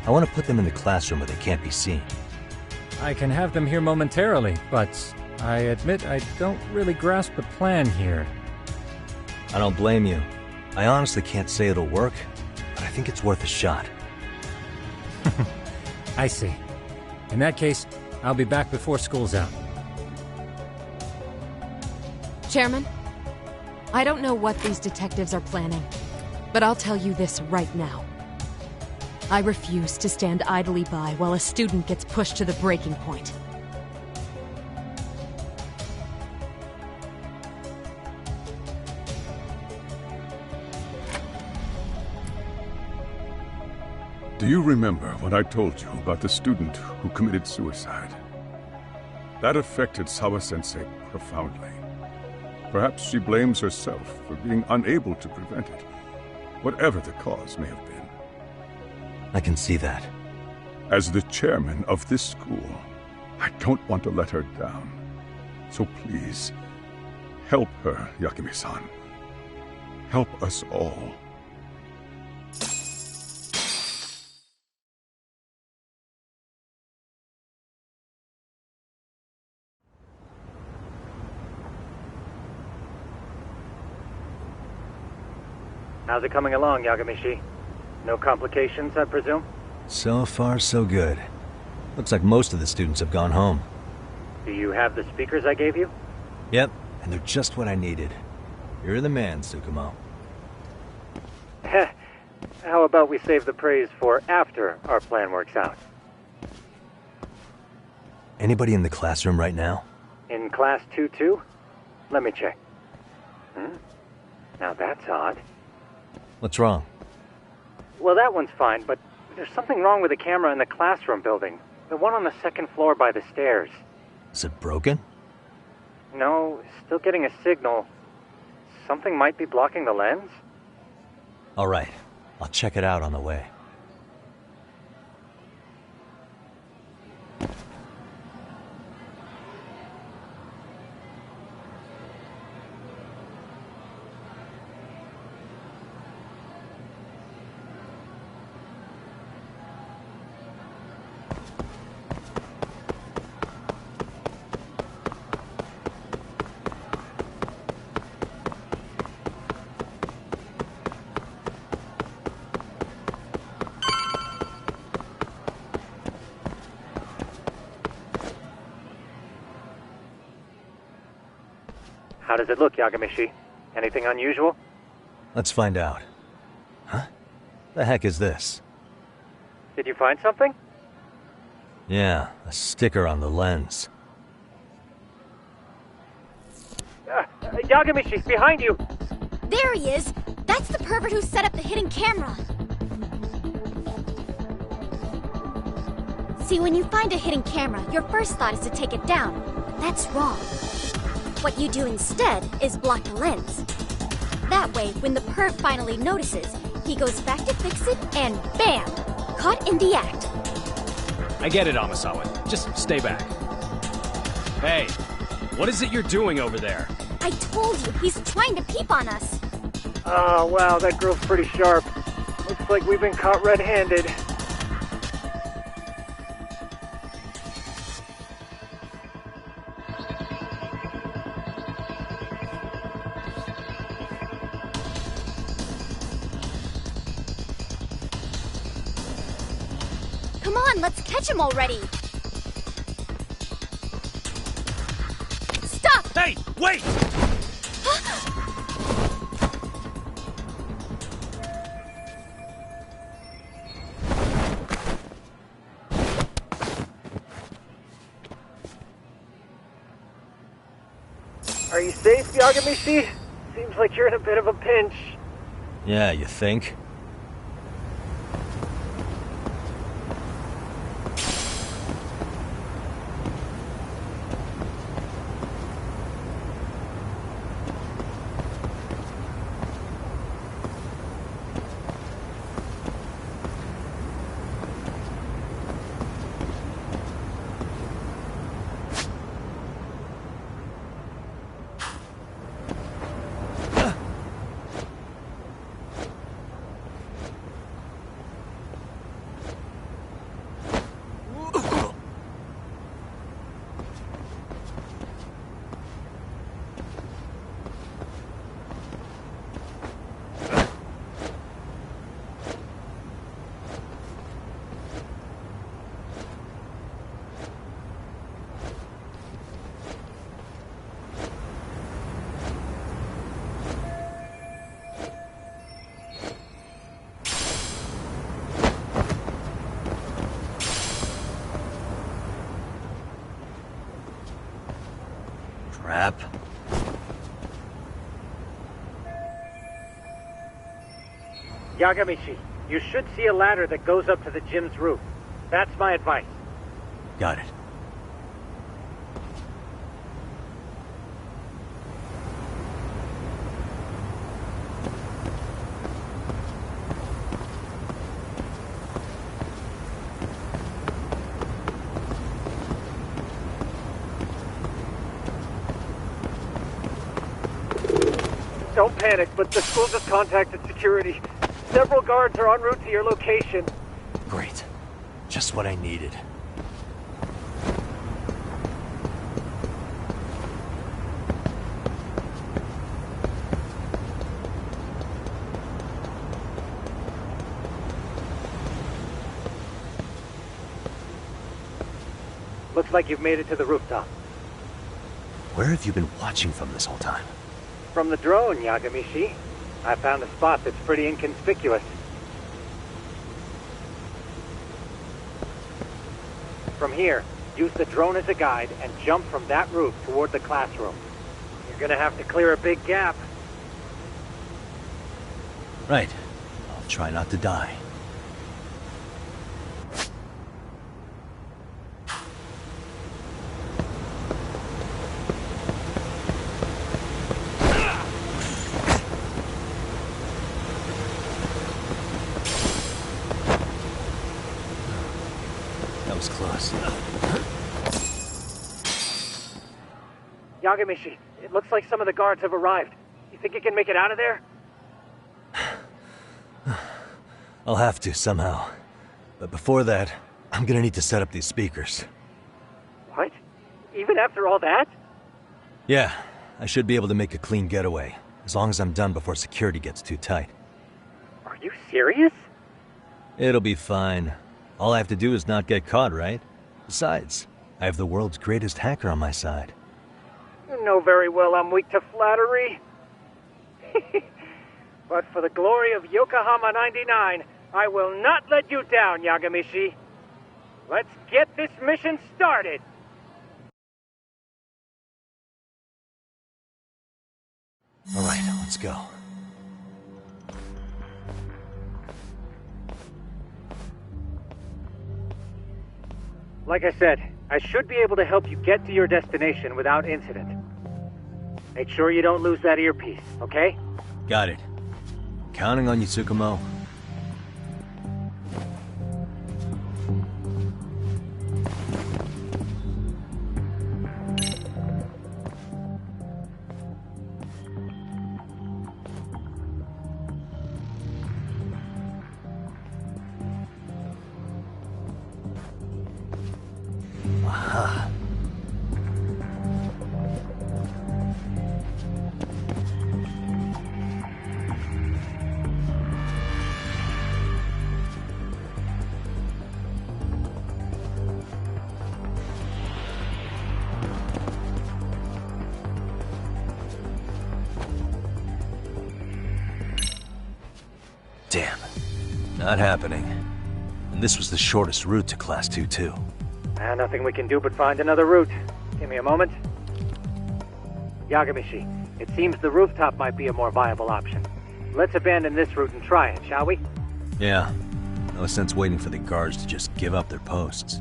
I want to put them in the classroom where they can't be seen. I can have them here momentarily, but I admit I don't really grasp the plan here. I don't blame you. I honestly can't say it'll work, but I think it's worth a shot. I see. In that case, I'll be back before school's out. Chairman, I don't know what these detectives are planning, but I'll tell you this right now. I refuse to stand idly by while a student gets pushed to the breaking point. Do you remember when I told you about the student who committed suicide? That affected Sawa-sensei profoundly. Perhaps she blames herself for being unable to prevent it, whatever the cause may have been. I can see that. As the chairman of this school, I don't want to let her down. So please, help her, Yakimi-san. Help us all. How's it coming along, Yagamishi? No complications, I presume? So far, so good. Looks like most of the students have gone home. Do you have the speakers I gave you? Yep, and they're just what I needed. You're the man, Tsukumo. Heh. How about we save the praise for after our plan works out? Anybody in the classroom right now? In class 2-2? Let me check. Now that's odd. What's wrong? Well, that one's fine, but there's something wrong with the camera in the classroom building. The one on the second floor by the stairs. Is it broken? No, still getting a signal. Something might be blocking the lens? All right, I'll check it out on the way. How does it look, Yagamishi? Anything unusual? Let's find out. Huh? The heck is this? Did you find something? Yeah, a sticker on the lens. Yagamishi, behind you! There he is! That's the pervert who set up the hidden camera! See, when you find a hidden camera, your first thought is to take it down. But that's wrong. What you do instead is block the lens. That way, when the perv finally notices, he goes back to fix it and BAM! Caught in the act. I get it, Amasawa. Just stay back. Hey, what is it you're doing over there? I told you, he's trying to peep on us. Oh, wow, that girl's pretty sharp. Looks like we've been caught red-handed. Come on, let's catch him already! Stop! Hey, wait! Are you safe, Yagamishi? Seems like you're in a bit of a pinch. Yeah, you think? Crap. Yagamishi, you should see a ladder that goes up to the gym's roof. That's my advice. Got it. Don't panic, but the school just contacted security. Several guards are en route to your location. Great. Just what I needed. Looks like you've made it to the rooftop. Where have you been watching from this whole time? From the drone, Yagamishi. I found a spot that's pretty inconspicuous. From here, use the drone as a guide and jump from that roof toward the classroom. You're gonna have to clear a big gap. Right. I'll try not to die. Yagamishi, it looks like some of the guards have arrived. You think you can make it out of there? I'll have to, somehow. But before that, I'm gonna need to set up these speakers. What? Even after all that? Yeah, I should be able to make a clean getaway, as long as I'm done before security gets too tight. Are you serious? It'll be fine. All I have to do is not get caught, right? Besides, I have the world's greatest hacker on my side. You know very well I'm weak to flattery. But for the glory of Yokohama 99, I will not let you down, Yagamishi. Let's get this mission started! Alright, let's go. Like I said, I should be able to help you get to your destination without incident. Make sure you don't lose that earpiece, okay? Got it. Counting on you, Tsukumo. Aha. Damn. Not happening. And this was the shortest route to Class 2, too. Nothing we can do but find another route. Give me a moment. Yagamishi, it seems the rooftop might be a more viable option. Let's abandon this route and try it, shall we? Yeah. No sense waiting for the guards to just give up their posts.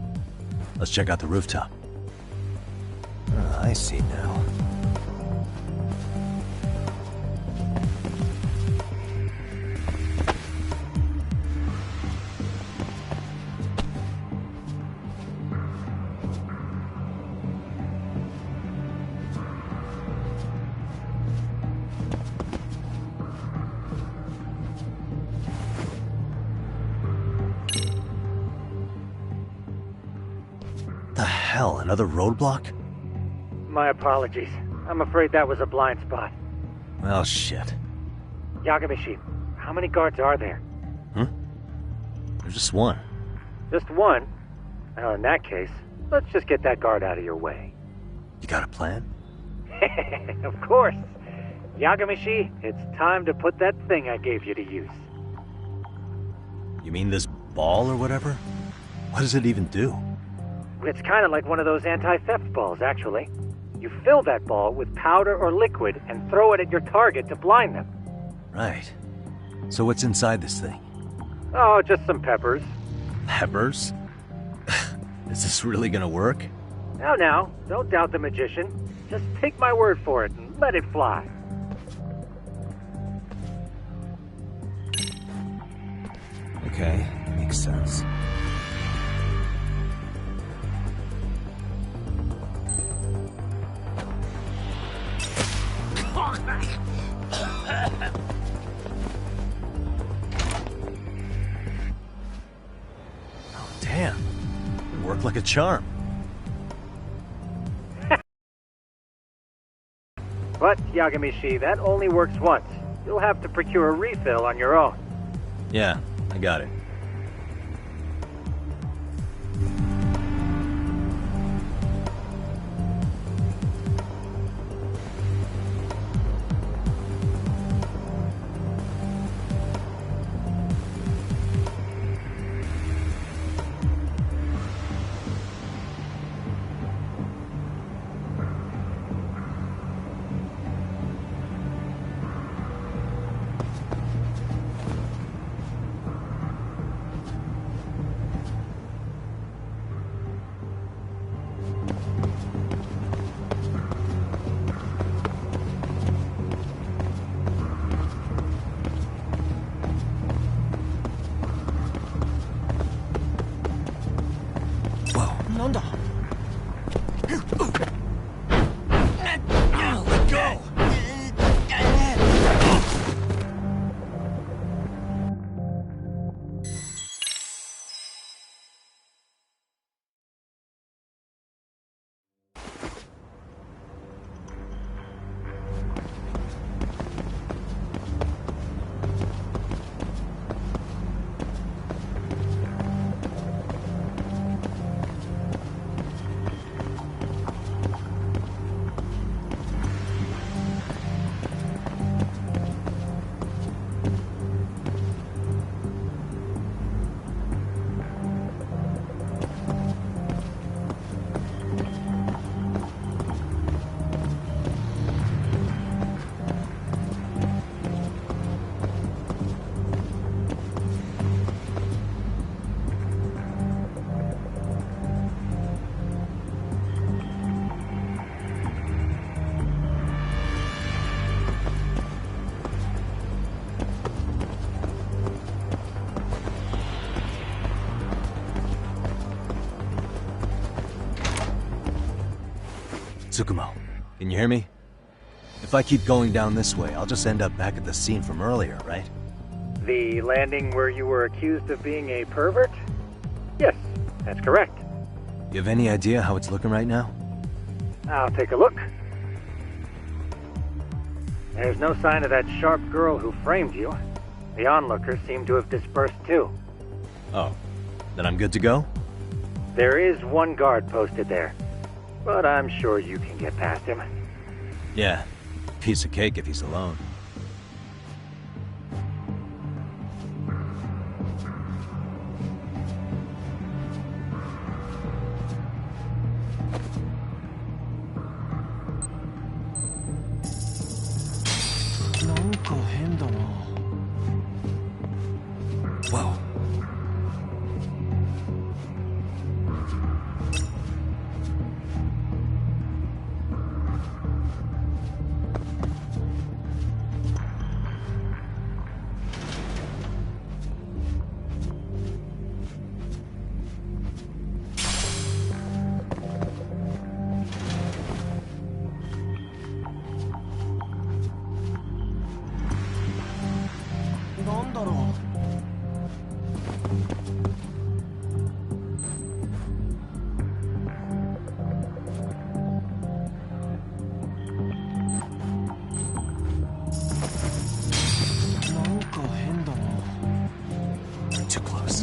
Let's check out the rooftop. I see now. The hell, another roadblock? My apologies. I'm afraid that was a blind spot. Well, shit. Yagamishi, how many guards are there? There's just one. Just one? Well, in that case, let's just get that guard out of your way. You got a plan? Of course. Yagamishi, it's time to put that thing I gave you to use. You mean this ball or whatever? What does it even do? It's kind of like one of those anti-theft balls, actually. You fill that ball with powder or liquid and throw it at your target to blind them. Right. So what's inside this thing? Oh, just some peppers. Peppers? Is this really gonna work? Now, don't doubt the magician. Just take my word for it and let it fly. Okay, makes sense. Oh, damn. It worked like a charm. But, Yagamishi, that only works once. You'll have to procure a refill on your own. Yeah, I got it. Tsukumo, can you hear me? If I keep going down this way, I'll just end up back at the scene from earlier, right? The landing where you were accused of being a pervert? Yes, that's correct. You have any idea how it's looking right now? I'll take a look. There's no sign of that sharp girl who framed you. The onlookers seem to have dispersed too. Oh, then I'm good to go? There is one guard posted there, but I'm sure you can get past him. Yeah, piece of cake if he's alone.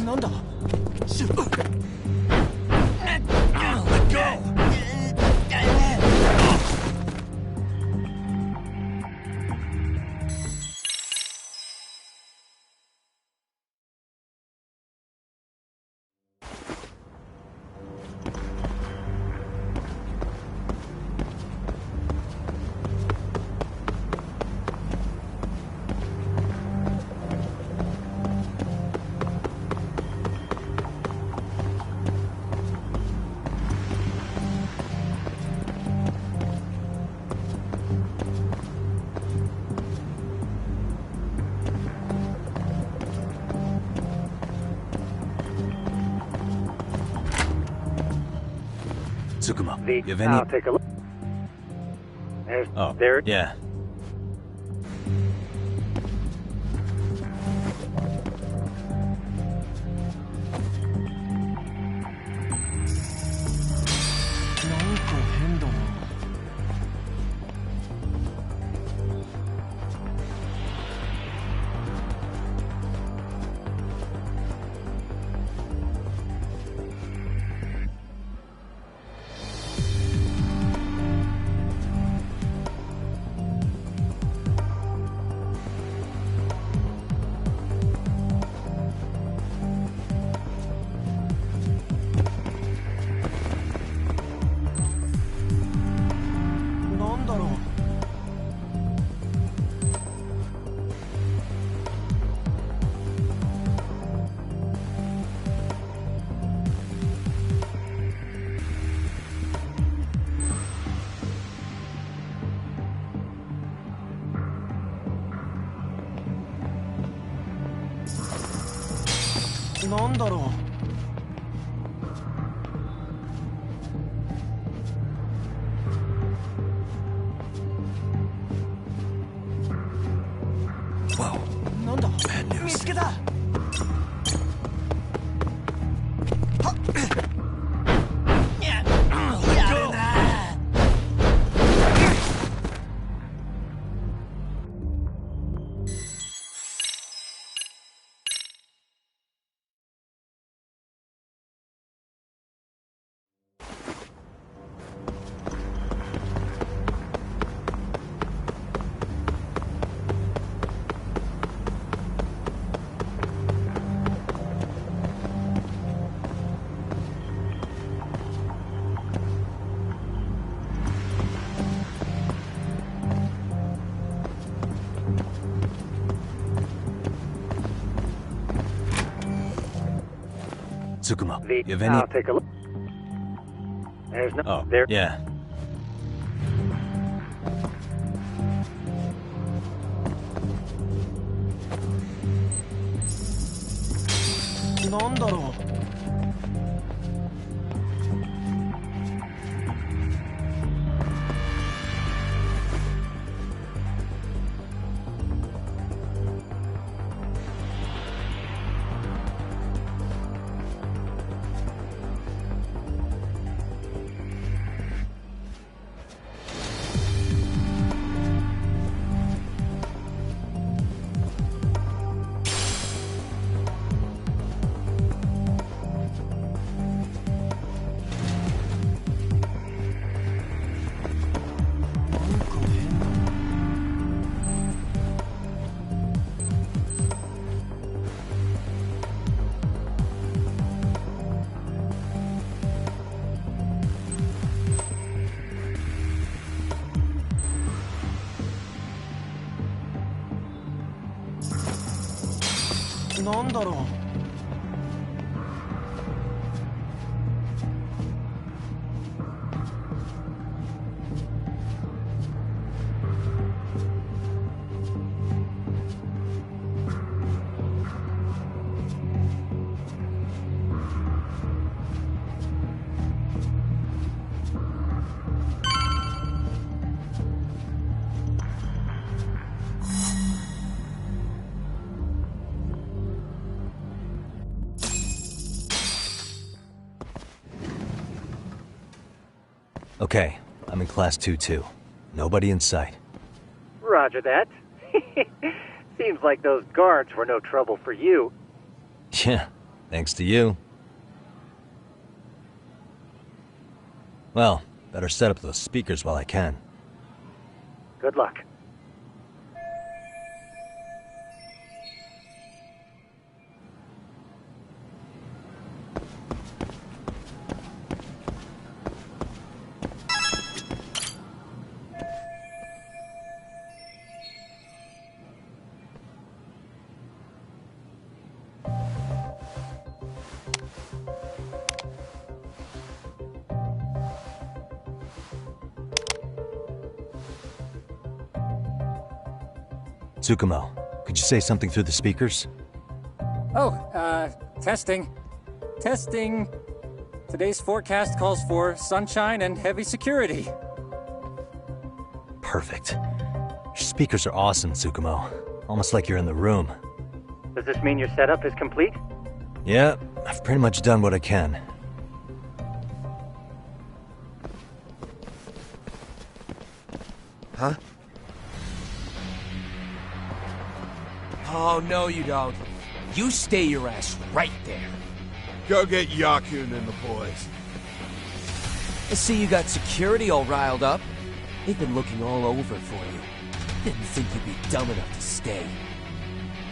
なんだ。Let go! Tsukuma, you have any... I'll take a look. Oh, there. yeah. Whoa. Bad news. Tsukuma, you have any... I'll take a look. There's no... Oh, there. yeah. Okay, I'm in Class 2 too. Nobody in sight. Roger that. Seems like those guards were no trouble for you. Yeah, Thanks to you. Well, better set up those speakers while I can. Good luck. Tsukumo, could you say something through the speakers? Oh, testing. Testing. Today's forecast calls for sunshine and heavy security. Perfect. Your speakers are awesome, Tsukumo. Almost like you're in the room. Does this mean your setup is complete? Yeah, I've pretty much done what I can. Huh? Oh, no you don't. You stay your ass right there. Go get Yakun and the boys. I see you got security all riled up. They've been looking all over for you. Didn't think you'd be dumb enough to stay.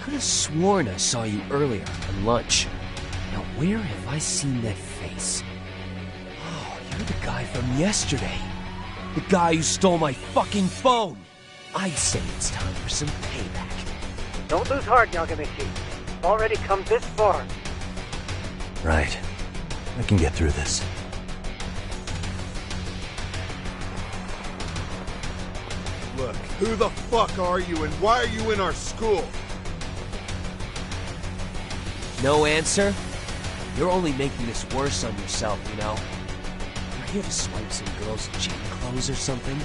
Could have sworn I saw you earlier on lunch. Now where have I seen that face? Oh, you're the guy from yesterday. The guy who stole my fucking phone. I'd say it's time for some payback. Don't lose heart, Yagamichi. Already come this far. Right. I can get through this. Look, who the fuck are you and why are you in our school? No answer? You're only making this worse on yourself, you know? You're here to swipe some girl's gym clothes or something?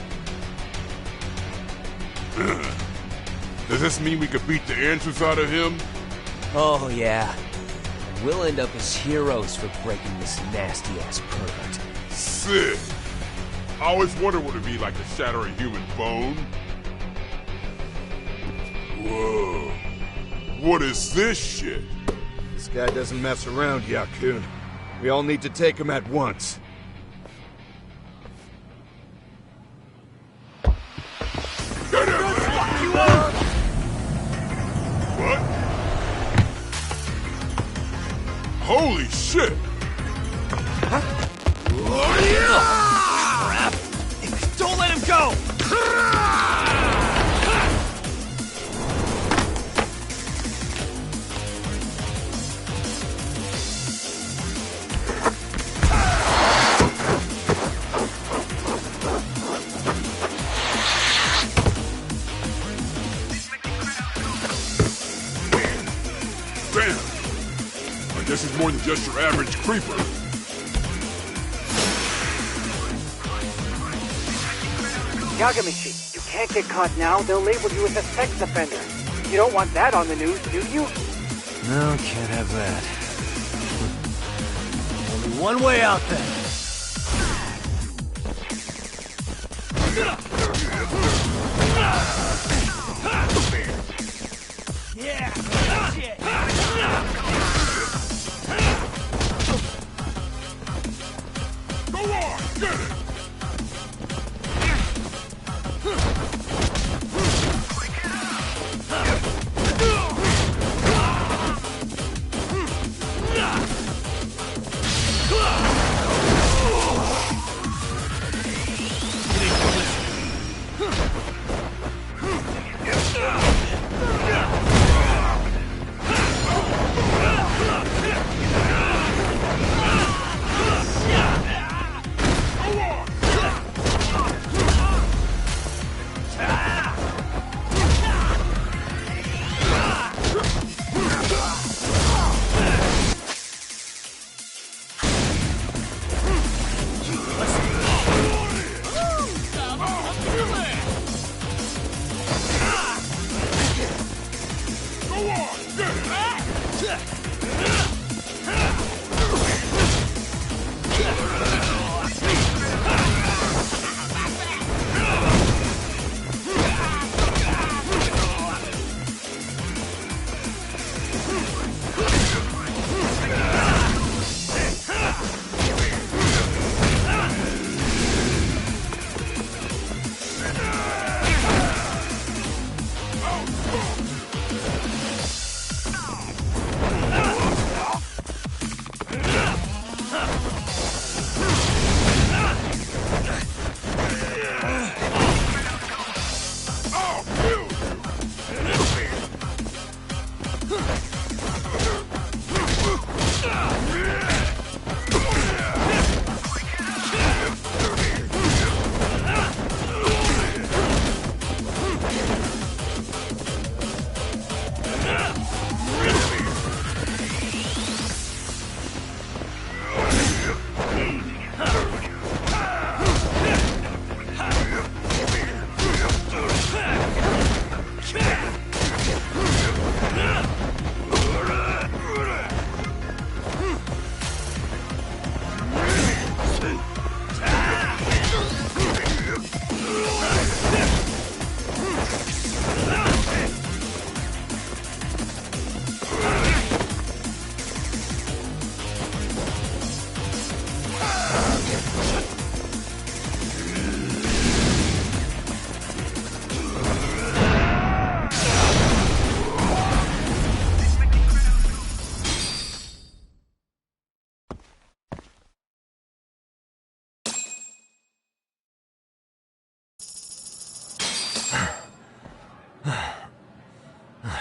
Does this mean we could beat the answers out of him? Oh, yeah. And we'll end up as heroes for breaking this nasty-ass pervert. Sick! I always wondered what it'd be like to shatter a human bone. Whoa. What is this shit? This guy doesn't mess around, Yakun. We all need to take him at once. Get him! Fuck you up! What? Holy shit! Huh? Crap! Don't let him go! Damn! I guess he's more than just your average creeper. Yagamichi, you can't get caught now. They'll label you as a sex offender. You don't want that on the news, do you? No, can't have that. Only one way out then. Yeah! Shit! Go on! Get it!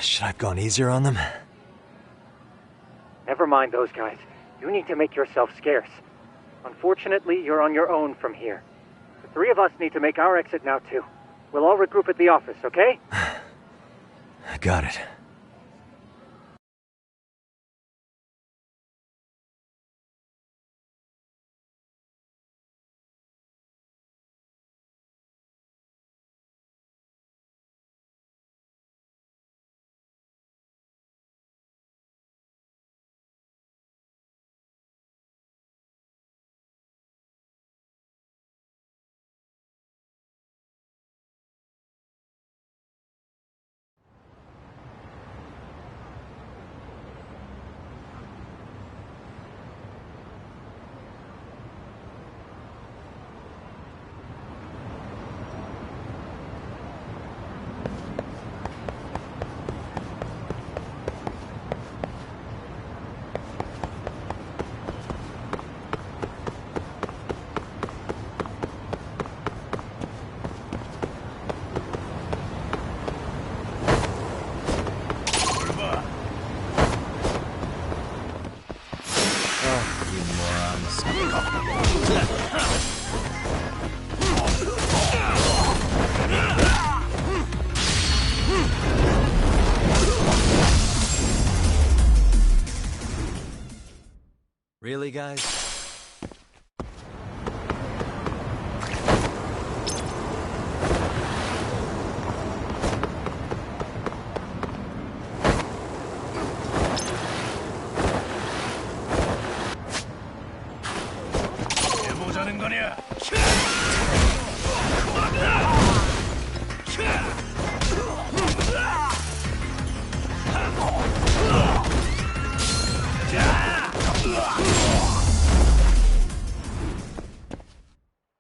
Should I have gone easier on them? Never mind those guys. You need to make yourself scarce. Unfortunately, you're on your own from here. The three of us need to make our exit now, too. We'll all regroup at the office, okay? Got it. Really, guys?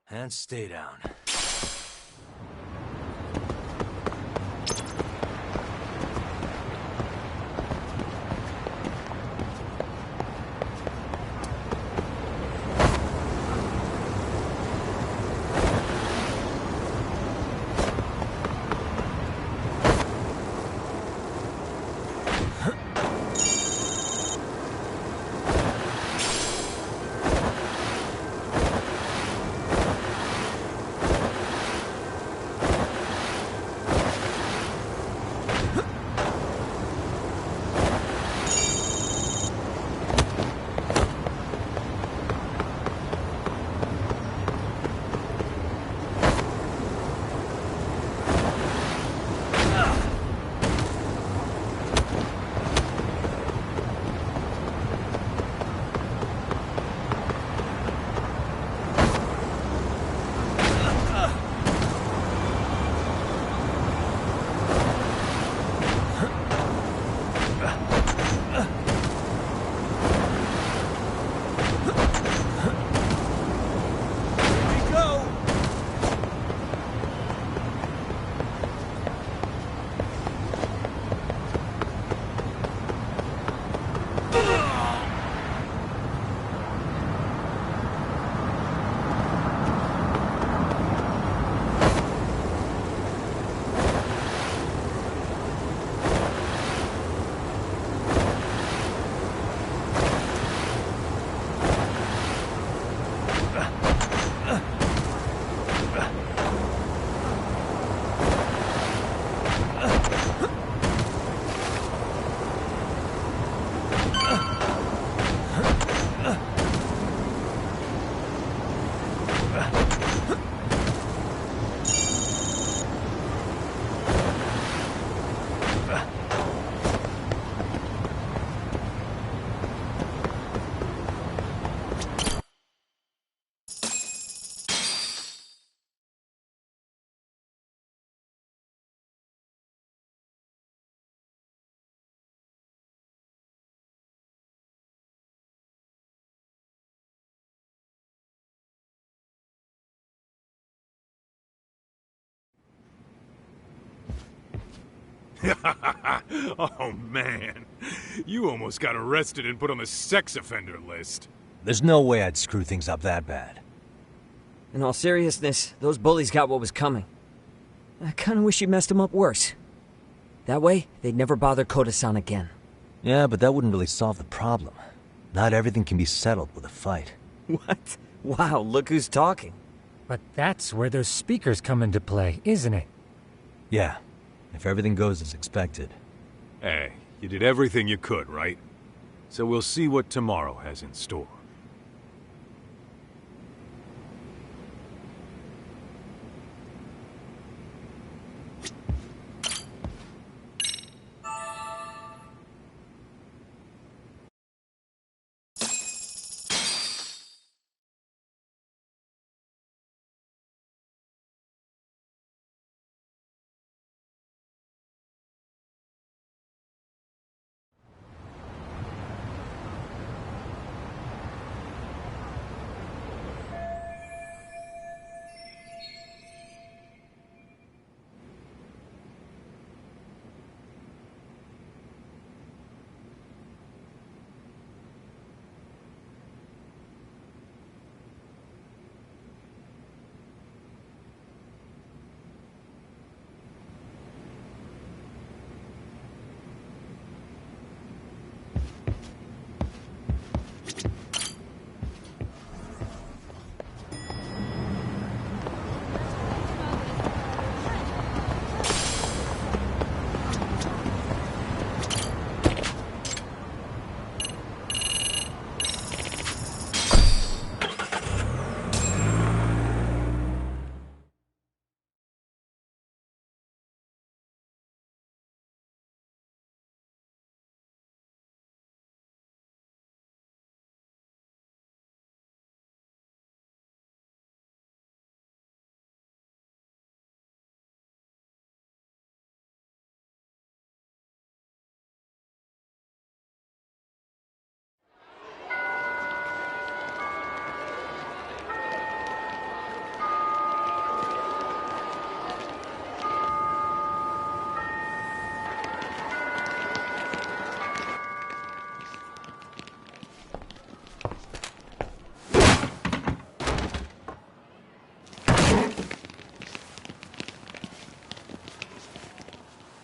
And stay down. Oh, man. You almost got arrested and put on the sex offender list. There's no way I'd screw things up that bad. In all seriousness, those bullies got what was coming. I kinda wish you messed them up worse. That way, they'd never bother Koda-san again. Yeah, but that wouldn't really solve the problem. Not everything can be settled with a fight. What? Wow, look who's talking. But that's where those speakers come into play, isn't it? Yeah, if everything goes as expected. Hey, you did everything you could, right? So we'll see what tomorrow has in store.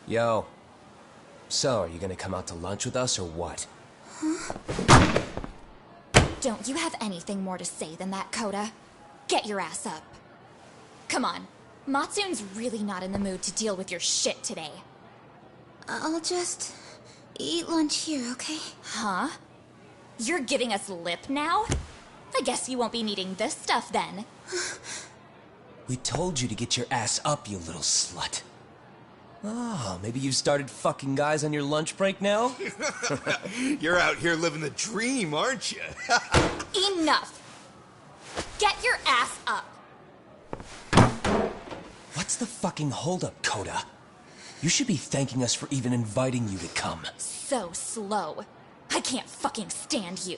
Yo. So, are you gonna come out to lunch with us or what? Huh? Don't you have anything more to say than that, Koda? Get your ass up. Come on. Matsun's really not in the mood to deal with your shit today. I'll just eat lunch here, okay? Huh? You're giving us lip now? I guess you won't be needing this stuff then. We told you to get your ass up, you little slut. Oh, maybe you've started fucking guys on your lunch break now? You're out here living the dream, aren't you? Enough! Get your ass up! What's the fucking holdup, Koda? You should be thanking us for even inviting you to come. So slow. I can't fucking stand you.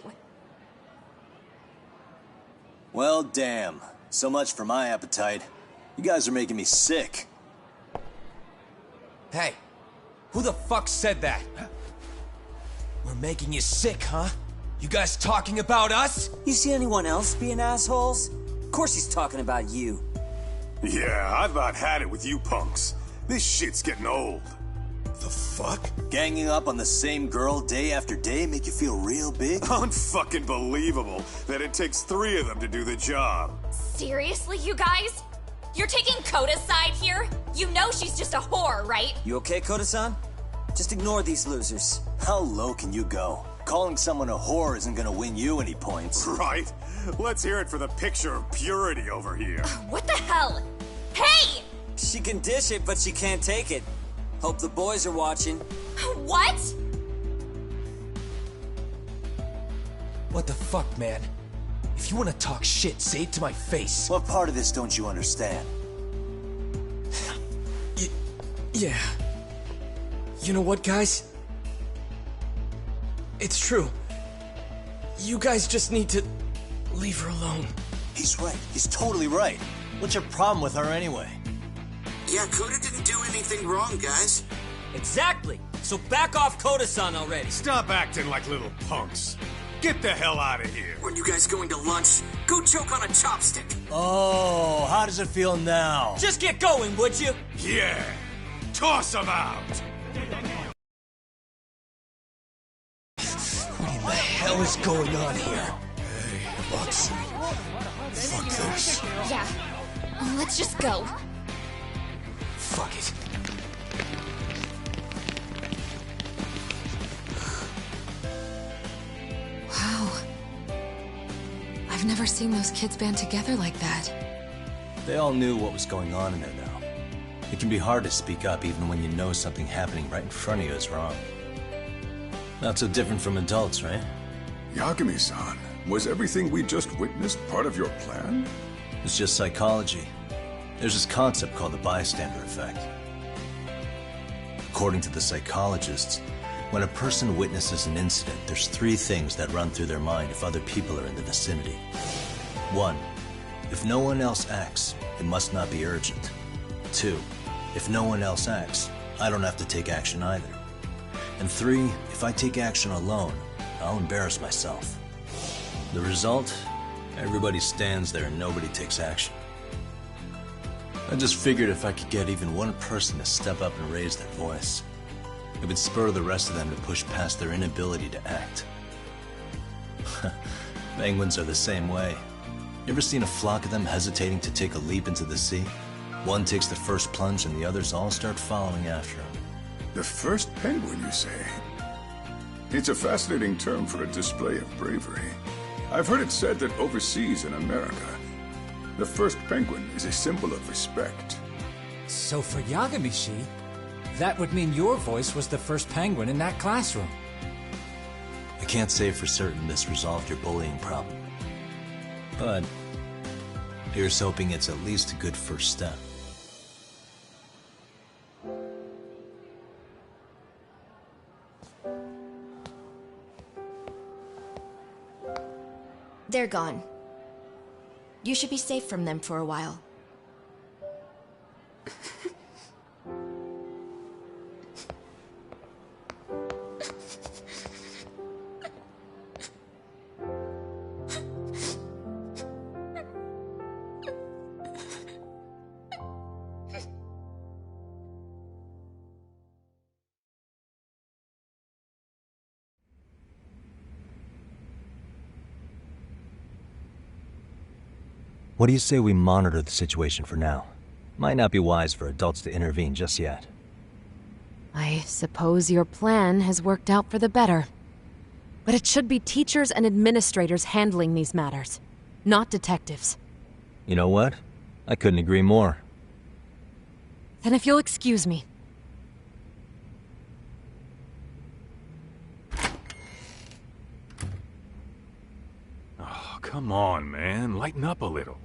Well, damn. So much for my appetite. You guys are making me sick. Hey, who the fuck said that? We're making you sick, huh? You guys talking about us? You see anyone else being assholes? Of course he's talking about you. Yeah, I've about had it with you punks. This shit's getting old. The fuck? Ganging up on the same girl day after day make you feel real big? Unfucking believable that it takes 3 of them to do the job. Seriously, you guys? You're taking Koda's side here? You know she's just a whore, right? You okay, Koda-san? Just ignore these losers. How low can you go? Calling someone a whore isn't gonna win you any points. Right? Let's hear it for the picture of purity over here. What the hell? Hey! She can dish it, but she can't take it. Hope the boys are watching. What? What the fuck, man? If you want to talk shit, say it to my face. What part of this don't you understand? Yeah. You know what, guys? It's true. You guys just need to leave her alone. He's right. He's totally right. What's your problem with her anyway? Yeah, Koda didn't do anything wrong, guys. Exactly. So back off Koda-san already. Stop acting like little punks. Get the hell out of here. When you guys going to lunch, go choke on a chopstick. Oh, how does it feel now? Just get going, would you? Yeah. Toss him out. is going on here? Hey, Watson. Fuck this. Yeah. Let's just go. Fuck it. Wow. I've never seen those kids band together like that. They all knew what was going on in there now. It can be hard to speak up even when you know something happening right in front of you is wrong. Not so different from adults, right? Yagami-san, was everything we just witnessed part of your plan? It's just psychology. There's this concept called the bystander effect. According to the psychologists, when a person witnesses an incident, there's 3 things that run through their mind if other people are in the vicinity. 1, if no one else acts, it must not be urgent. 2, if no one else acts, I don't have to take action either. And 3, if I take action alone, I'll embarrass myself. The result? Everybody stands there and nobody takes action. I just figured if I could get even one person to step up and raise their voice, it would spur the rest of them to push past their inability to act. Penguins are the same way. You ever seen a flock of them hesitating to take a leap into the sea? One takes the first plunge and the others all start following after him. The first penguin, you say? It's a fascinating term for a display of bravery. I've heard it said that overseas in America, the first penguin is a symbol of respect. So for Yagami-shi, that would mean your voice was the first penguin in that classroom. I can't say for certain this resolved your bullying problem. But here's hoping it's at least a good first step. They're gone. You should be safe from them for a while. What do you say we monitor the situation for now? Might not be wise for adults to intervene just yet. I suppose your plan has worked out for the better. But it should be teachers and administrators handling these matters, not detectives. You know what? I couldn't agree more. Then if you'll excuse me. Oh, come on, man. Lighten up a little.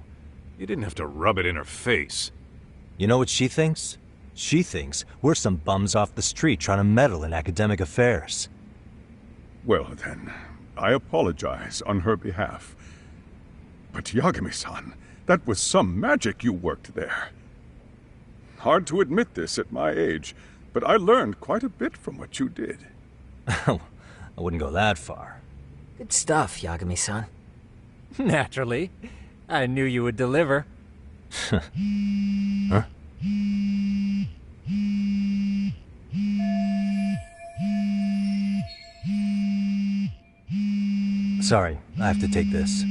You didn't have to rub it in her face. You know what she thinks? She thinks we're some bums off the street trying to meddle in academic affairs. Well then, I apologize on her behalf. But Yagami-san, that was some magic you worked there. Hard to admit this at my age, but I learned quite a bit from what you did. I wouldn't go that far. Good stuff, Yagami-san. Naturally. I knew you would deliver. Huh? Sorry, I have to take this.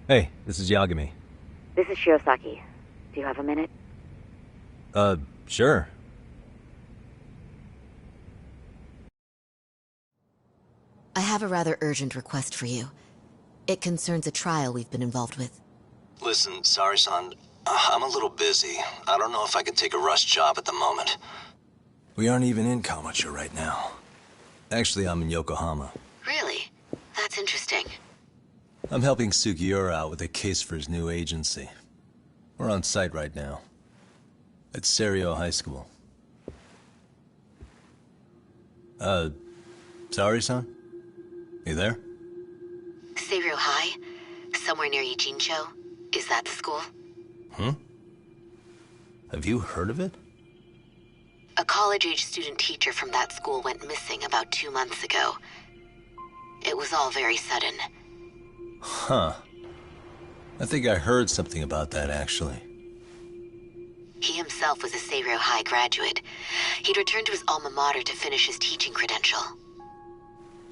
Hey, this is Yagami. This is Shiosaki. Do you have a minute? Sure. I have a rather urgent request for you. It concerns a trial we've been involved with. Listen, sorry-san. I'm a little busy. I don't know if I could take a rush job at the moment. We aren't even in Kawachi right now. Actually, I'm in Yokohama. Really? That's interesting. I'm helping Sugiura out with a case for his new agency. We're on site right now. At Serio High School. Sorry-san? You there? Serio High? Somewhere near Ijincho? Is that the school? Have you heard of it? A college-age student teacher from that school went missing about 2 months ago. It was all very sudden. Huh. I think I heard something about that, actually. He himself was a Serio High graduate. He'd returned to his alma mater to finish his teaching credential.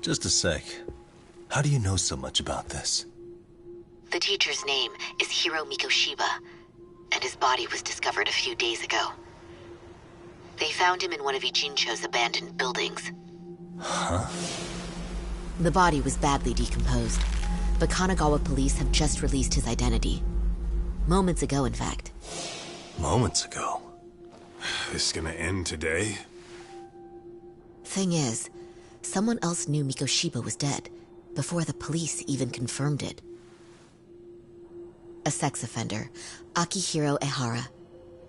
Just a sec. How do you know so much about this? The teacher's name is Hiro Mikoshiba, and his body was discovered a few days ago. They found him in one of Ijincho's abandoned buildings. Huh? The body was badly decomposed, but Kanagawa police have just released his identity. Moments ago, in fact. Moments ago? This is gonna end today? Thing is, someone else knew Mikoshiba was dead, before the police even confirmed it. A sex offender, Akihiro Ehara.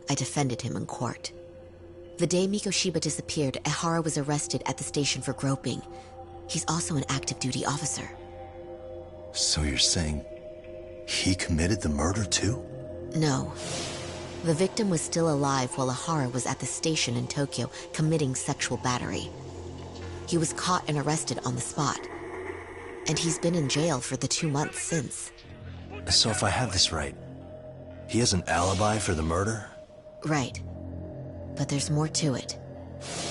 I defended him in court. The day Mikoshiba disappeared, Ehara was arrested at the station for groping. He's also an active duty officer. So you're saying he committed the murder too? No. The victim was still alive while Ehara was at the station in Tokyo committing sexual battery. He was caught and arrested on the spot. And he's been in jail for the 2 months since. So if I have this right, he has an alibi for the murder? Right. But there's more to it.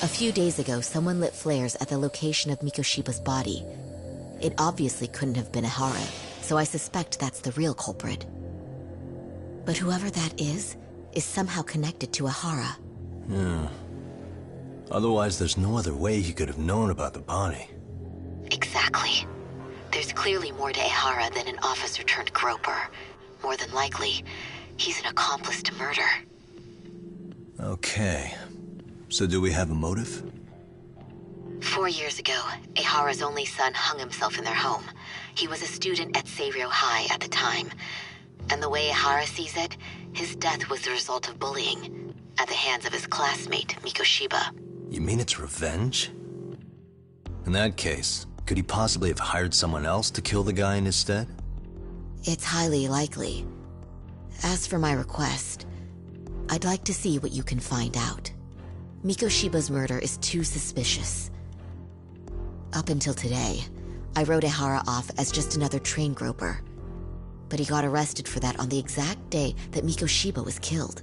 A few days ago, someone lit flares at the location of Mikoshiba's body. It obviously couldn't have been Ehara, so I suspect that's the real culprit. But whoever that is somehow connected to Ehara. Yeah. Otherwise, there's no other way he could have known about the body. Exactly. There's clearly more to Ehara than an officer turned groper. More than likely, he's an accomplice to murder. Okay. So do we have a motive? 4 years ago, Ehara's only son hung himself in their home. He was a student at Seiryō High at the time. And the way Ehara sees it, his death was the result of bullying at the hands of his classmate, Mikoshiba. You mean it's revenge? In that case, could he possibly have hired someone else to kill the guy in his stead? It's highly likely. As for my request, I'd like to see what you can find out. Mikoshiba's murder is too suspicious. Up until today, I wrote Ehara off as just another train groper. But he got arrested for that on the exact day that Mikoshiba was killed.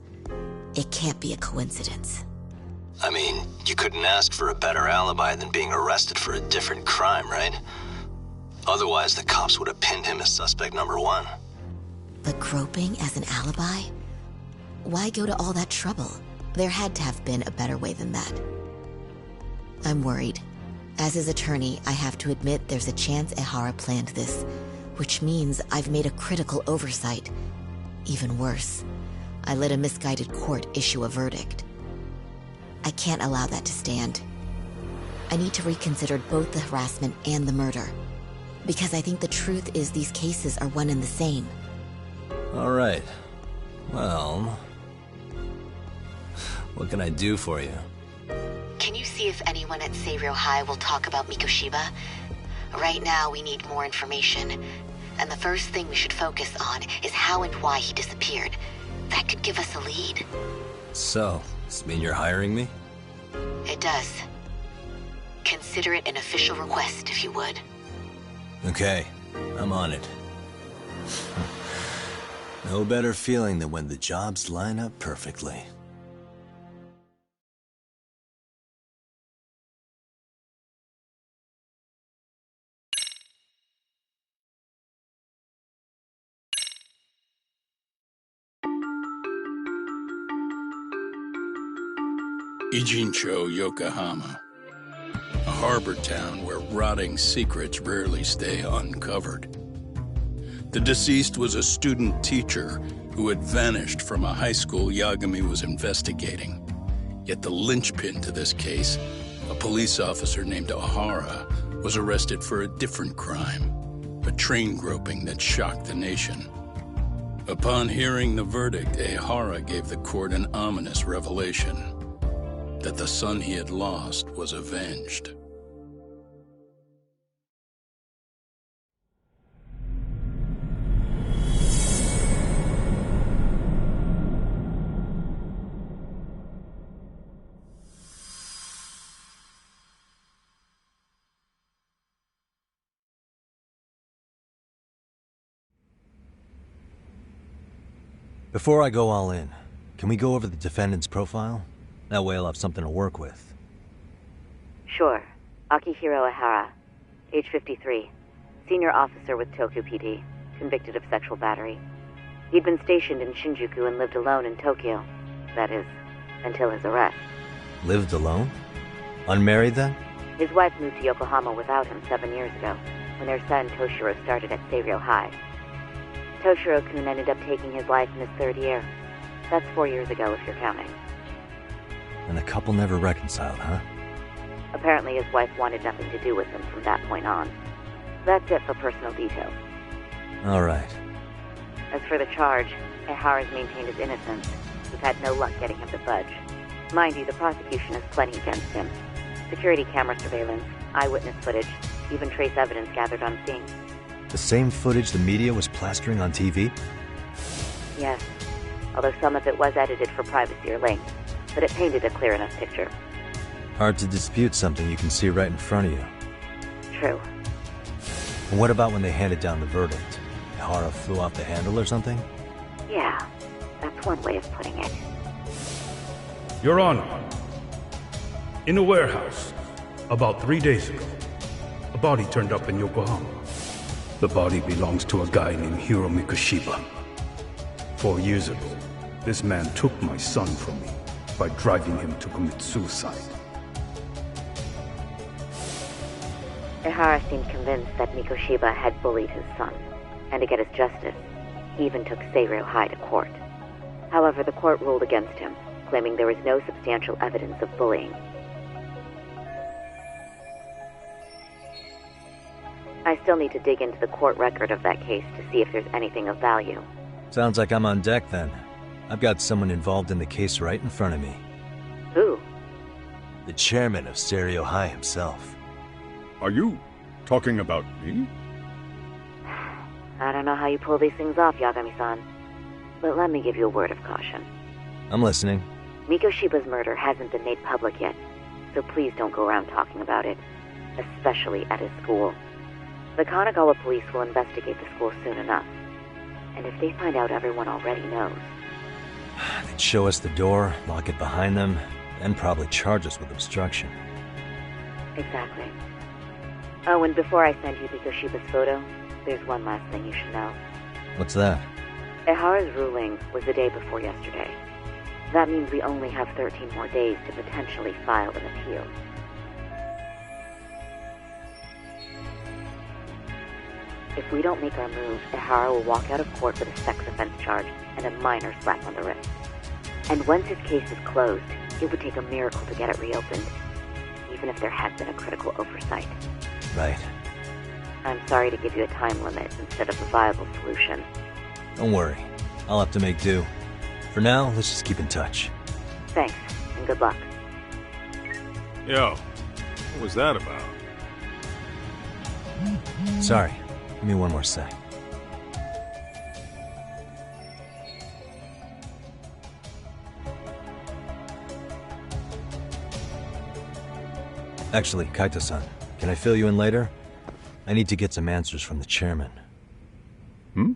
It can't be a coincidence. I mean, you couldn't ask for a better alibi than being arrested for a different crime, right? Otherwise, the cops would have pinned him as suspect number 1. But groping as an alibi? Why go to all that trouble? There had to have been a better way than that. I'm worried. As his attorney, I have to admit there's a chance Ehara planned this, which means I've made a critical oversight. Even worse, I let a misguided court issue a verdict. I can't allow that to stand. I need to reconsider both the harassment and the murder, because I think the truth is these cases are one and the same. All right. Well, what can I do for you? Can you see if anyone at Seiryō High will talk about Mikoshiba? Right now, we need more information. And the first thing we should focus on is how and why he disappeared. That could give us a lead. So, does this mean you're hiring me? It does. Consider it an official request, if you would. Okay, I'm on it. No better feeling than when the jobs line up perfectly. Ijincho, Yokohama. A harbor town where rotting secrets rarely stay uncovered. The deceased was a student teacher who had vanished from a high school Yagami was investigating. Yet the linchpin to this case, a police officer named Ehara, was arrested for a different crime, a train groping that shocked the nation. Upon hearing the verdict, Ehara gave the court an ominous revelation: that the son he had lost was avenged. Before I go all in, can we go over the defendant's profile? That way I'll have something to work with. Sure. Akihiro Ehara, age 53. Senior officer with Tokyo PD, convicted of sexual battery. He'd been stationed in Shinjuku and lived alone in Tokyo. That is, until his arrest. Lived alone? Unmarried then? His wife moved to Yokohama without him 7 years ago, when their son Toshiro started at Seiryō High. Toshiro-kun ended up taking his life in his 3rd year. That's 4 years ago, if you're counting. And the couple never reconciled, huh? Apparently his wife wanted nothing to do with him from that point on. That's it for personal details. All right. As for the charge, Ehara's maintained his innocence. We've had no luck getting him to budge. Mind you, the prosecution has plenty against him. Security camera surveillance, eyewitness footage, even trace evidence gathered on scene. The same footage the media was plastering on TV? Yes, although some of it was edited for privacy or length, but it painted a clear enough picture. Hard to dispute something you can see right in front of you. True. And what about when they handed down the verdict? Ehara flew off the handle or something? Yeah, that's one way of putting it. Your Honor, in a warehouse, about 3 days ago, a body turned up in Yokohama. The body belongs to a guy named Hiro Mikoshiba. 4 years ago, this man took my son from me by driving him to commit suicide. Ehara seemed convinced that Mikoshiba had bullied his son, and to get his justice, he even took Seiryō High to court. However, the court ruled against him, claiming there was no substantial evidence of bullying. I still need to dig into the court record of that case to see if there's anything of value. Sounds like I'm on deck then. I've got someone involved in the case right in front of me. Who? The chairman of Seiryō High himself. Are you talking about me? I don't know how you pull these things off, Yagami-san. But let me give you a word of caution. I'm listening. Mikoshiba's murder hasn't been made public yet, so please don't go around talking about it, especially at his school. The Kanagawa police will investigate the school soon enough. And if they find out everyone already knows... They'd show us the door, lock it behind them, then probably charge us with obstruction. Exactly. Oh, and before I send you Mikoshiba's photo, there's one last thing you should know. What's that? Ehara's ruling was the day before yesterday. That means we only have 13 more days to potentially file an appeal. If we don't make our move, Ehara will walk out of court with a sex offense charge and a minor slap on the wrist. And once his case is closed, it would take a miracle to get it reopened, even if there had been a critical oversight. Right. I'm sorry to give you a time limit instead of a viable solution. Don't worry. I'll have to make do. For now, let's just keep in touch. Thanks, and good luck. Yo, what was that about? Sorry. Give me one more sec. Actually, Kaito-san, can I fill you in later? I need to get some answers from the chairman. Hmm?